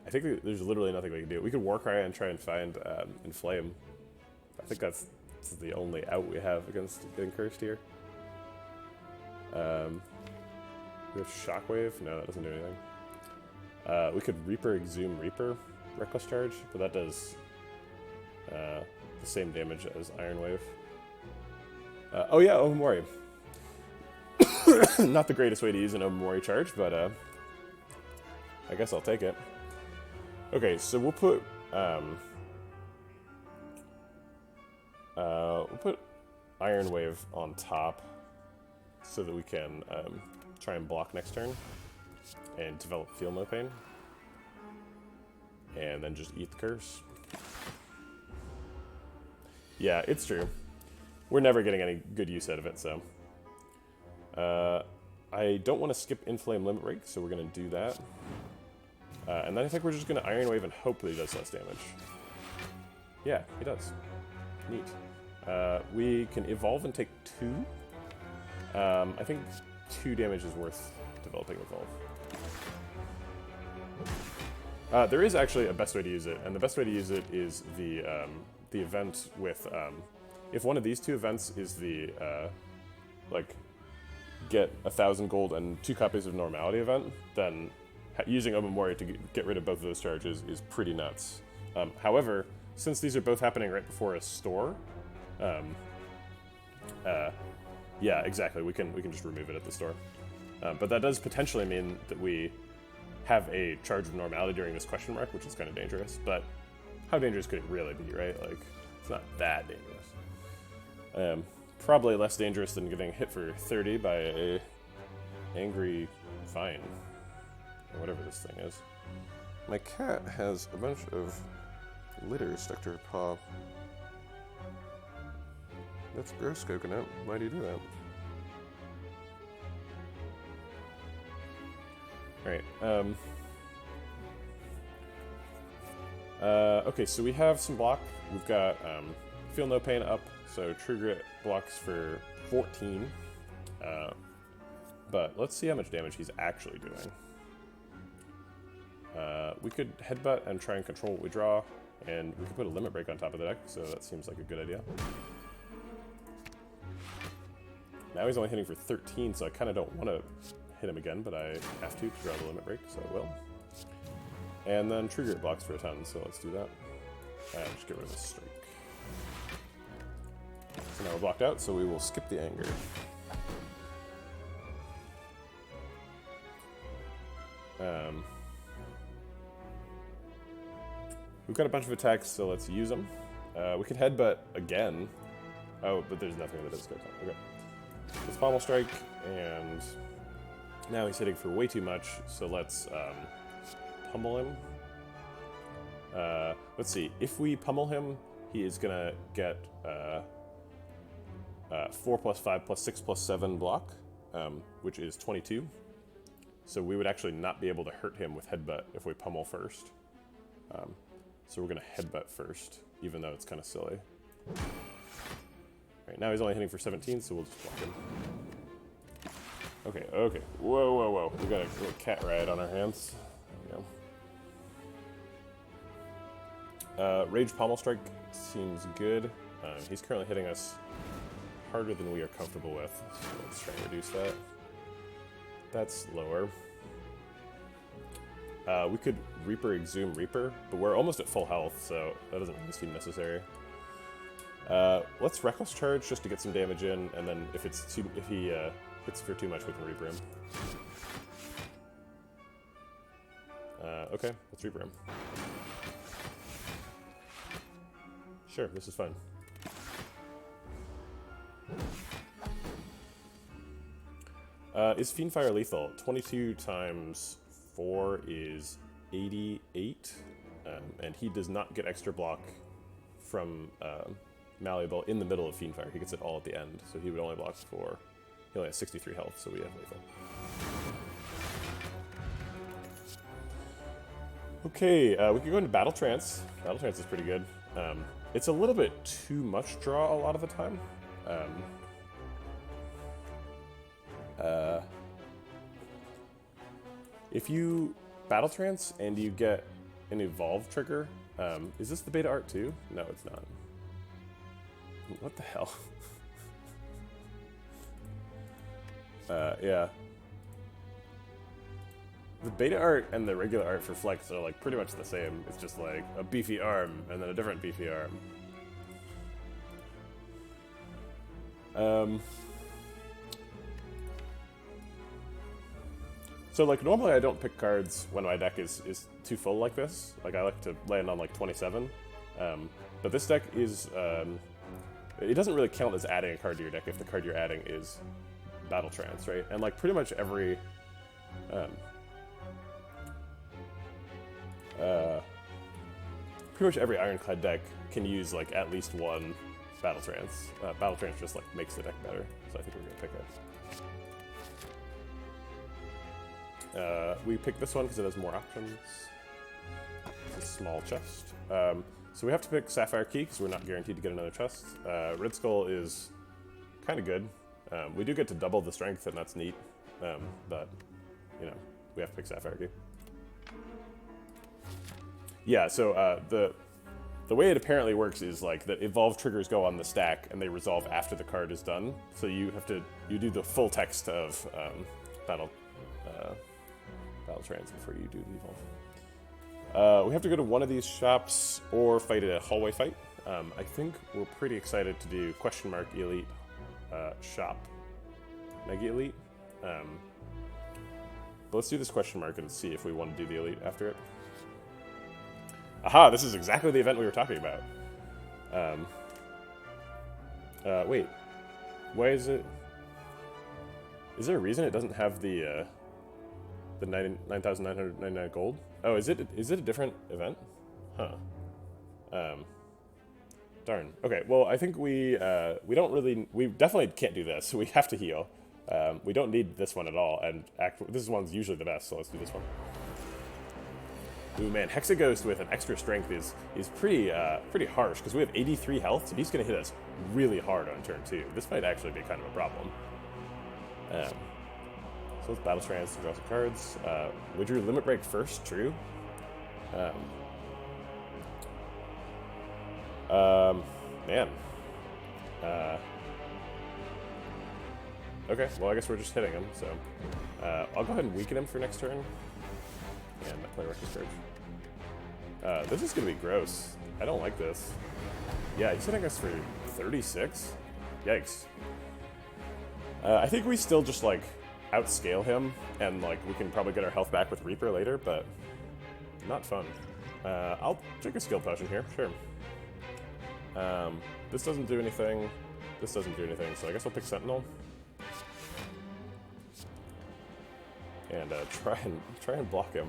think there's literally nothing we can do. We could Warcry and try and find Inflame. I think that's the only out we have against getting cursed here. We have Shockwave. No, that doesn't do anything. We could Reaper Exhume Reaper Reckless Charge, but that does the same damage as Iron Wave. Oh yeah, Omamori. Not the greatest way to use an Omamori charge, but I guess I'll take it. Okay, so we'll put Iron Wave on top so that we can try and block next turn and develop Feel No Pain, and then just eat the curse. Yeah, it's true. We're never getting any good use out of it, so. I don't want to skip Inflame Limit Break, so we're going to do that. And then I think we're just going to Iron Wave and hope that he does less damage. Yeah, he does. Neat. We can Evolve and take 2. I think 2 damage is worth developing Evolve. There is actually a best way to use it, and the best way to use it is the event with... if one of these 2 events is the, like, get 1,000 gold and 2 copies of Normality event, then using Omamori to get rid of both of those charges is pretty nuts. However, since these are both happening right before a store, yeah, exactly, we can just remove it at the store. But that does potentially mean that we have a charge of Normality during this question mark, which is kind of dangerous, but how dangerous could it really be, right? Like, it's not that dangerous. Probably less dangerous than getting hit for 30 by a angry vine, or whatever this thing is. My cat has a bunch of litter stuck to her paw. That's gross, Coconut. Why do you do that? Alright, okay, so we have some block. We've got Feel No Pain up, so True Grit blocks for 14. But let's see how much damage he's actually doing. We could Headbutt and try and control what we draw, and we could put a Limit Break on top of the deck, so that seems like a good idea. Now he's only hitting for 13, so I kind of don't want to hit him again, but I have to draw the Limit Break, so I will. And then True Grit blocks for a 10, so let's do that. And just get rid of this streak. So now we're blocked out, so we will skip the anger. We've got a bunch of attacks, so let's use them. We could Headbutt again. Oh, but there's nothing that does go down. Okay. Let's Pommel Strike, and now he's hitting for way too much, so let's pummel him. Let's see, if we pummel him, he is gonna get 4 plus 5 plus 6 plus 7 block, which is 22. So we would actually not be able to hurt him with headbutt if we pummel first. So we're going to headbutt first, even though it's kind of silly. Alright, now he's only hitting for 17, so we'll just block him. Okay, okay. Whoa, whoa, whoa. We got a cat ride on our hands. There we go. Rage Pommel Strike seems good. He's currently hitting us harder than we are comfortable with. So let's try and reduce that. That's lower. We could Reaper Exhume Reaper, but we're almost at full health, so that doesn't really seem necessary. Let's Reckless Charge just to get some damage in, and then if he hits for too much, we can Reaper him. Okay, let's Reaper him. Sure, this is fun. Is Fiendfire lethal? 22 times 4 is 88, and he does not get extra block from Malleable in the middle of Fiendfire. He gets it all at the end, so he would only block for... He only has 63 health, so we have lethal. Okay, we could go into Battle Trance. Battle Trance is pretty good. It's a little bit too much draw a lot of the time. If you Battle Trance and you get an Evolve trigger, is this the beta art too? No, it's not. What the hell? Yeah. The beta art and the regular art for Flex are like pretty much the same. It's just like a beefy arm and then a different beefy arm. So like normally I don't pick cards when my deck is too full like this. Like I like to land on like 27. But this deck is, it doesn't really count as adding a card to your deck if the card you're adding is Battle Trance, right? And like pretty much every, Ironclad deck can use like at least one Battle Trance. Battle Trance just like makes the deck better, so I think we're gonna pick it. We pick this one because it has more options. It's a small chest. So we have to pick Sapphire Key because we're not guaranteed to get another chest. Red Skull is kind of good. We do get to double the strength, and that's neat. But, you know, we have to pick Sapphire Key. Yeah, so the way it apparently works is like that Evolve triggers go on the stack, and they resolve after the card is done. So you do the full text of Battle Trance before you do the Evolve. We have to go to one of these shops or fight a hallway fight. I think we're pretty excited to do question mark Elite shop Mega Elite. But let's do this question mark and see if we want to do the Elite after it. Aha, this is exactly the event we were talking about. Wait. Why is it... Is there a reason it doesn't have the 9,999 gold? Oh, is it a different event? Huh. Darn. Okay, well, I think we definitely can't do this. We have to heal. We don't need this one at all, and this one's usually the best, so let's do this one. Ooh, man, Hexaghost with an extra strength is pretty harsh, because we have 83 health, so he's going to hit us really hard on turn 2. This might actually be kind of a problem. So let's Battle Trance to draw some cards. We drew Limit Break first, true. Man. Okay, well I guess we're just hitting him, so... I'll go ahead and weaken him for next turn. And play Reckless Charge. This is gonna be gross. I don't like this. Yeah, he's hitting us for 36? Yikes. I think we still just, like, outscale him, and, like, we can probably get our health back with Reaper later, but not fun. I'll drink a skill potion here, sure. This doesn't do anything. This doesn't do anything, so I guess I'll pick Sentinel. And try and block him.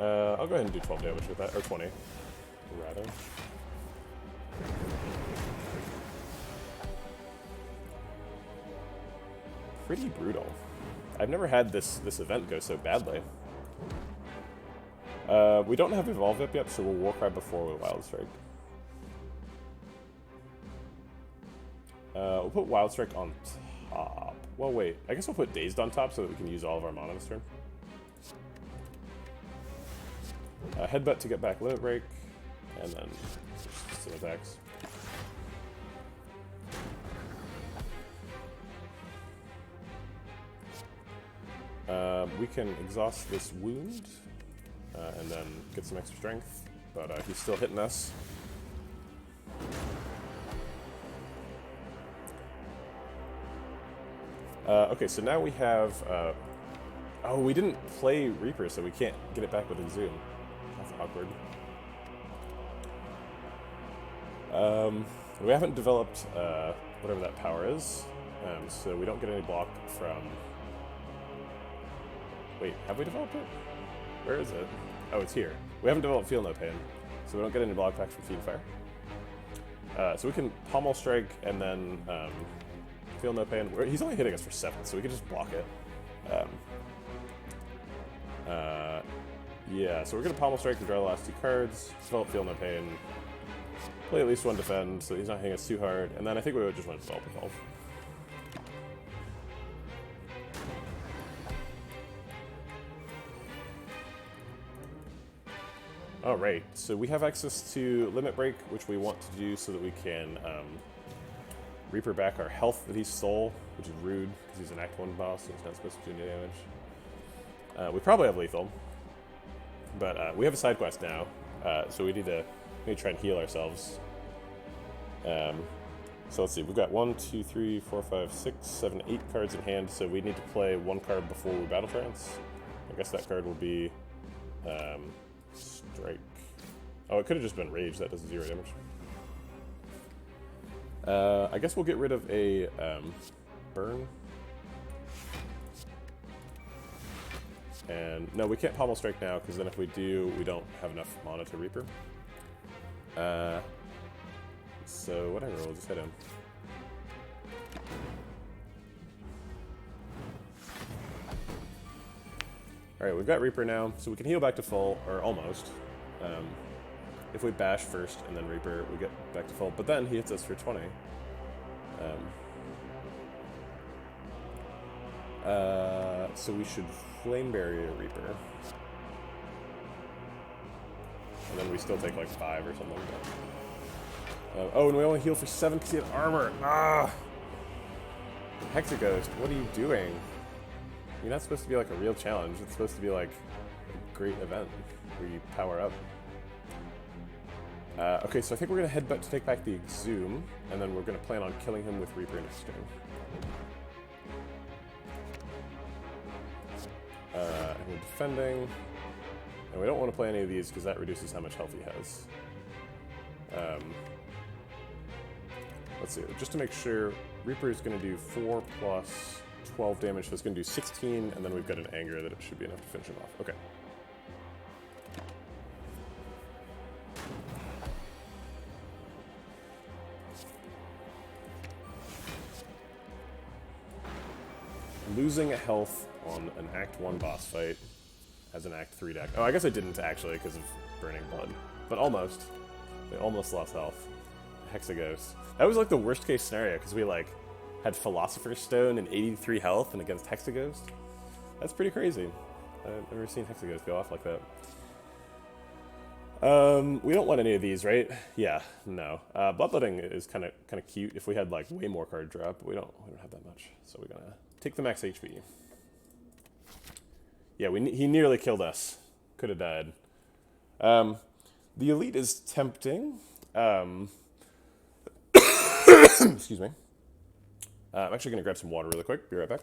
I'll go ahead and do 12 damage with that, or 20, rather. pretty brutal. I've never had this event go so badly. We don't have Evolve up yet, so we'll Warcry before we Wild Strike. We'll put Wild Strike on top. Well, wait. I guess we'll put Dazed on top so that we can use all of our mana this turn. Headbutt to get back Limit Break, and then some attacks. We can exhaust this wound, and then get some extra strength, but he's still hitting us. Okay, so now we have... oh, we didn't play Reaper, so we can't get it back with Exhume. That's awkward. We haven't developed whatever that power is, so we don't get any block from... Wait, have we developed it? Where is it? Oh, it's here. We haven't developed Feel No Pain, so we don't get any block back from Feed Fire. So we can Pommel Strike and then Feel No Pain. He's only hitting us for 7, so we can just block it. Yeah, so we're going to Pommel Strike and draw the last 2 cards, develop Feel No Pain, play at least 1 defend so he's not hitting us too hard, and then I think we would just want to develop Evolve. Alright, so we have access to Limit Break, which we want to do so that we can Reaper back our health that he stole, which is rude, because he's an Act 1 boss, so he's not supposed to do any damage. We probably have Lethal, but we have a side quest now, so we need to maybe try and heal ourselves. So let's see, we've got 1, 2, 3, 4, 5, 6, 7, 8 cards in hand, so we need to play 1 card before we Battle Trance. I guess that card will be... Strike. Oh, it could have just been Rage. That does 0 damage. I guess we'll get rid of a Burn. And no, we can't Pommel Strike now, because then if we do, we don't have enough mana to Reaper. So whatever, we'll just hit him. Alright, we've got Reaper now, so we can heal back to full, or almost. If we bash first and then Reaper, we get back to full, but then he hits us for 20. So we should Flame Barrier Reaper. And then we still take like 5 or something. Oh, and we only heal for 7 because he had armor. Ah! Hexaghost, what are you doing? You're not supposed to be like a real challenge. It's supposed to be like a great event where you power up. Okay, so I think we're going to Headbutt to take back the Exhume, and then we're going to plan on killing him with Reaper next turn. And we're defending. And we don't want to play any of these because that reduces how much health he has. Let's see, just to make sure, Reaper is going to do 4 plus 12 damage, so it's going to do 16, and then we've got an Anger that it should be enough to finish him off. Okay. Losing a health on an Act 1 boss fight as an Act 3 deck. Oh, I guess I didn't actually because of Burning Blood, but almost. They almost lost health. Hexaghost. That was like the worst case scenario because we like had Philosopher's Stone and 83 health and against Hexaghost. That's pretty crazy. I've never seen Hexaghost go off like that. We don't want any of these, right? Yeah, no. Bloodletting is kind of cute if we had like way more card drop, but we don't have that much. So we're gonna take the max HP. Yeah, he nearly killed us. Could have died. The Elite is tempting. Excuse me. I'm actually going to grab some water really quick. Be right back.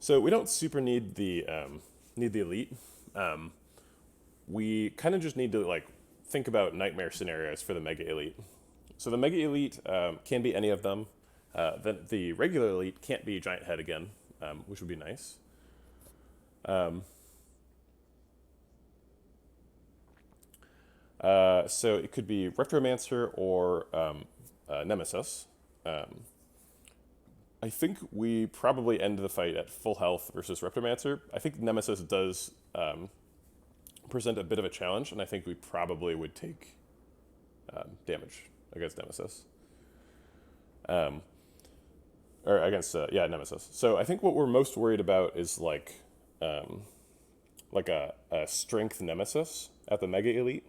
So we don't super need the elite. We kind of just need to like think about nightmare scenarios for the mega elite. So the mega elite can be any of them. The regular elite can't be giant head again, which would be nice. So it could be Retromancer or Nemesis. I think we probably end the fight at full health versus Retromancer. I think Nemesis does present a bit of a challenge, and I think we probably would take damage against Nemesis. Or against, Nemesis. So I think what we're most worried about is like a strength Nemesis at the Mega Elite.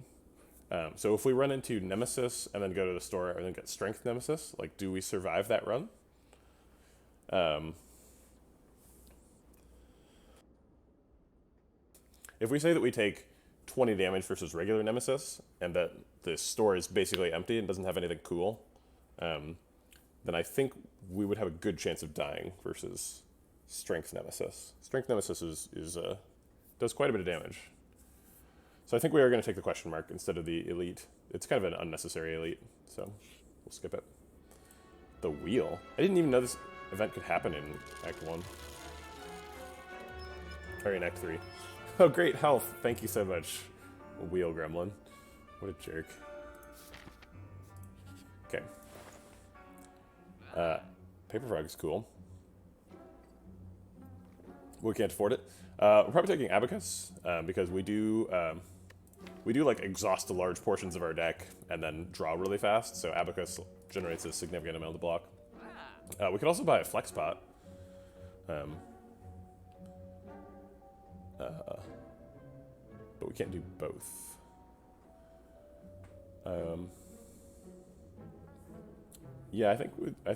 So if we run into Nemesis and then go to the store and then get strength Nemesis, like do we survive that run? If we say that we take 20 damage versus regular Nemesis, and that the store is basically empty and doesn't have anything cool, then I think we would have a good chance of dying versus Strength Nemesis. Strength Nemesis does quite a bit of damage. So I think we are going to take the question mark instead of the elite. It's kind of an unnecessary elite, so we'll skip it. The wheel. I didn't even know this event could happen in Act 1. Or in Act 3. Oh, great health. Thank you so much, Wheel Gremlin. What a jerk. Okay. Paper Frog is cool. We can't afford it. We're probably taking Abacus, because we do like exhaust large portions of our deck and then draw really fast, so Abacus generates a significant amount of block. We could also buy a Flex Pot. But we can't do both. Yeah, I think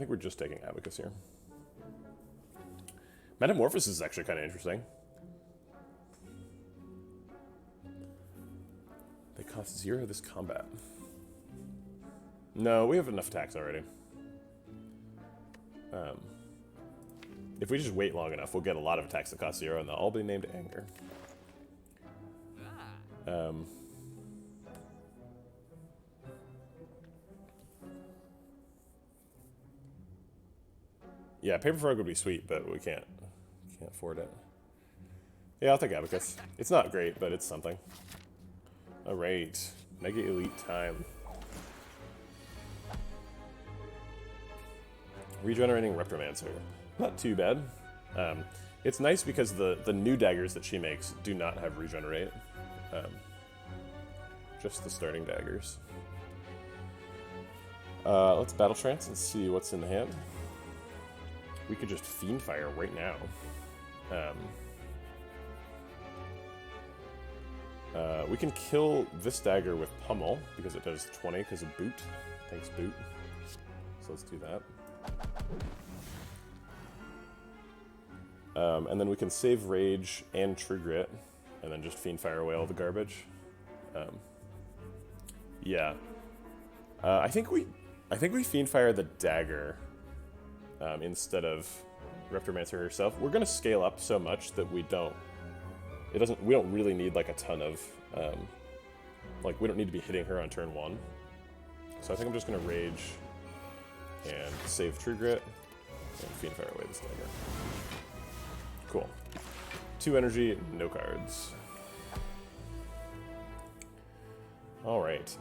we're just taking Abacus here. Metamorphosis is actually kind of interesting. They cost 0 this combat. No, we have enough attacks already. If we just wait long enough, we'll get a lot of attacks that cost 0, and they'll all be named Anger. Yeah, Paper Frog would be sweet, but we can't afford it. Yeah, I'll take Abacus. It's not great, but it's something. All right, Mega Elite time. Regenerating Retromancer. Not too bad. It's nice because the new daggers that she makes do not have regenerate. Just the starting daggers. Let's Battle Trance and see what's in the hand. We could just Fiend Fire right now. We can kill this dagger with Pummel because it does 20 because of Boot. Thanks, Boot. So let's do that. And then we can save Rage and True Grit, and then just Fiend Fire away all the garbage. Yeah. I think we Fiend Fire the dagger instead of Reptomancer herself. We're gonna scale up so much that we don't really need like a ton of like we don't need to be hitting her on turn 1. So I think I'm just gonna Rage and save True Grit and Fiend Fire away this dagger. Cool. 2 energy, no cards. Alright,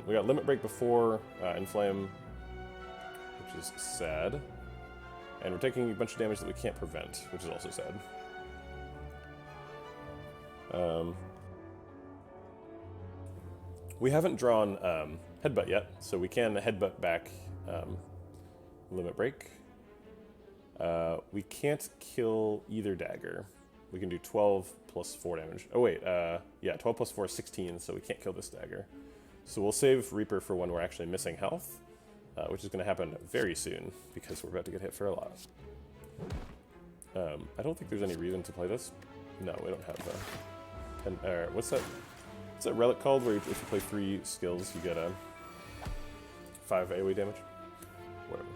we got Limit Break before Inflame, which is sad. And we're taking a bunch of damage that we can't prevent, which is also sad. We haven't drawn Headbutt yet, so we can Headbutt back Limit Break. We can't kill either dagger. We can do 12 plus 4 damage. Oh wait, yeah, 12 plus 4 is 16, so we can't kill this dagger. So we'll save Reaper for when we're actually missing health, which is going to happen very soon, because we're about to get hit for a lot. I don't think there's any reason to play this. No, we don't have the... what's that relic called, where if you play 3 skills, you get a 5 AoE damage? Whatever.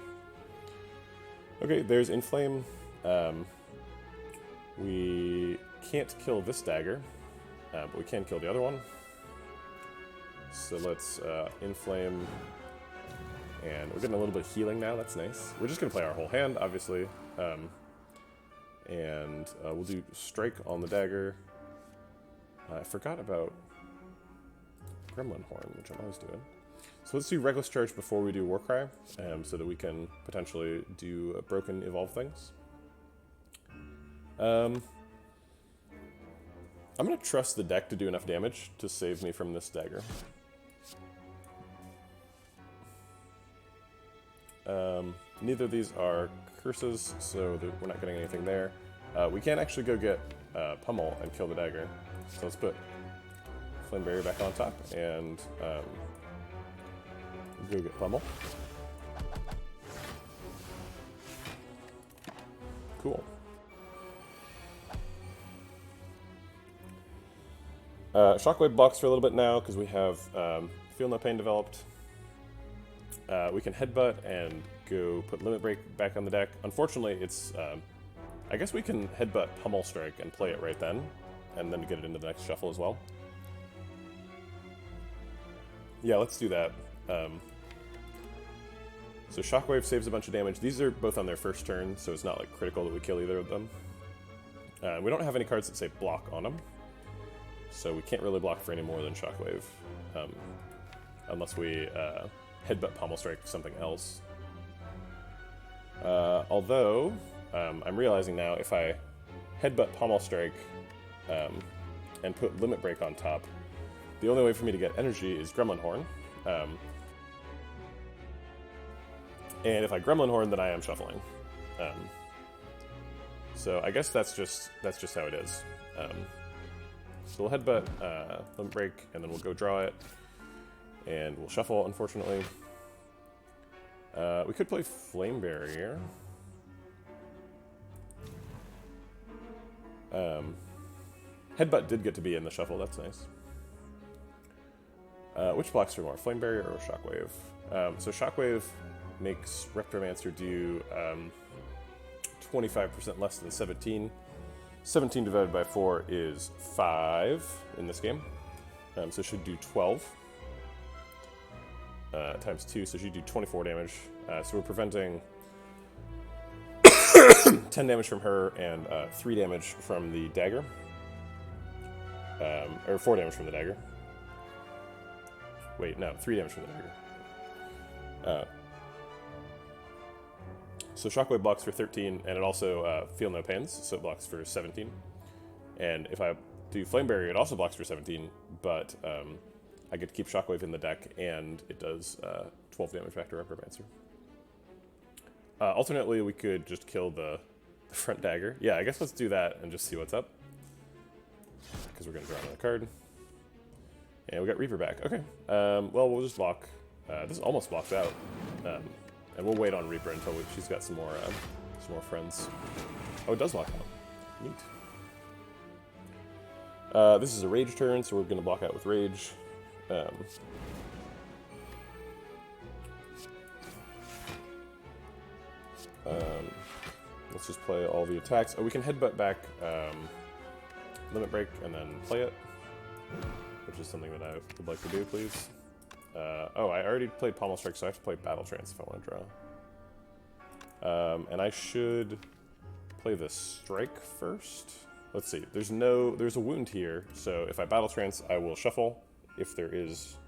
Okay, there's Inflame. We can't kill this dagger, but we can kill the other one. So let's inflame, and we're getting a little bit of healing now, that's nice. We're just going to play our whole hand, obviously, and we'll do strike on the dagger. I forgot about Gremlin Horn, which I'm always doing. So let's do Reckless Charge before we do Warcry, so that we can potentially do broken evolve things. I'm going to trust the deck to do enough damage to save me from this dagger. Neither of these are curses, so we're not getting anything there. We can actually go get Pummel and kill the dagger. So let's put Flame Barrier back on top and go get Pummel. Cool. Shockwave blocks for a little bit now because we have Feel No Pain developed. We can Headbutt and go put Limit Break back on the deck. Unfortunately, it's... I guess we can Headbutt Pummel Strike and play it right then, and then get it into the next shuffle as well. Yeah, let's do that. So Shockwave saves a bunch of damage. These are both on their first turn, so it's not like critical that we kill either of them. We don't have any cards that say block on them, so we can't really block for any more than Shockwave, unless we Headbutt Pummel Strike something else. Although, I'm realizing now if I Headbutt Pummel Strike and put Limit Break on top, the only way for me to get energy is Gremlin Horn. And if I Gremlin Horn, then I am shuffling. So I guess that's just how it is. So we'll Headbutt, Limit Break, and then we'll go draw it. And we'll shuffle, unfortunately. We could play Flame Barrier. Headbutt did get to be in the shuffle, that's nice. Which blocks for more, Flame Barrier or Shockwave? So Shockwave makes Reptomancer do 25% less than 17. 17 divided by 4 is 5 in this game. So it should do 12. Times 2, so she do 24 damage. So we're preventing 10 damage from her and 3 damage from the dagger. Or 4 damage from the dagger. Wait, no, 3 damage from the dagger. So Shockwave blocks for 13, and it also Feel No Pains, so it blocks for 17. And if I do Flame Barrier, it also blocks for 17, but I get to keep Shockwave in the deck, and it does 12 damage back to Reptomancer. Alternately, we could just kill the front dagger. Yeah, I guess let's do that and just see what's up. Because we're going to draw another card. And we got Reaper back. Okay. Well, we'll just block. This almost blocks out. And we'll wait on Reaper until she's got some more friends. Oh, it does block out. Neat. This is a Rage turn, so we're going to block out with Rage. Let's just play all the attacks. Oh, we can Headbutt back Limit Break and then play it, which is something that I would like to do, please. Oh, I already played Pommel Strike, so I have to play Battle Trance if I want to draw. And I should play the Strike first. Let's see. There's a wound here, so if I Battle Trance, I will shuffle if there is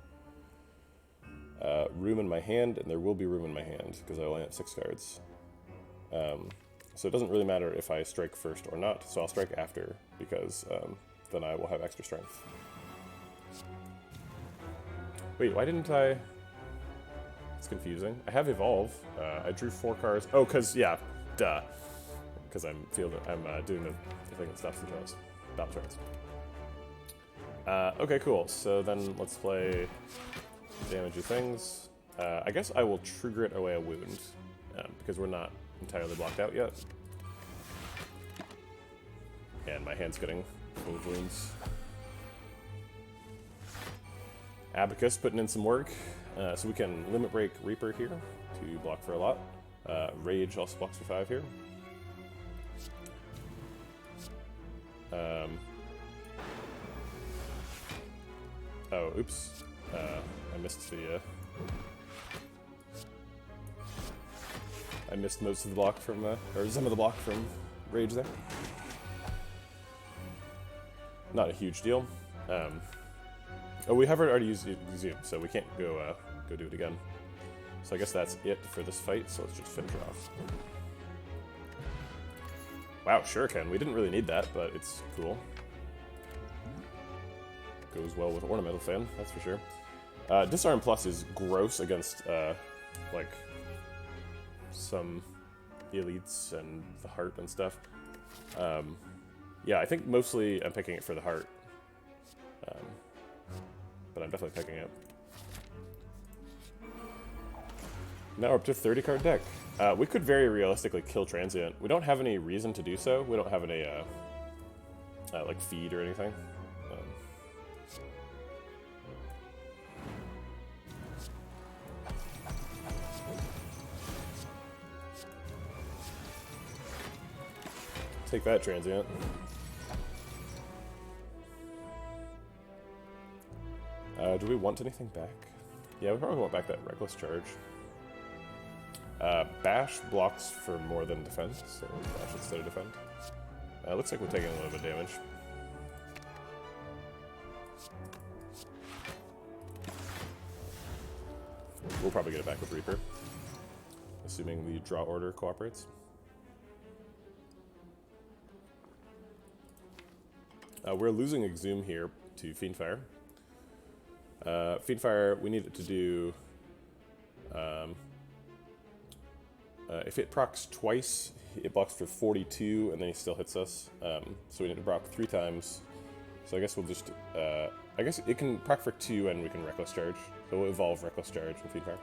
room in my hand, and there will be room in my hand because I only have 6 cards. So it doesn't really matter if I strike first or not, so I'll strike after because then I will have extra strength. Wait, why didn't I? It's confusing. I have Evolve. I drew 4 cards. Oh, because, yeah, duh. Because I'm doing the thing that stops the draws. Battle turns. Okay, cool. So then let's play damagey things. I guess I will True Grit away a wound because we're not entirely blocked out yet. And my hand's getting full of wounds. Abacus putting in some work. So we can Limit Break Reaper here to block for a lot. Rage also blocks for 5 here. Oh, oops. I missed the... I missed most of the block from, or some of the block from Rage there. Not a huge deal. Oh, we have already used Zoom, so we can't go do it again. So I guess that's it for this fight, so let's just finish it off. Wow, Shuriken. We didn't really need that, but it's cool. Goes well with Ornamental Fan, that's for sure. Disarm Plus is gross against, like, some elites and the heart and stuff. Yeah, I think mostly I'm picking it for the heart. But I'm definitely picking it. Now we're up to 30 card deck. We could very realistically kill Transient. We don't have any reason to do so. We don't have any, like, feed or anything. Take that, Transient. Do we want anything back? Yeah, we probably want back that Reckless Charge. Bash blocks for more than defense, so bash instead of defend. Looks like we're taking a little bit of damage. We'll probably get it back with Reaper, assuming the draw order cooperates. We're losing Exhume here to Fiendfire. Fiendfire, we need it to do... if it procs twice, it blocks for 42, and then he still hits us. So we need to proc 3 times. So I guess we'll just... I guess it can proc for 2, and we can Reckless Charge. So we'll evolve Reckless Charge with Fiendfire.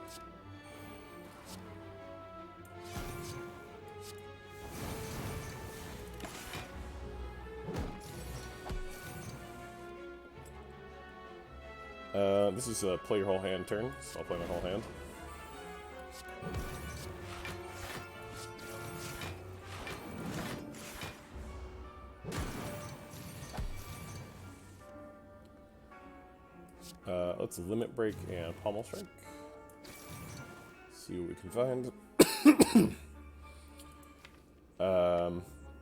This is a play your whole hand turn, so I'll play my whole hand. Let's Limit Break and Pommel Strike. See what we can find.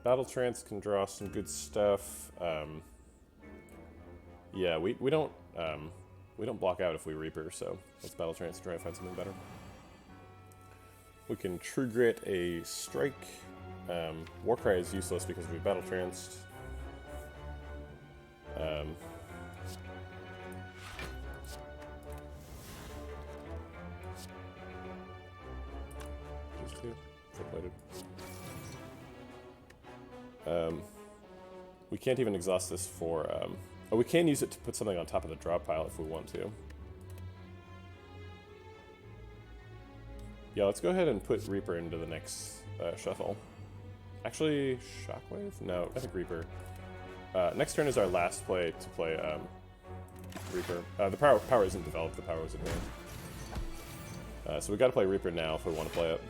Battle Trance can draw some good stuff. Yeah, we don't block out if we Reaper, so let's Battle Trance and try to find something better. We can True Grit a Strike. Warcry is useless because we Battle Tranced. Just two. Full-plated. We can't even exhaust this for... oh, we can use it to put something on top of the drop pile if we want to. Yeah, let's go ahead and put Reaper into the next shuffle. Actually, Shockwave? No, I think Reaper. Next turn is our last play to play Reaper. The power isn't developed, the power was in hand. So we gotta play Reaper now if we want to play it.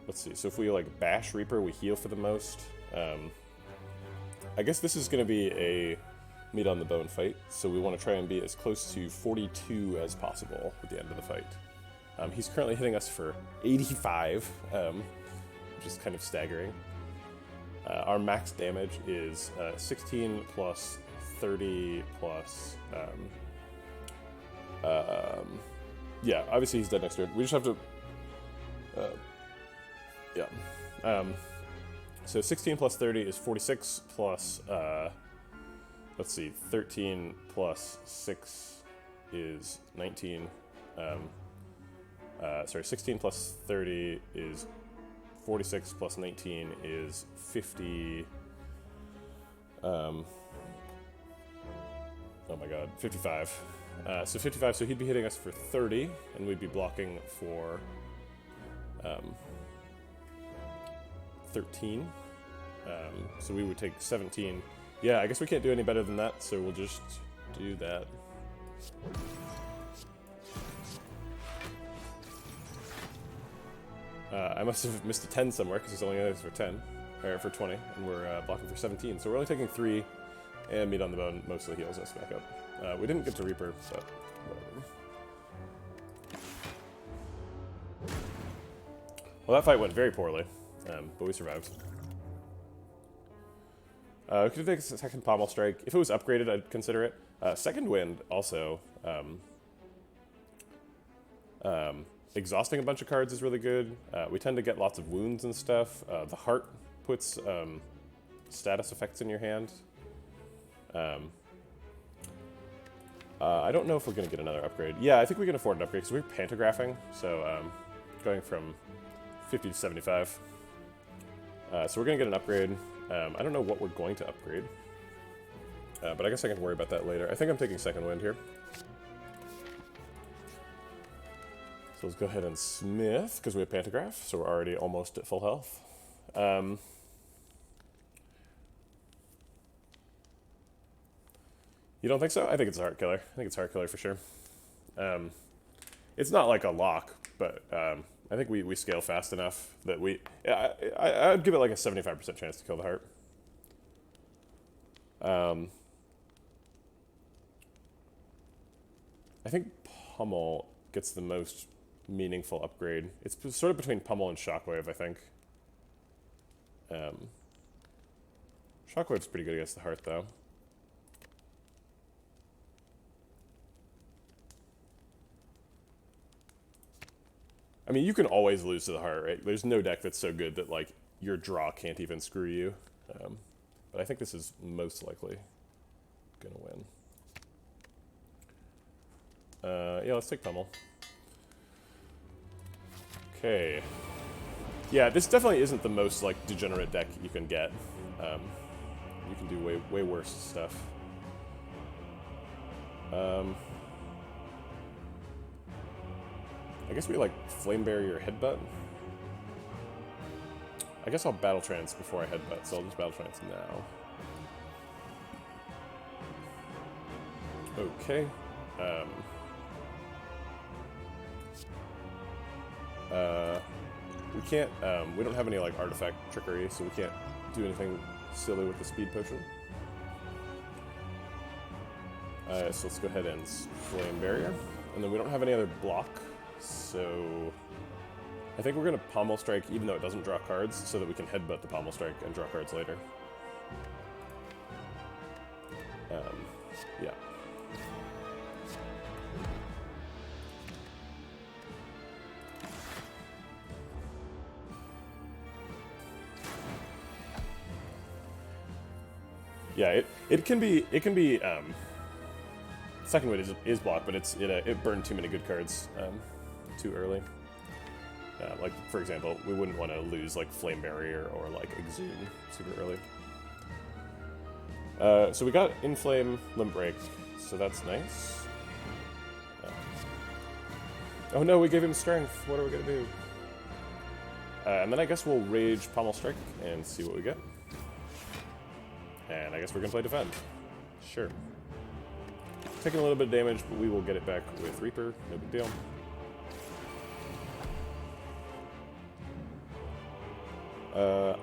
Let's see, so if we like bash Reaper, we heal for the most. I guess this is going to be a meat on the bone fight, so we want to try and be as close to 42 as possible at the end of the fight. He's currently hitting us for 85, which is kind of staggering. Our max damage is 16 plus 30 plus... yeah, obviously he's dead next turn. We just have to... yeah. So 16 plus 30 is 46 plus, let's see, 13 plus 6 is 19. Sorry, 16 plus 30 is 46 plus 19 is 50. Oh my god, 55. So 55, so he'd be hitting us for 30, and we'd be blocking for 13. So we would take 17. Yeah, I guess we can't do any better than that, so we'll just do that. I must have missed a 10 somewhere because he's only got for 10, or for 20, and we're blocking for 17. So we're only taking 3, and meat on the bone mostly heals us back up. We didn't get to Reaper, but whatever. Well, that fight went very poorly, but we survived. We could take a second pommel strike. If it was upgraded, I'd consider it. Second wind also. Exhausting a bunch of cards is really good. We tend to get lots of wounds and stuff. The heart puts status effects in your hand. I don't know if we're going to get another upgrade. Yeah, I think we can afford an upgrade because we're pantographing, so going from 50 to 75. So we're going to get an upgrade. I don't know what we're going to upgrade, but I guess I can worry about that later. I think I'm taking second wind here. So let's go ahead and smith, because we have pantograph, so we're already almost at full health. You don't think so? I think it's a heart killer. I think it's a heart killer for sure. It's not like a lock, but I think we scale fast enough that I'd give it like a 75% chance to kill the heart. I think Pummel gets the most meaningful upgrade. It's sort of between Pummel and Shockwave, I think. Shockwave's pretty good against the heart, though. I mean, you can always lose to the heart, right? There's no deck that's so good that, like, your draw can't even screw you. But I think this is most likely gonna win. Yeah, let's take Pummel. Okay. Yeah, this definitely isn't the most, like, degenerate deck you can get. You can do way worse stuff. I guess we like Flame Barrier or Headbutt. I guess I'll Battle Trance before I Headbutt, so I'll just Battle Trance now. Okay. We can't, we don't have any like artifact trickery, so we can't do anything silly with the speed potion. So let's go ahead and Flame Barrier. And then we don't have any other block, so I think we're going to Pommel Strike even though it doesn't draw cards, so that we can Headbutt the Pommel Strike and draw cards later. Yeah. Yeah, it can be second wind is blocked, but it burned too many good cards too early. Like for example, we wouldn't want to lose like Flame Barrier or like Exhume super early. So we got Inflame, Limp Break, so that's nice. Oh no, we gave him strength. What are we gonna do? And then I guess we'll Rage Pommel Strike and see what we get. And I guess we're gonna play defend. Sure. Taking a little bit of damage, but we will get it back with Reaper. No big deal.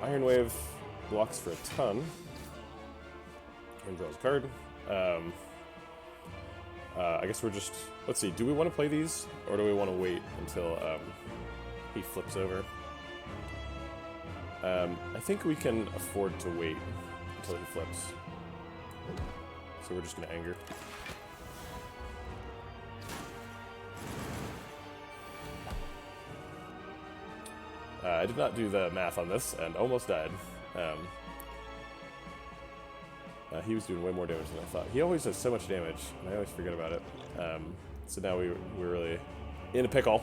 Iron Wave blocks for a ton. And draws a card. I guess we're just... Let's see, do we want to play these? Or do we want to wait until he flips over? I think we can afford to wait until he flips. So we're just going to anger. I did not do the math on this and almost died. He was doing way more damage than I thought. He always does so much damage, and I always forget about it. So now we're really in a pickle.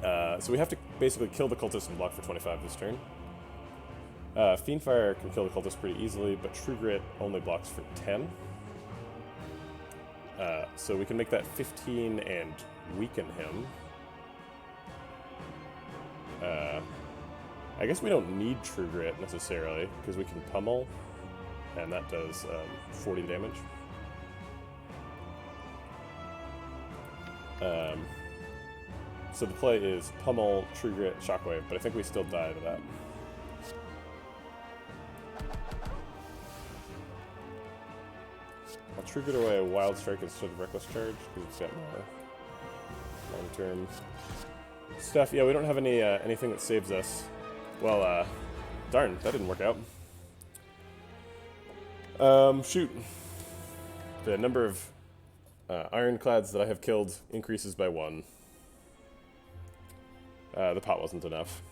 So we have to basically kill the cultist and block for 25 this turn. Fiendfire can kill the cultist pretty easily, but True Grit only blocks for 10. So we can make that 15 and weaken him. I guess we don't need True Grit necessarily, because we can Pummel, and that does 40 damage. So the play is Pummel, True Grit, Shockwave, but I think we still die to that. I'll True Grit away a Wild Strike instead of Reckless Charge, because it's got more long-term stuff. Yeah, we don't have any anything that saves us. Well, darn, that didn't work out. Shoot. The number of ironclads that I have killed increases by 1. The pot wasn't enough.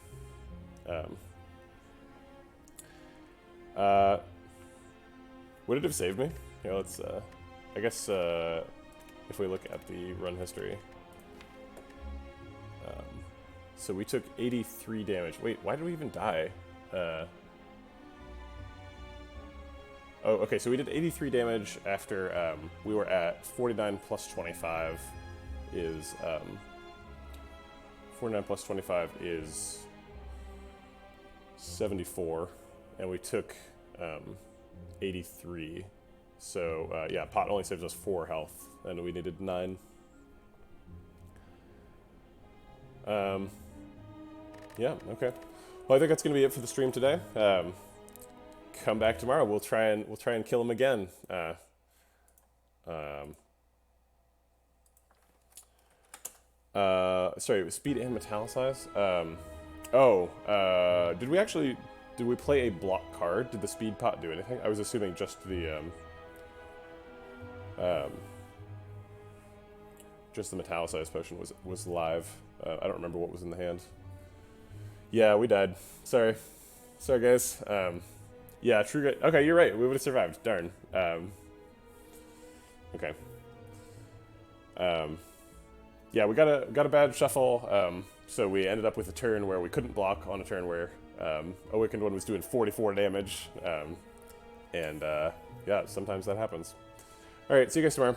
Would it have saved me? Yeah, let's, I guess, if we look at the run history. So we took 83 damage. Wait, why did we even die? Oh, okay, so we did 83 damage after we were at 49 plus 25 is 49 plus 25 is 74, and we took 83. So yeah, pot only saves us 4 health, and we needed 9. Yeah, okay. Well, I think that's gonna be it for the stream today. Come back tomorrow. We'll try and kill him again. Sorry, speed and metallicize. Did we play a block card? Did the speed pot do anything? I was assuming just the metallicize potion was live. I don't remember what was in the hand. Yeah, we died. Sorry, guys. Yeah, True Grit. Okay, you're right. We would have survived. Darn. Okay. Yeah, we got a bad shuffle. So we ended up with a turn where we couldn't block on a turn where Awakened One was doing 44 damage. Yeah, sometimes that happens. All right, see you guys tomorrow.